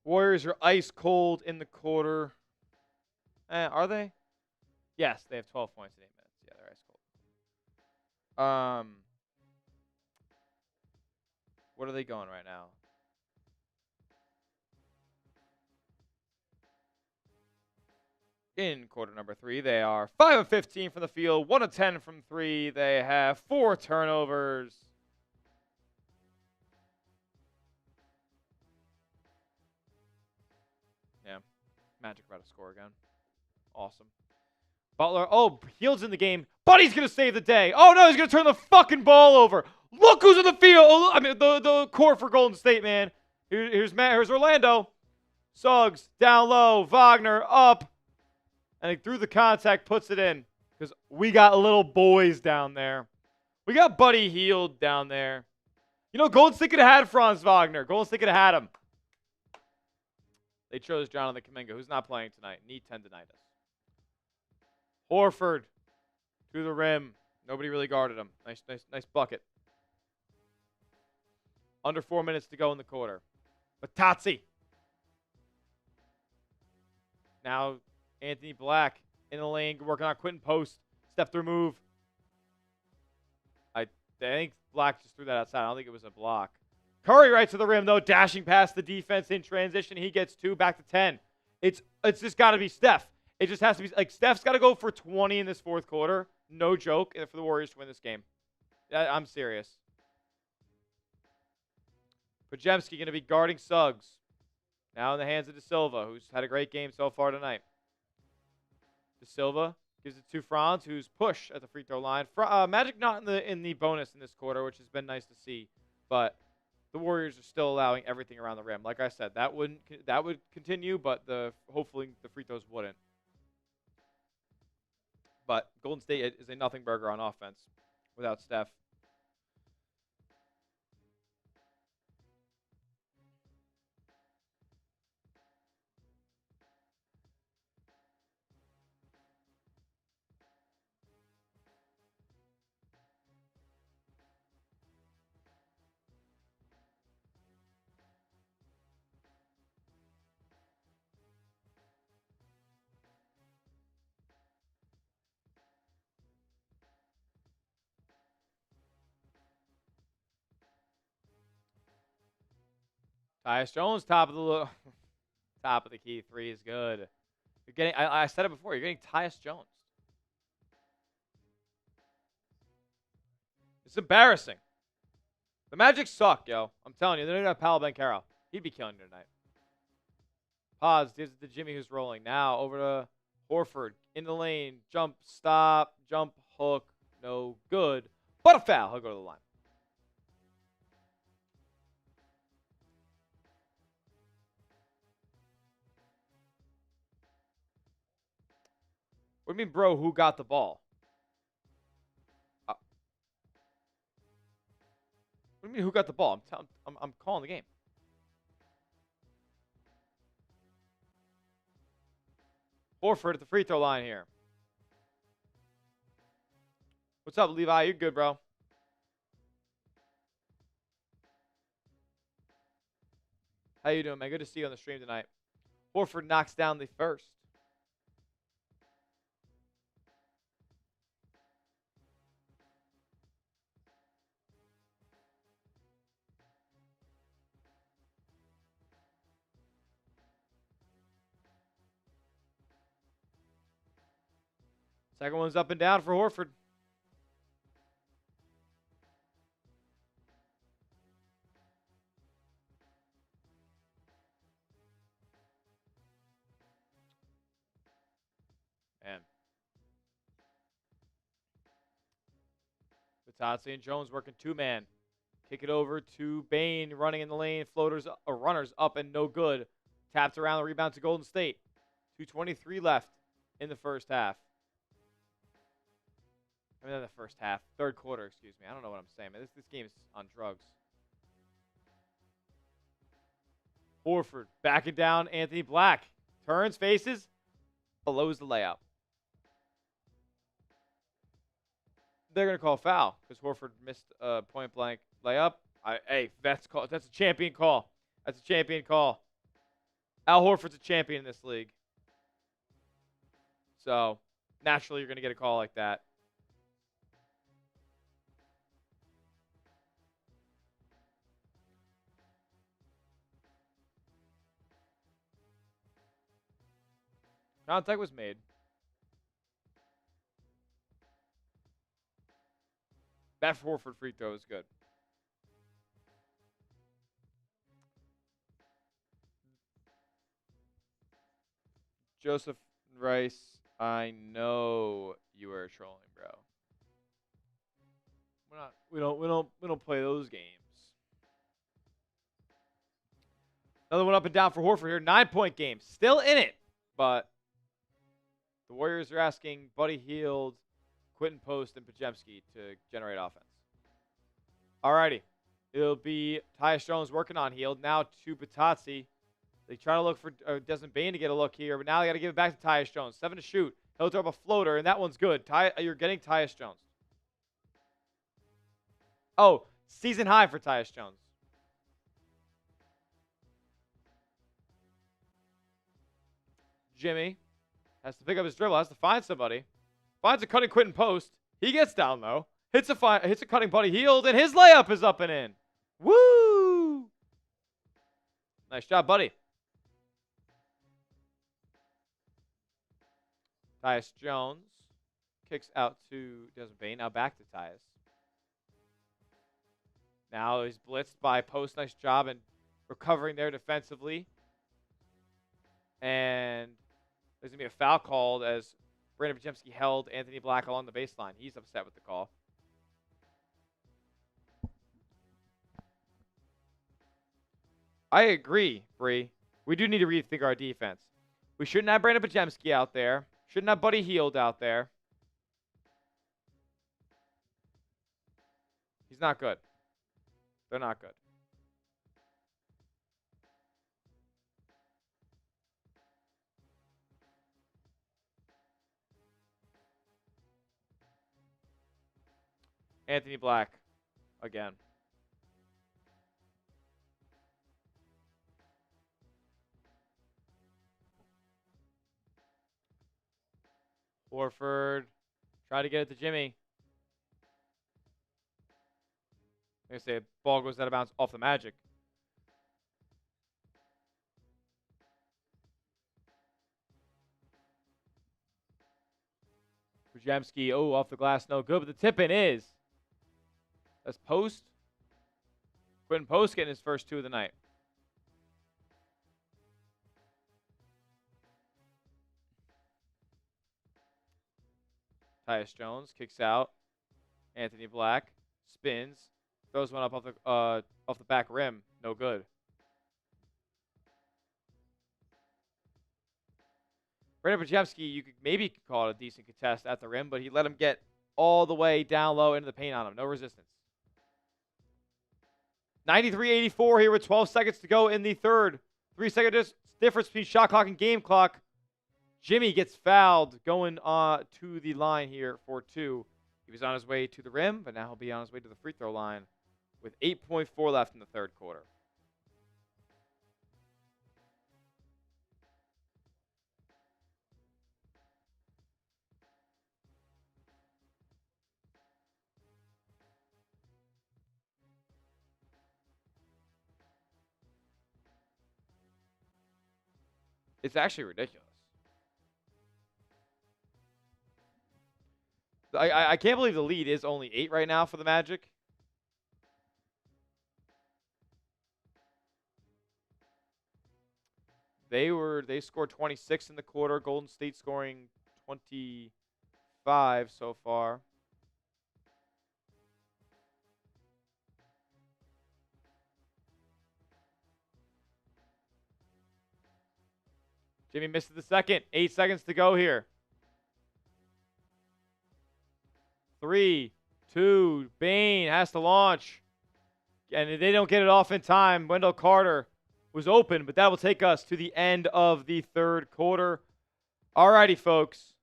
Warriors are ice cold in the quarter. Are they? Yes, they have 12 points in 8 minutes. Yeah, they're ice cold. What are they going right now? In quarter number 3, they are 5 of 15 from the field, 1 of 10 from 3. They have 4 turnovers. Yeah, Magic about to score again. Awesome. Butler, oh, Hield's in the game. Buddy's going to save the day. Oh, no, he's going to turn the fucking ball over. Look who's in the field. Oh, I mean, the court for Golden State, man. Here's Orlando. Suggs, down low. Wagner, up. And he through the contact, puts it in. Because we got little boys down there. We got Buddy Hield down there. You know, Golden State could have had Franz Wagner. Golden State could have had him. They chose Jonathan Kuminga, who's not playing tonight. Knee tendonitis. Horford to the rim. Nobody really guarded him. Nice bucket. Under 4 minutes to go in the quarter. Batazzi. Now Anthony Black in the lane, working on Quentin Post. Step through move. I think Black just threw that outside. I don't think it was a block. Curry right to the rim, though, dashing past the defense in transition. He gets 2, back to 10. It's just got to be Steph. It just has to be, like, Steph's got to go for 20 in this fourth quarter. No joke, for the Warriors to win this game. I'm serious. Podziemski going to be guarding Suggs. Now in the hands of De Silva, who's had a great game so far tonight. De Silva gives it to Franz, who's pushed at the free throw line. Magic not in the bonus in this quarter, which has been nice to see. But the Warriors are still allowing everything around the rim. Like I said, that would continue, but hopefully the free throws wouldn't. But Golden State is a nothing burger on offense without Steph. Tyus Jones, top of the top of the key. 3 is good. You're getting. I said it before. You're getting Tyus Jones. It's embarrassing. The Magic suck, yo. I'm telling you, they don't have Paolo Banchero. He'd be killing you tonight. Pause. Gives it to Jimmy, who's rolling. Now over to Horford. In the lane. Jump, stop, jump, hook. No good. But a foul. He'll go to the line. What do you mean, bro, who got the ball? What do you mean, who got the ball? I'm calling the game. Horford at the free throw line here. What's up, Levi? You're good, bro. How you doing, man? Good to see you on the stream tonight. Horford knocks down the first. Second one's up and down for Horford. Man. Vitazzi and Jones working two-man. Kick it over to Bane, running in the lane. Floaters, runners up and no good. Tapped around the rebound to Golden State. 2:23 left in the first half. I mean, not the first half. Third quarter, excuse me. I don't know what I'm saying, man. This game is on drugs. Horford backing down Anthony Black. Turns, faces, blows the layup. They're going to call foul because Horford missed a point-blank layup. Hey, that's a champion call. That's a champion call. Al Horford's a champion in this league. So, naturally, you're going to get a call like that. Contact was made. That Horford free throw is good. Joseph Rice, I know you were trolling, bro. We don't play those games. Another one up and down for Horford here. 9-point game. Still in it, but the Warriors are asking Buddy Hield, Quentin Post, and Podziemski to generate offense. Alrighty. It'll be Tyus Jones working on Hield. Now to Batazzi. They try to look for Desmond Bane to get a look here, but now they got to give it back to Tyus Jones. 7 to shoot. He'll throw up a floater, and that one's good. You're getting Tyus Jones. Oh, season high for Tyus Jones. Jimmy has to pick up his dribble. Has to find somebody. Finds a cutting Quentin Post. He gets down low. Hits a cutting Buddy Hield, and his layup is up and in. Woo! Nice job, buddy. Tyus Jones kicks out to Desmond Bane. Now back to Tyus. Now he's blitzed by Post. Nice job in recovering there defensively. And there's going to be a foul called as Brandon Podziemski held Anthony Black along the baseline. He's upset with the call. I agree, Bree. We do need to rethink our defense. We shouldn't have Brandon Podziemski out there. Shouldn't have Buddy Hield out there. He's not good. They're not good. Anthony Black again. Horford. Try to get it to Jimmy. I'm going to say ball goes out of bounds off the Magic. Podziemski. Oh, off the glass, no good. But the tip-in is. That's Post. Quentin Post getting his first 2 of the night. Tyus Jones kicks out. Anthony Black spins. Throws one up off the back rim. No good. Brandon Podziemski, you could maybe call it a decent contest at the rim, but he let him get all the way down low into the paint on him. No resistance. 93-84 here with 12 seconds to go in the third. 3-second difference between shot clock and game clock. Jimmy gets fouled going to the line here for 2. He was on his way to the rim, but now he'll be on his way to the free throw line with 8.4 left in the third quarter. It's actually ridiculous. I can't believe the lead is only 8 right now for the Magic. They scored 26 in the quarter. Golden State scoring 25 so far. Jimmy misses the second. 8 seconds to go here. 3, 2, Bane has to launch. And they don't get it off in time. Wendell Carter was open, but that will take us to the end of the third quarter. Alrighty, folks.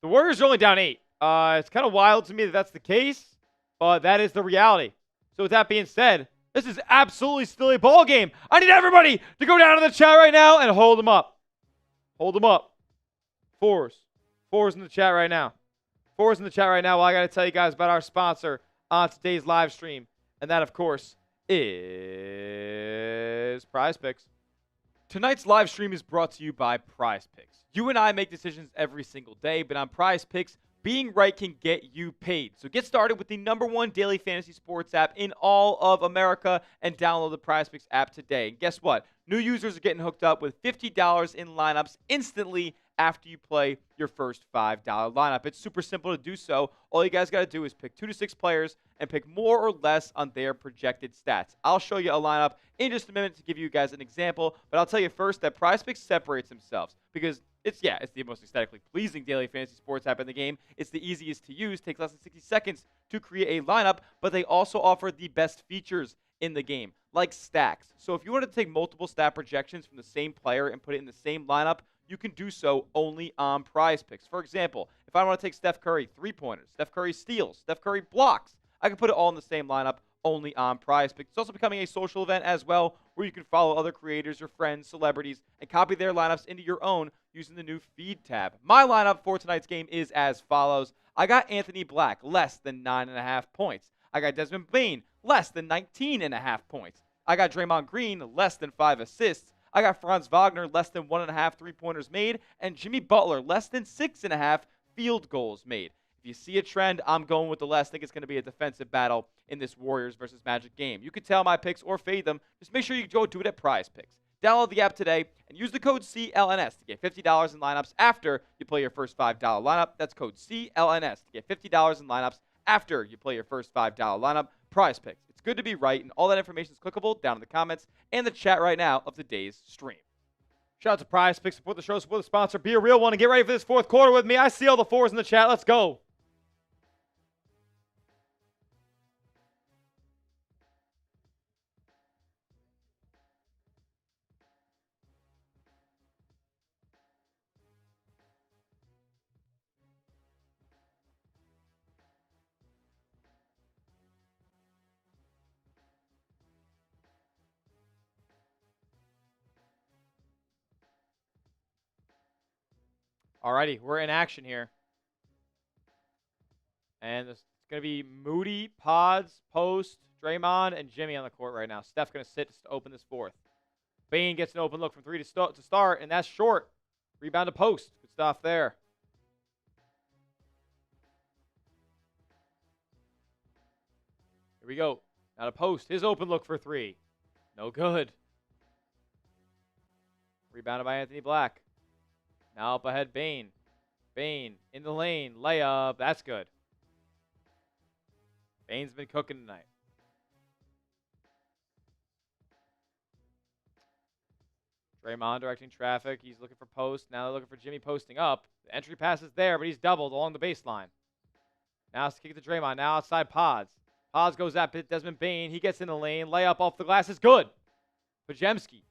The Warriors are only down 8. It's kind of wild to me that that's the case, but that is the reality. So with that being said, this is absolutely still a ball game. I need everybody to go down to the chat right now and hold them up. Hold them up. Fours in the chat right now. Fours in the chat right now. Well, I got to tell you guys about our sponsor on today's live stream. And that, of course, is Prize Picks. Tonight's live stream is brought to you by Prize Picks. You and I make decisions every single day, but on Prize Picks, being right can get you paid. So get started with the #1 daily fantasy sports app in all of America and download the Prize Picks app today. And guess what? New users are getting hooked up with $50 in lineups instantly after you play your first $5 lineup. It's super simple to do so. All you guys got to do is pick 2 to 6 players and pick more or less on their projected stats. I'll show you a lineup in just a minute to give you guys an example, but I'll tell you first that Prize Picks separates themselves because it's the most aesthetically pleasing daily fantasy sports app in the game. It's the easiest to use, takes less than 60 seconds to create a lineup, but they also offer the best features in the game, like stacks. So if you want to take multiple stat projections from the same player and put it in the same lineup, you can do so only on Prize Picks. For example, if I want to take Steph Curry 3-pointers, Steph Curry steals, Steph Curry blocks, I can put it all in the same lineup only on Prize Picks. It's also becoming a social event as well, where you can follow other creators, your friends, celebrities, and copy their lineups into your own using the new feed tab. My lineup for tonight's game is as follows. I got Anthony Black, less than 9.5 points. I got Desmond Bane, less than 19.5 points. I got Draymond Green, less than 5 assists. I got Franz Wagner, less than 1.5 3-pointers made. And Jimmy Butler, less than 6.5 field goals made. If you see a trend, I'm going with the less. I think it's going to be a defensive battle in this Warriors versus Magic game. You can tell my picks or fade them. Just make sure you go do it at Prize Picks. Download the app today and use the code CLNS to get $50 in lineups after you play your first $5 lineup. That's code CLNS to get $50 in lineups after you play your first $5 lineup. Prize Picks. It's good to be right, and all that information is clickable down in the comments and the chat right now of today's stream. Shout out to Prize Picks. Support the show, support the sponsor. Be a real one and get ready for this fourth quarter with me. I see all the fours in the chat. Let's go. Alrighty, we're in action here. And it's going to be Moody, Pods, Post, Draymond, and Jimmy on the court right now. Steph's going to sit to open this fourth. Bane gets an open look from 3 to start, and that's short. Rebound to Post. Good stuff there. Here we go. Now to Post. His open look for three. No good. Rebounded by Anthony Black. Now up ahead, Bane. Bane in the lane. Layup. That's good. Bane's been cooking tonight. Draymond directing traffic. He's looking for Post. Now they're looking for Jimmy posting up. The entry pass is there, but he's doubled along the baseline. Now it's kick to Draymond. Now outside Pods. Pods goes at Desmond Bane. He gets in the lane. Layup off the glass is good. Pajemski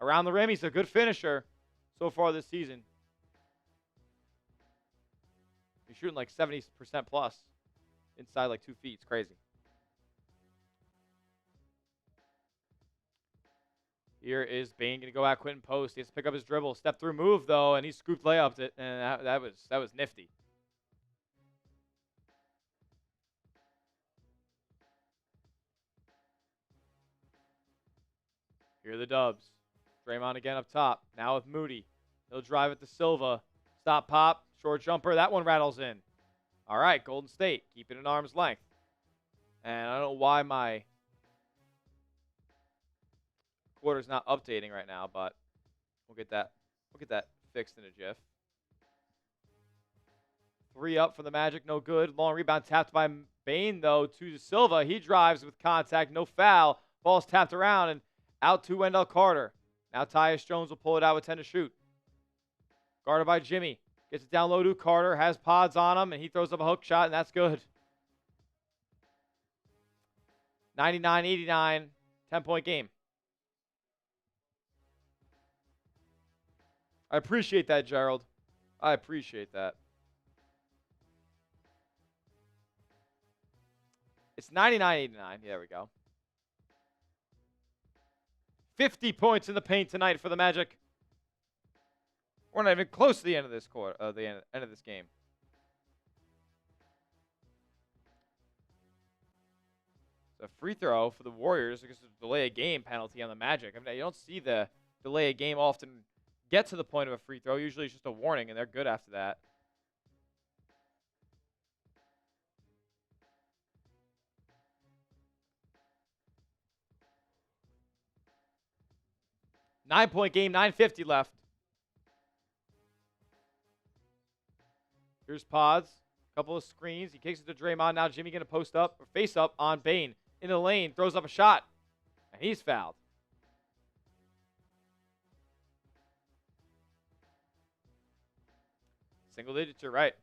around the rim. He's a good finisher so far this season. He's shooting like 70% plus inside like 2 feet. It's crazy. Here is Bane going to go at Quentin Post. He has to pick up his dribble. Step through move, though, and he scooped layups it, and that was nifty. Here are the Dubs. Draymond again up top. Now with Moody. He'll drive it to Silva. Stop, pop, short jumper. That one rattles in. All right, Golden State. Keep it at arm's length. And I don't know why my quarter's not updating right now, but we'll get that fixed in a jiff. 3 up for the Magic, no good. Long rebound tapped by Bane, though, to Silva. He drives with contact, no foul. Ball's tapped around and out to Wendell Carter. Now Tyus Jones will pull it out with 10 to shoot. Guarded by Jimmy. Gets it down low to Carter, has Pods on him, and he throws up a hook shot, and that's good. 99-89, 10-point game. I appreciate that, Gerald. I appreciate that. It's 99-89. There we go. 50 points in the paint tonight for the Magic. We're not even close to the end of this quarter, the end of this game. It's a free throw for the Warriors because of the delay of game penalty on the Magic. I mean, you don't see the delay of game often get to the point of a free throw. Usually it's just a warning, and they're good after that. Nine-point game, 9:50 left. Here's Pods. Couple of screens. He kicks it to Draymond. Now Jimmy going to post up or face up on Bane. In the lane. Throws up a shot. And he's fouled. Single digits, you're right.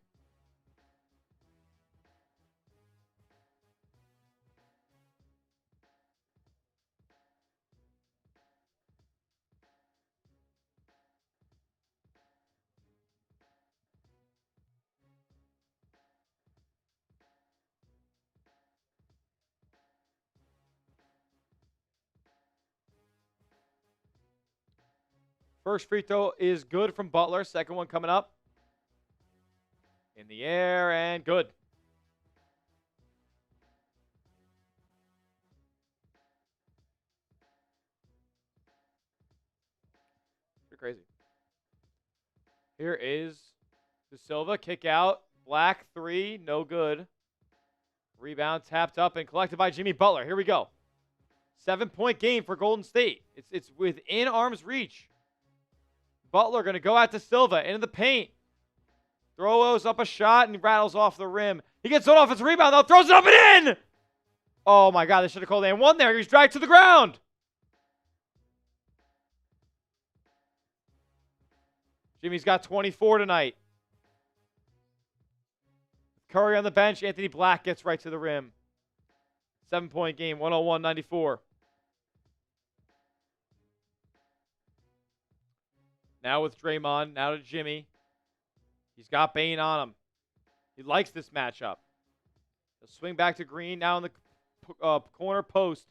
First free throw is good from Butler. Second one coming up. In the air and good. Pretty crazy. Here is the Silva. Kick out. Black 3. No good. Rebound tapped up and collected by Jimmy Butler. Here we go. 7-point game for Golden State. It's within arm's reach. Butler going to go out to Silva into the paint. Throws up a shot and rattles off the rim. He gets it off his rebound, though. Throws it up and in! Oh, my God. They should have called and one there. He was dragged to the ground. Jimmy's got 24 tonight. Curry on the bench. Anthony Black gets right to the rim. 7-point game, 101-94. Now with Draymond, now to Jimmy. He's got Bane on him. He likes this matchup. He'll swing back to Green, now in the corner post.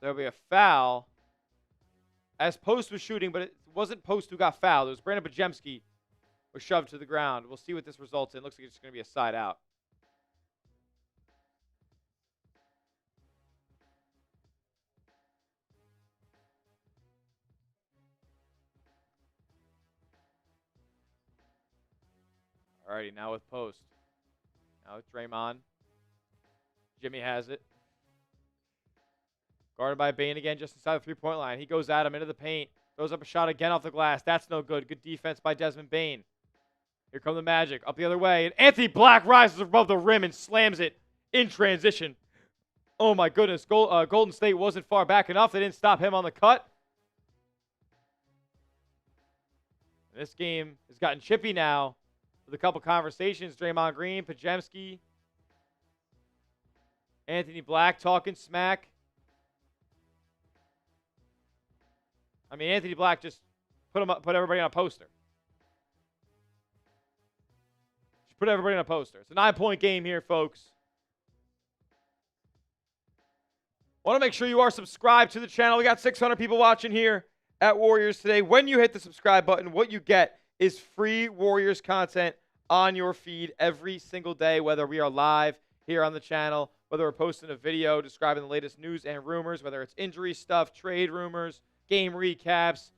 There'll be a foul. As Post was shooting, but it wasn't Post who got fouled. It was Brandon Pajemski was shoved to the ground. We'll see what this results in. Looks like it's going to be a side out. Alrighty, now with Post. Now it's Draymond. Jimmy has it. Guarded by Bane again, just inside the three-point line. He goes at him into the paint. Throws up a shot again off the glass. That's no good. Good defense by Desmond Bane. Here come the Magic. Up the other way. And Anthony Black rises above the rim and slams it in transition. Oh, my goodness. Golden State wasn't far back enough. They didn't stop him on the cut. This game has gotten chippy now with a couple conversations. Draymond Green, Pajemski, Anthony Black talking smack. I mean, Anthony Black just put everybody on a poster. Just put everybody on a poster. It's a 9-point game here, folks. Want to make sure you are subscribed to the channel. We got 600 people watching here at Warriors today. When you hit the subscribe button, what you get is free Warriors content on your feed every single day, whether we are live here on the channel, whether we're posting a video describing the latest news and rumors, whether it's injury stuff, trade rumors, game recaps,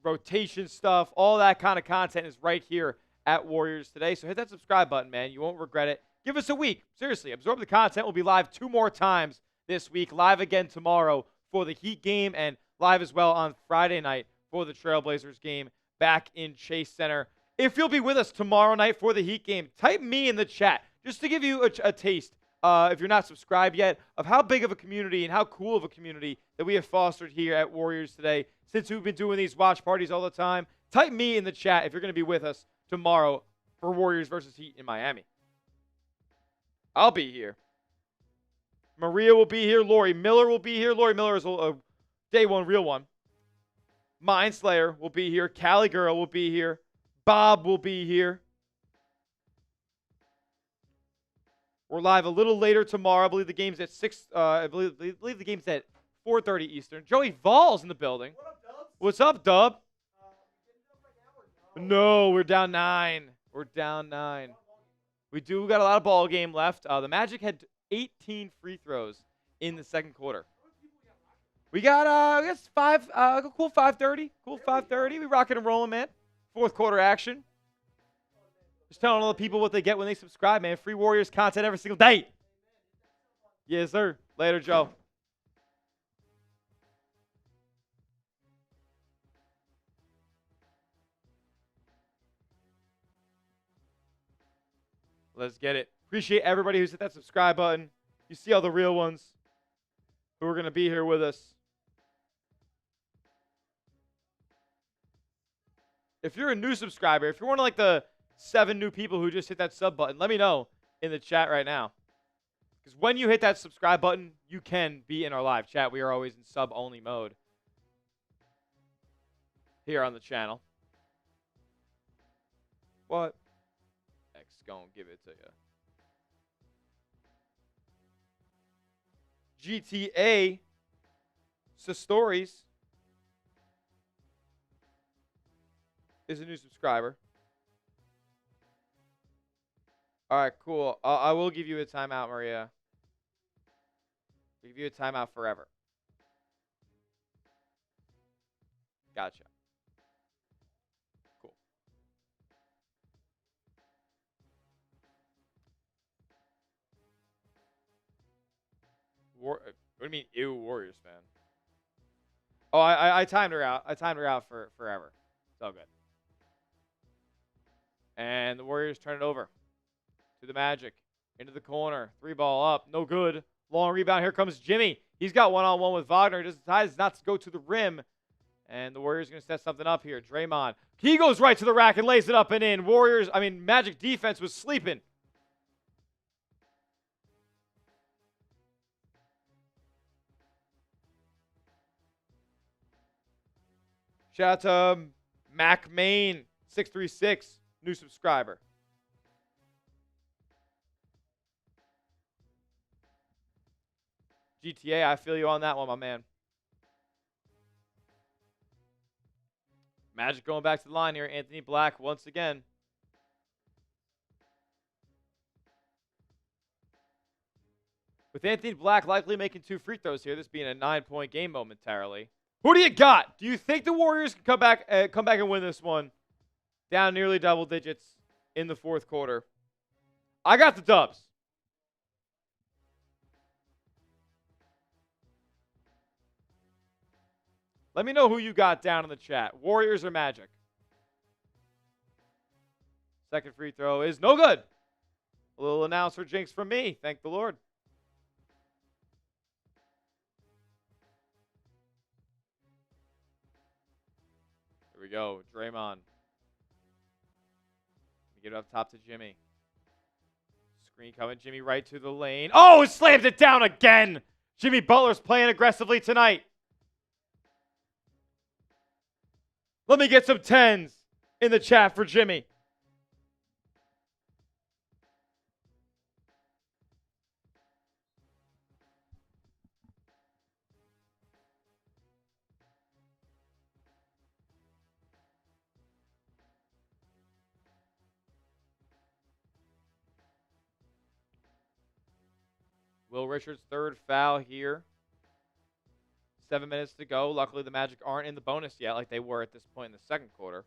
rotation stuff. All that kind of content is right here at Warriors Today. So hit that subscribe button, man. You won't regret it. Give us a week. Seriously, absorb the content. We'll be live 2 more times this week. Live again tomorrow for the Heat game and live as well on Friday night for the Trailblazers game back in Chase Center. If you'll be with us tomorrow night for the Heat game, type me in the chat just to give you a taste, if you're not subscribed yet, of how big of a community and how cool of a community that we have fostered here at Warriors Today since we've been doing these watch parties all the time. Type me in the chat if you're going to be with us tomorrow for Warriors versus Heat in Miami. I'll be here. Maria will be here. Lori Miller will be here. Lori Miller is a day one, real one. Mind Slayer will be here. Cali Girl will be here. Bob will be here. We're live a little later tomorrow. I believe the game's at 6. I believe the game's at 4:30 Eastern. Joey Voll's in the building. What up, Dubs? What's up, Dub? Getting up right now or No, we're down 9. We're down 9. We got a lot of ball game left. The Magic had 18 free throws in the second quarter. We got I guess 5. Cool 5:30. Cool 5:30. We rocking and rolling, man. Fourth quarter action. Just telling all the people what they get when they subscribe, man. Free Warriors content every single day. Yes, sir. Later, Joe. Let's get it. Appreciate everybody who's hit that subscribe button. You see all the real ones who are going to be here with us. If you're a new subscriber, if you're one of like the 7 new people who just hit that sub button, let me know in the chat right now. Because when you hit that subscribe button, you can be in our live chat. We are always in sub-only mode here on the channel. What? X gonna give it to you. GTA Stories is a new subscriber. All right, cool. I will give you a timeout, Maria. I'll give you a timeout forever. Gotcha. Cool. What do you mean, ew, Warriors fan? Oh, I timed her out. I timed her out for forever. It's all good. And the Warriors turn it over to the Magic. Into the corner. 3-ball up. No good. Long rebound. Here comes Jimmy. He's got one-on-one with Wagner. He decides not to go to the rim. And the Warriors are going to set something up here. Draymond. He goes right to the rack and lays it up and in. Magic defense was sleeping. Shout out to Mac Main 636. New subscriber. GTA, I feel you on that one, my man. Magic going back to the line here. Anthony Black once again. With Anthony Black likely making 2 free throws here, this being a 9-point game momentarily. Who do you got? Do you think the Warriors can come back and win this one? Down nearly double digits in the fourth quarter. I got the Dubs. Let me know who you got down in the chat. Warriors or Magic? Second free throw is no good. A little announcer jinx from me. Thank the Lord. Here we go. Draymond. Get it up top to Jimmy. Screen coming. Jimmy right to the lane. Oh, it slams it down again. Jimmy Butler's playing aggressively tonight. Let me get some 10s in the chat for Jimmy. Will Richards' third foul here. 7 minutes to go. Luckily, the Magic aren't in the bonus yet like they were at this point in the second quarter.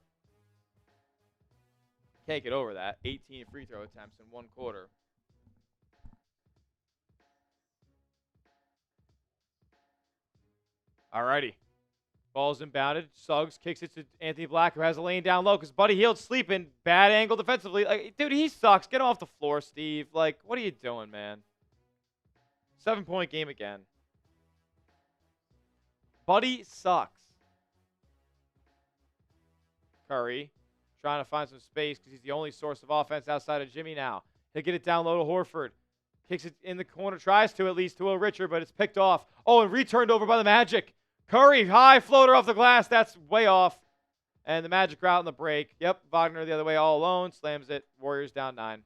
Can't get over that. 18 free throw attempts in one quarter. Alrighty. Ball's inbounded. Suggs kicks it to Anthony Black, who has a lane down low because Buddy Hield's sleeping. Bad angle defensively. Like, dude, he sucks. Get off the floor, Steve. Like, what are you doing, man? 7-point game again. Buddy sucks. Curry trying to find some space because he's the only source of offense outside of Jimmy now. He'll get it down low to Horford. Kicks it in the corner, tries to at least to Will Richard, but it's picked off. Oh, and returned over by the Magic. Curry, high floater off the glass. That's way off. And the Magic are out in the break. Yep, Wagner the other way all alone. Slams it. Warriors down 9.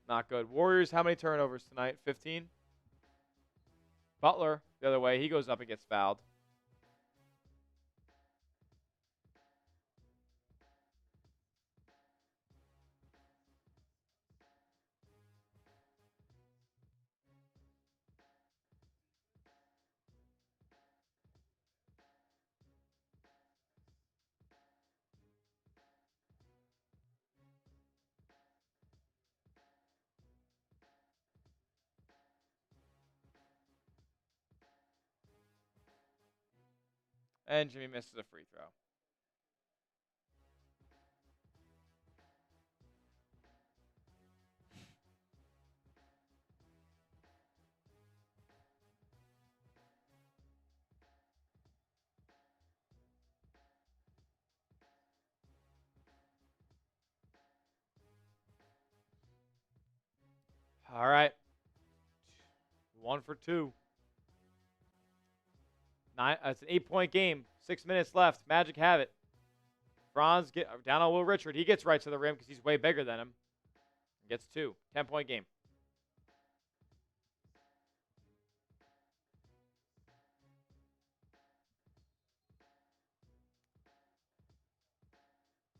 Not good. Warriors, how many turnovers tonight? 15? Butler, the other way. He goes up and gets fouled. And Jimmy misses a free throw. All right. 1 for 2. It's an 8-point game. 6 minutes left. Magic have it. Franz get down on Will Richard. He gets right to the rim because he's way bigger than him. Gets 2. 10-point game.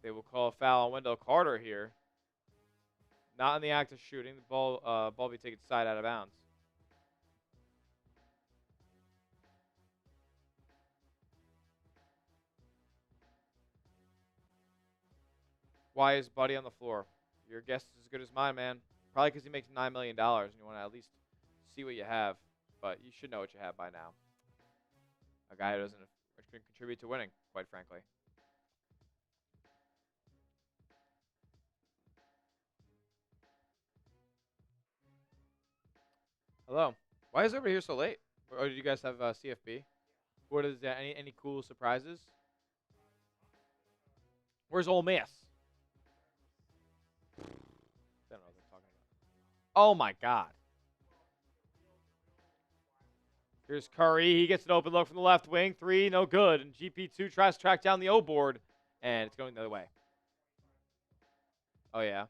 They will call a foul on Wendell Carter here. Not in the act of shooting. The ball be taken side out of bounds. Why is Buddy on the floor? Your guess is as good as mine, man. Probably because he makes $9 million and you want to at least see what you have. But you should know what you have by now. A guy who doesn't contribute to winning, quite frankly. Hello. Why is everybody here so late? Or did you guys have CFB? What is that? Any cool surprises? Where's Ole Miss? I don't know what they're talking about. Oh my God. Here's Curry. He gets an open look from the left wing. 3, no good. And GP2 tries to track down the O board, and it's going the other way. Oh yeah.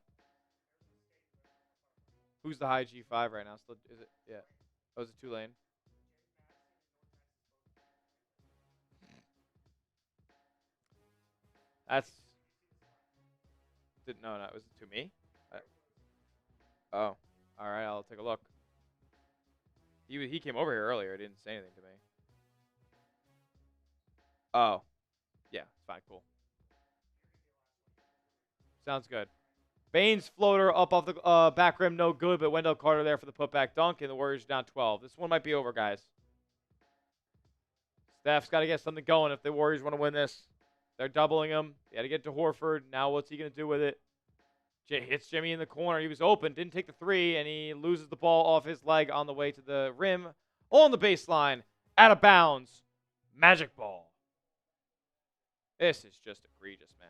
Who's the high G5 right now? Still, is it? Yeah. Oh, is it Tulane? That's. Didn't know. No, was it to me? Oh, all right. I'll take a look. He came over here earlier. Didn't say anything to me. Oh, yeah. fine. Cool. Sounds good. Bane's floater up off the back rim, no good, but Wendell Carter there for the putback dunk, and the Warriors down 12. This one might be over, guys. Steph's got to get something going if the Warriors want to win this. They're doubling him. They got to get to Horford. Now what's he going to do with it? Hits Jimmy in the corner. He was open, didn't take the three, and he loses the ball off his leg on the way to the rim. On the baseline, out of bounds. Magic ball. This is just egregious, man.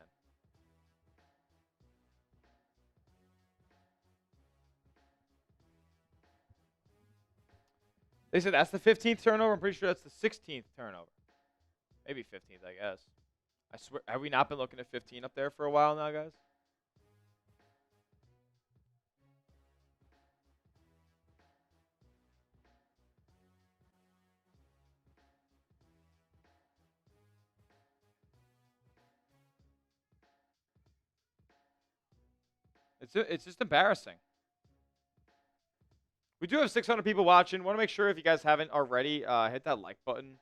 They said that's the 15th turnover. I'm pretty sure that's the 16th turnover. Maybe 15th, I guess. I swear, have we not been looking at 15 up there for a while now, guys? It's just embarrassing. We do have 600 people watching. Want to make sure if you guys haven't already, hit that like button.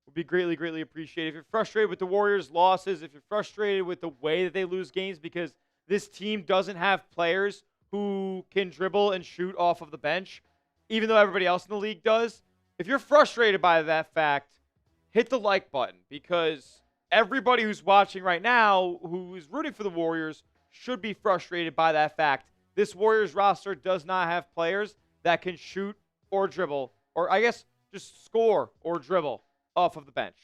Would be greatly, greatly appreciated. If you're frustrated with the Warriors' losses, if you're frustrated with the way that they lose games because this team doesn't have players who can dribble and shoot off of the bench, even though everybody else in the league does, if you're frustrated by that fact, hit the like button because everybody who's watching right now who is rooting for the Warriors should be frustrated by that fact. This Warriors roster does not have players that can shoot or dribble, or I guess just score or dribble off of the bench.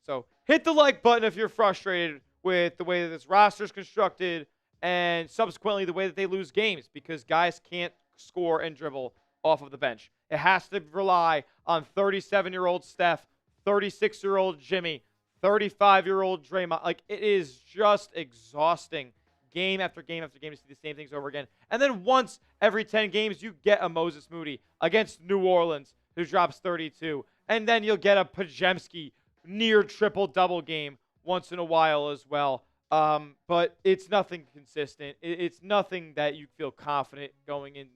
So hit the like button if you're frustrated with the way that this roster is constructed and subsequently the way that they lose games because guys can't score and dribble off of the bench. It has to rely on 37-year-old Steph, 36-year-old Jimmy, 35-year-old Draymond. Like, it is just exhausting game after game after game to see the same things over again. And then once every 10 games, you get a Moses Moody against New Orleans who drops 32. And then you'll get a Pajemski near triple-double game once in a while as well. But it's nothing consistent. It's nothing that you feel confident going in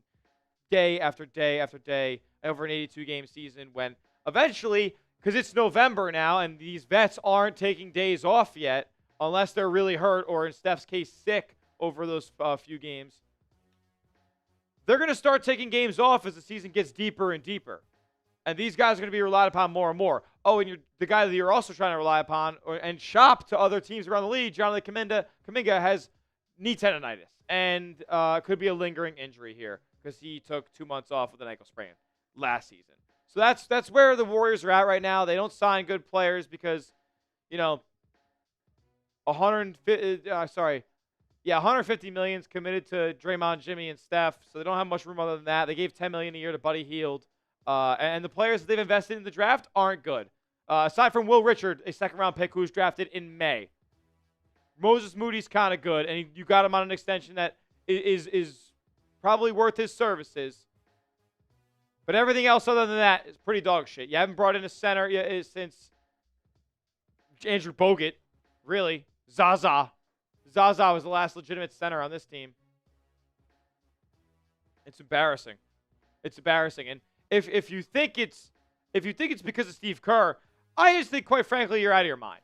day after day after day over an 82-game season when eventually, because it's November now and these vets aren't taking days off yet unless they're really hurt or, in Steph's case, sick over those few games, they're going to start taking games off as the season gets deeper and deeper. And these guys are going to be relied upon more and more. Oh, and the guy that you're also trying to rely upon and shop to other teams around the league, Jonathan Kuminga, has knee tendonitis and could be a lingering injury here because he took 2 months off with an ankle sprain last season. So that's where the Warriors are at right now. They don't sign good players because, 150 million is committed to Draymond, Jimmy, and Steph, so they don't have much room other than that. They gave $10 million a year to Buddy Hield. And the players that they've invested in the draft aren't good. Aside from Will Richard, a second-round pick who was drafted in May. Moses Moody's kind of good, and you got him on an extension that is probably worth his services. But everything else other than that is pretty dog shit. You haven't brought in a center since Andrew Bogut, really. Zaza was the last legitimate center on this team. It's embarrassing. It's embarrassing. And if you think it's because of Steve Kerr, I just think, quite frankly, you're out of your mind.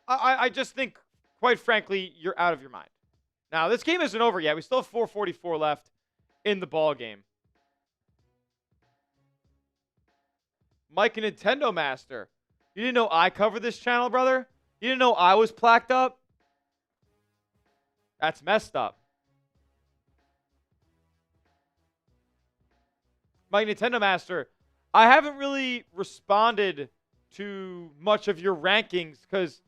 I just think, quite frankly, you're out of your mind. Now, this game isn't over yet. We still have 4:44 left in the ball game. Mike and Nintendo Master. You didn't know I covered this channel, brother? You didn't know I was plaqued up? That's messed up. Mike Nintendo Master, I haven't really responded to much of your rankings because,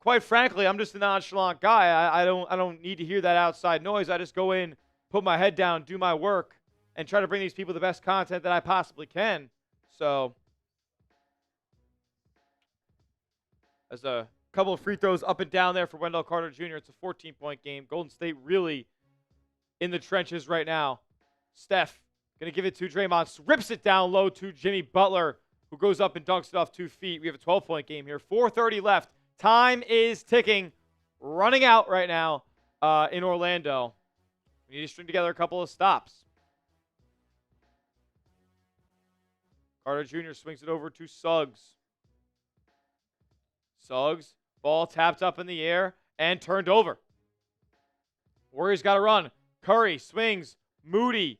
quite frankly, I'm just a nonchalant guy. I don't need to hear that outside noise. I just go in, put my head down, do my work, and try to bring these people the best content that I possibly can. So, there's a couple of free throws up and down there for Wendell Carter Jr. It's a 14-point game. Golden State really in the trenches right now. Steph going to give it to Draymond. Rips it down low to Jimmy Butler, who goes up and dunks it off 2 feet. We have a 12-point game here. 4:30 left. Time is ticking. Running out right now in Orlando. We need to string together a couple of stops. Carter Jr. swings it over to Suggs. Suggs, ball tapped up in the air and turned over. Warriors got to run. Curry swings. Moody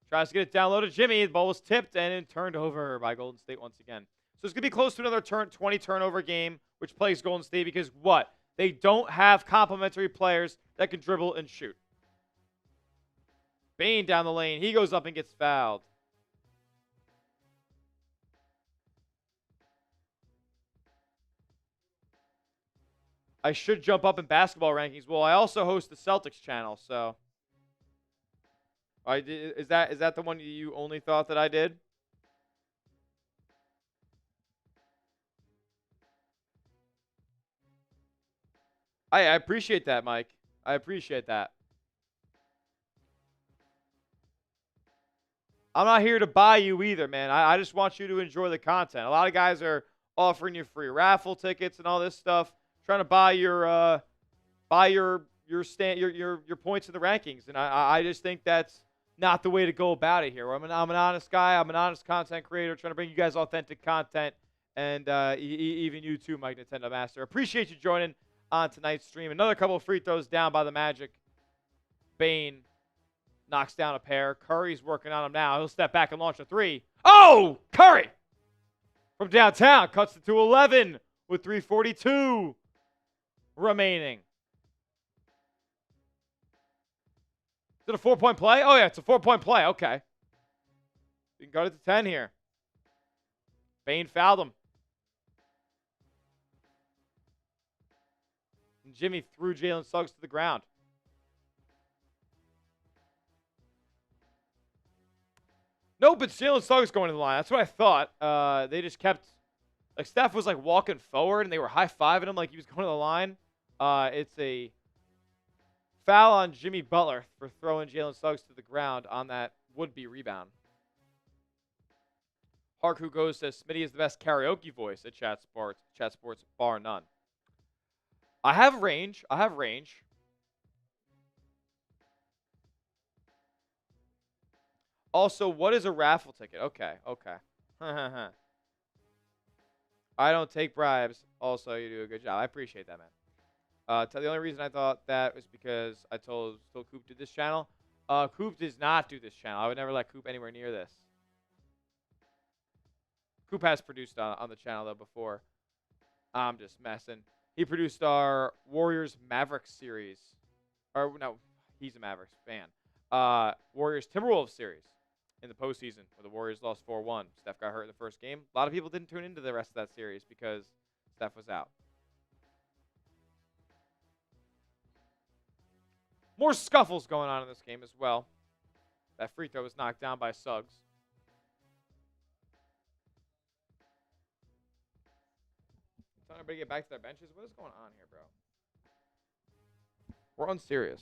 tries to get it down low to Jimmy. The ball was tipped and it turned over by Golden State once again. So it's going to be close to another 20 turnover game, which plays Golden State because what? They don't have complementary players that can dribble and shoot. Bane down the lane. He goes up and gets fouled. I should jump up in basketball rankings. Well, I also host the Celtics channel, so. Is that the one you only thought that I did? I appreciate that, Mike. I appreciate that. I'm not here to buy you either, man. I just want you to enjoy the content. A lot of guys are offering you free raffle tickets and all this stuff, trying to buy your points in the rankings, and I just think that's not the way to go about it here. I'm an honest guy. I'm an honest content creator, trying to bring you guys authentic content, and even you too, Mike Nintendo Master. Appreciate you joining on tonight's stream. Another couple of free throws down by the Magic. Bane knocks down a pair. Curry's working on him now. He'll step back and launch a three. Oh, Curry from downtown cuts it to 11 with 3:42 remaining. Is it a 4-point play? Oh, yeah, it's a 4-point play. Okay. We can cut it to 10 here. Bane fouled him. And Jimmy threw Jalen Suggs to the ground. Nope, it's Jalen Suggs going to the line. That's what I thought. They just kept, like, Steph was, like, walking forward, and they were high-fiving him like he was going to the line. It's a foul on Jimmy Butler for throwing Jalen Suggs to the ground on that would-be rebound. Harku goes says Smitty is the best karaoke voice at Chat Sports. Chat Sports, bar none. I have range. Also, what is a raffle ticket? Okay. I don't take bribes. Also, you do a good job. I appreciate that, man. The only reason I thought that was because I told Coop to this channel. Coop does not do this channel. I would never let Coop anywhere near this. Coop has produced on the channel, though, before. I'm just messing. He produced our Warriors Mavericks series. Or, no, he's a Mavericks fan. Warriors Timberwolves series in the postseason where the Warriors lost 4-1. Steph got hurt in the first game. A lot of people didn't tune into the rest of that series because Steph was out. More scuffles going on in this game as well. That free throw was knocked down by Suggs. Telling everybody to get back to their benches. What is going on here, bro? We're unserious.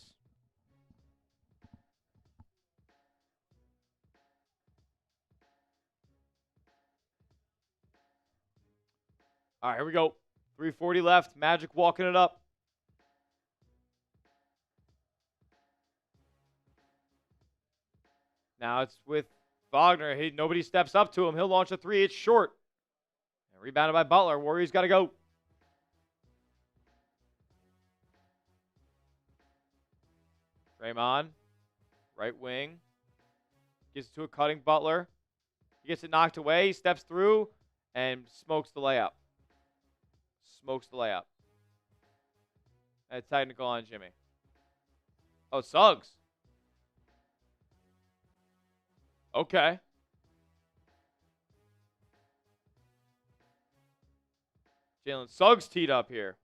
All right, here we go. 3:40 left. Magic walking it up. Now it's with Wagner. Nobody steps up to him. He'll launch a three. It's short. And rebounded by Butler. Warriors got to go. Draymond, right wing. Gets it to a cutting Butler. He gets it knocked away. He steps through and smokes the layup. And technical on Jimmy. Oh, Suggs. Okay. Jalen Suggs teed up here.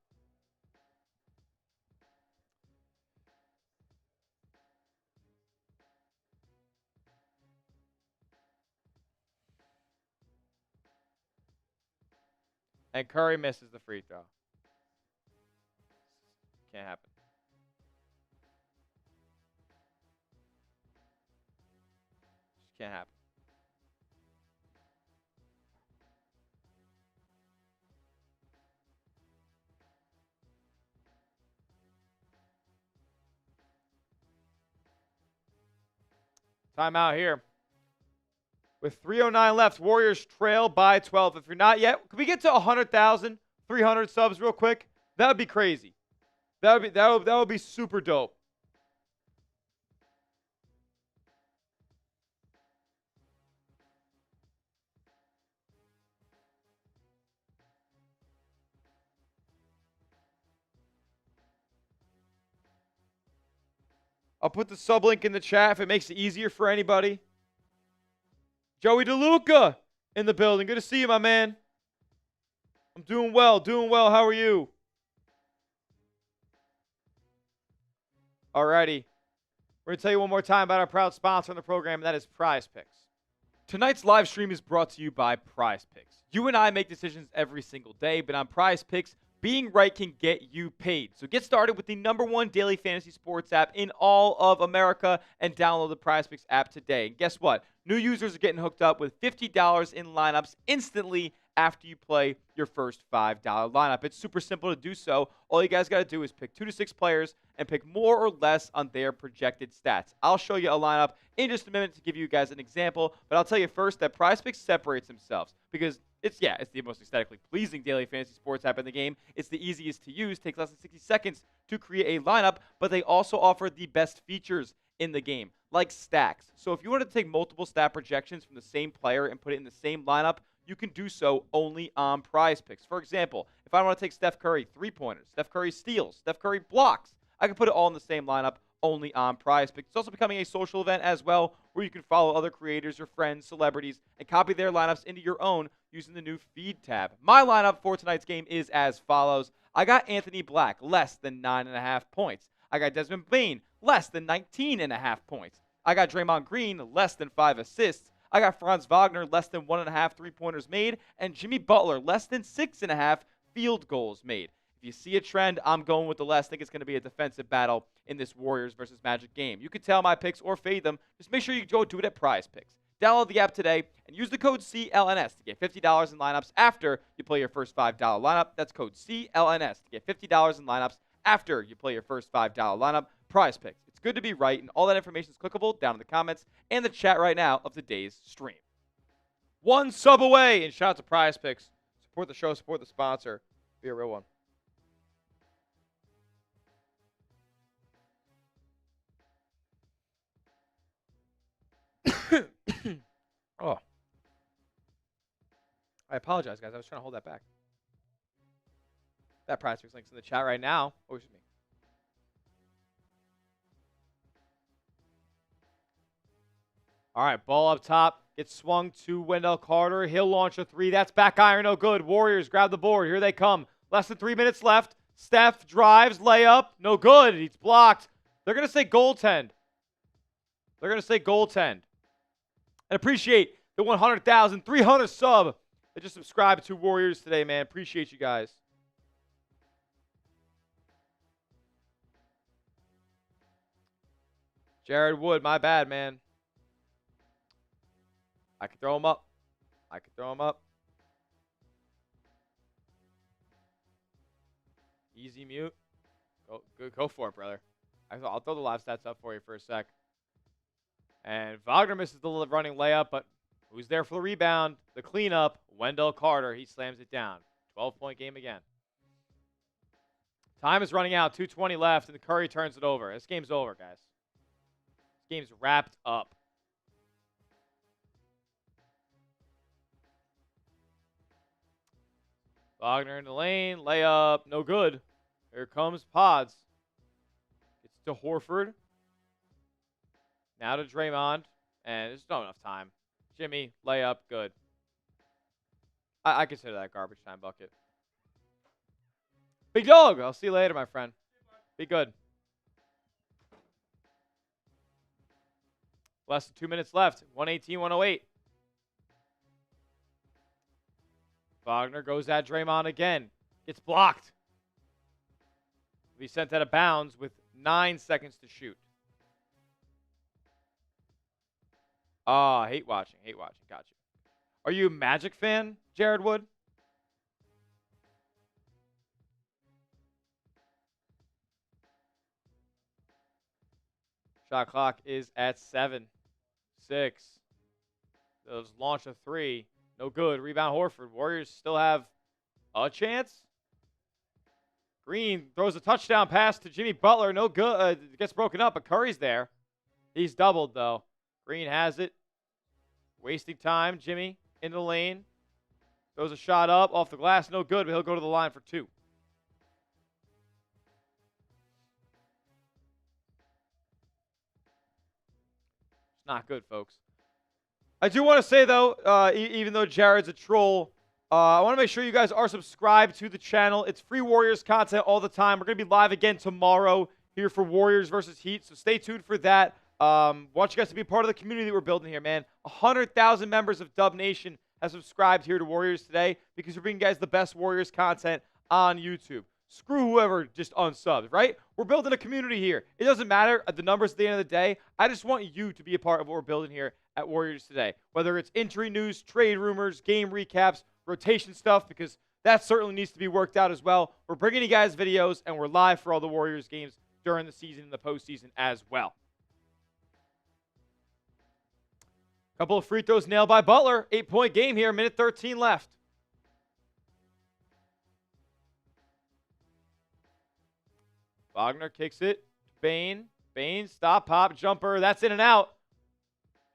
And Curry misses the free throw. Can't happen. Just can't happen. Timeout here. With 3:09 left, Warriors trail by 12. If you're not yet, can we get to 100,000 300 subs real quick. That would be crazy. That would be super dope. I'll put the sub link in the chat if it makes it easier for anybody. Joey DeLuca in the building. Good to see you, my man. I'm doing well, doing well. How are you? Alrighty. We're going to tell you one more time about our proud sponsor on the program, and that is Prize Picks. Tonight's live stream is brought to you by Prize Picks. You and I make decisions every single day, but on Prize Picks, being right can get you paid. So get started with the #1 daily fantasy sports app in all of America and download the Prize Picks app today. And guess what? New users are getting hooked up with $50 in lineups instantly after you play your first $5 lineup. It's super simple to do so. All you guys got to do is pick 2 to 6 players and pick more or less on their projected stats. I'll show you a lineup in just a minute to give you guys an example, but I'll tell you first that Prize Picks separates themselves because it's the most aesthetically pleasing daily fantasy sports app in the game. It's the easiest to use, takes less than 60 seconds to create a lineup, but they also offer the best features in the game, like stacks. So if you want to take multiple stat projections from the same player and put it in the same lineup, you can do so only on Prize Picks. For example, if I want to take Steph Curry 3-pointers, Steph Curry steals, Steph Curry blocks, I can put it all in the same lineup only on Prize Picks. It's also becoming a social event as well, where you can follow other creators, your friends, celebrities, and copy their lineups into your own using the new feed tab. My lineup for tonight's game is as follows. I got Anthony Black, less than 9.5 points. I got Desmond Bane, less than 19.5 points. I got Draymond Green, less than 5 assists. I got Franz Wagner, less than 1.5 3-pointers made, and Jimmy Butler, less than 6.5 field goals made. If you see a trend, I'm going with the less. I think it's going to be a defensive battle in this Warriors versus Magic game. You can tell my picks or fade them. Just make sure you go do it at Prize Picks. Download the app today and use the code CLNS to get $50 in lineups after you play your first $5 lineup. That's code CLNS to get $50 in lineups after you play your first $5 lineup. Prize Picks. It's good to be right, and all that information is clickable down in the comments and the chat right now of today's stream. 1 sub away, and shout out to Prize Picks. Support the show, support the sponsor. Be a real one. Oh. I apologize, guys. I was trying to hold that back. That Prize Picks link's in the chat right now. Oh, excuse me. All right, ball up top. Gets swung to Wendell Carter. He'll launch a 3. That's back iron, no good. Warriors grab the board. Here they come. Less than 3 minutes left. Steph drives, layup. No good. He's blocked. They're going to say goaltend. They're going to say goaltend. And appreciate the 100,300 sub that just subscribed to Warriors today, man. Appreciate you guys. Jared Wood, my bad, man. I can throw him up. I can throw him up. Easy mute. Go for it, brother. I'll throw the live stats up for you for a sec. And Wagner misses the running layup, but who's there for the rebound? The cleanup, Wendell Carter. He slams it down. 12-point game again. Time is running out. 2:20 left, and Curry turns it over. This game's over, guys. This game's wrapped up. Wagner in the lane. Layup. No good. Here comes Pods. It's to Horford. Now to Draymond. And there's not enough time. Jimmy. Layup. Good. I consider that garbage time bucket. Big dog. I'll see you later, my friend. Be good. Less than 2 minutes left. 118-108. Wagner goes at Draymond again. Gets blocked. Be sent out of bounds with 9 seconds to shoot. Ah, hate watching. Hate watching. Got you. Are you a Magic fan, Jared Wood? Shot clock is at 7. 6. Those launch a 3. No good. Rebound Horford. Warriors still have a chance. Green throws a touchdown pass to Jimmy Butler. No good. Gets broken up, but Curry's there. He's doubled, though. Green has it. Wasting time. Jimmy in the lane. Throws a shot up off the glass. No good, but he'll go to the line for 2. It's not good, folks. I do want to say, though, even though Jared's a troll, I want to make sure you guys are subscribed to the channel. It's free Warriors content all the time. We're going to be live again tomorrow here for Warriors versus Heat, so stay tuned for that. Want you guys to be part of the community that we're building here, man. 100,000 members of Dub Nation have subscribed here to Warriors Today because we're bringing you guys the best Warriors content on YouTube. Screw whoever just unsubs, right? We're building a community here. It doesn't matter the numbers at the end of the day. I just want you to be a part of what we're building here at Warriors Today, whether it's injury news, trade rumors, game recaps, rotation stuff, because that certainly needs to be worked out as well. We're bringing you guys videos, and we're live for all the Warriors games during the season and the postseason as well. Couple of free throws nailed by Butler. 8-point game here, minute 13 left. Wagner kicks it. Bane. Bane, stop, pop, jumper. That's in and out.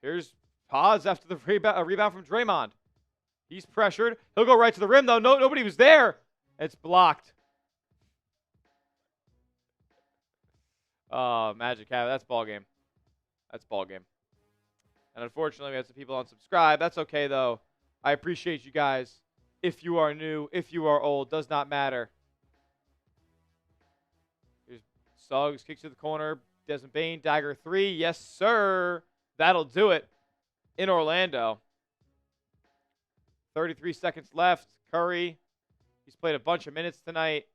Here's pause after the rebound from Draymond. He's pressured. He'll go right to the rim, though. No, nobody was there. It's blocked. Oh, Magic have it. That's ball game. That's ball game. And unfortunately, we have some people unsubscribe. That's okay, though. I appreciate you guys. If you are new, if you are old, does not matter. Here's Suggs, kicks to the corner. Desmond Bane, dagger 3. Yes, sir. That'll do it in Orlando. 33 seconds left. Curry, he's played a bunch of minutes tonight.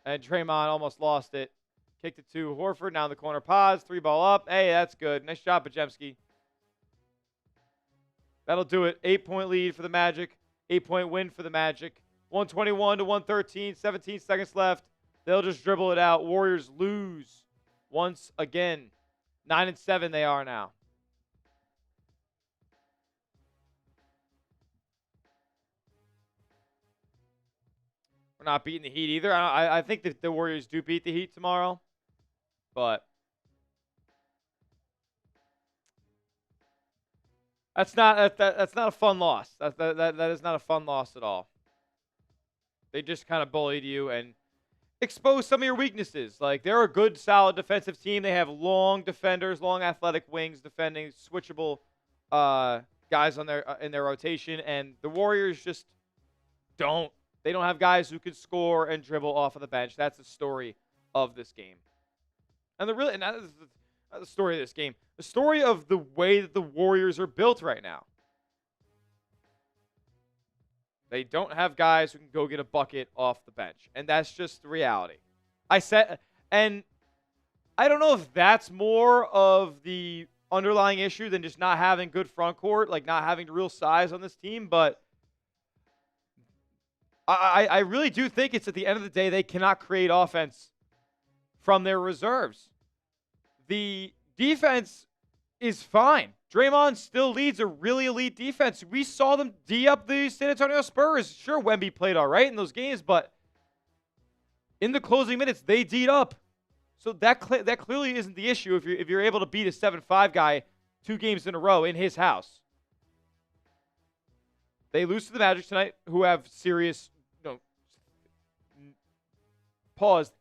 And Draymond almost lost it. Kicked it to Horford. Now in the corner. Pause. 3-ball up. Hey, that's good. Nice job, Bajemski. That'll do it. 8-point lead for the Magic. 8-point win for the Magic. 121 to 113. 17 seconds left. They'll just dribble it out. Warriors lose once again. 9-7 they are now. We're not beating the Heat either. I think that the Warriors do beat the Heat tomorrow. But that's not a fun loss. That is not a fun loss at all. They just kind of bullied you and exposed some of your weaknesses. Like, they're a good, solid defensive team. They have long defenders, long athletic wings defending, switchable guys on in their rotation, and the Warriors just don't. They don't have guys who can score and dribble off of the bench. That's the story of this game. And that is the story of this game. The story of the way that the Warriors are built right now. They don't have guys who can go get a bucket off the bench. And that's just the reality. And I don't know if that's more of the underlying issue than just not having good front court, like not having real size on this team, but I really do think it's at the end of the day they cannot create offense from their reserves. The defense is fine. Draymond still leads a really elite defense. We saw them D up the San Antonio Spurs. Sure, Wemby played all right in those games, but in the closing minutes, they D'd up. So that clearly isn't the issue if you're able to beat a 7-5 guy 2 games in a row in his house. They lose to the Magic tonight, who have serious,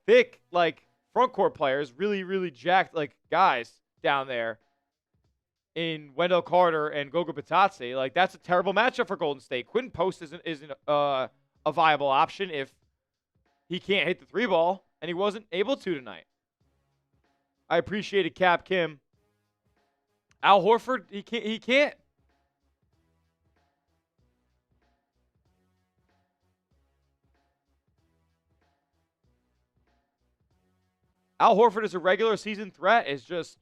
thick, like, front court players, really, really jacked, like, guys down there in Wendell Carter and Goga Bitadze. Like, that's a terrible matchup for Golden State. Quentin Post isn't a viable option if he can't hit the 3-ball, and he wasn't able to tonight. I appreciated Cap Kim. Al Horford, he can't. Al Horford is a regular season threat. Is just,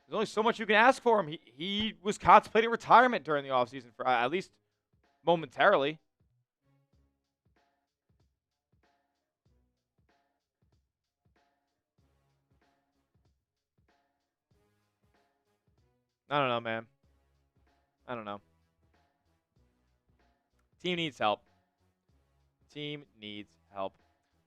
there's only so much you can ask for him. He was contemplating retirement during the offseason, for at least momentarily. I don't know, man. I don't know. Team needs help. team needs help.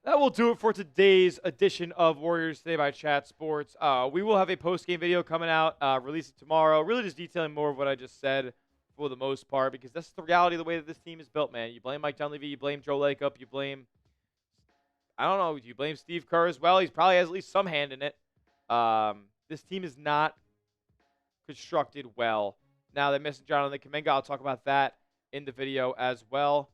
That will do it for today's edition of Warriors Today by Chat Sports. We will have a post-game video coming out, releasing tomorrow, really just detailing more of what I just said for the most part, because that's the reality of the way that this team is built, man. You blame Mike Dunleavy, you blame Joe Lacob, you blame, I don't know, you blame Steve Kerr as well. He's probably has at least some hand in it. This team is not constructed well. Now they're missing Jonathan Kuminga. I'll talk about that in the video as well.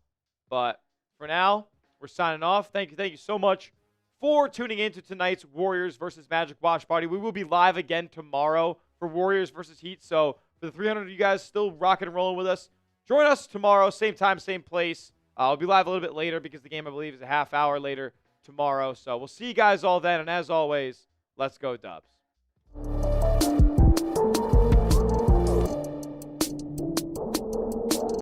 But for now, we're signing off. Thank you so much for tuning in to tonight's Warriors versus Magic watch party. We will be live again tomorrow for Warriors versus Heat. So for the 300 of you guys still rocking and rolling with us, join us tomorrow, same time, same place. I'll be live a little bit later because the game, I believe, is a half hour later tomorrow. So we'll see you guys all then. And as always, let's go Dubs.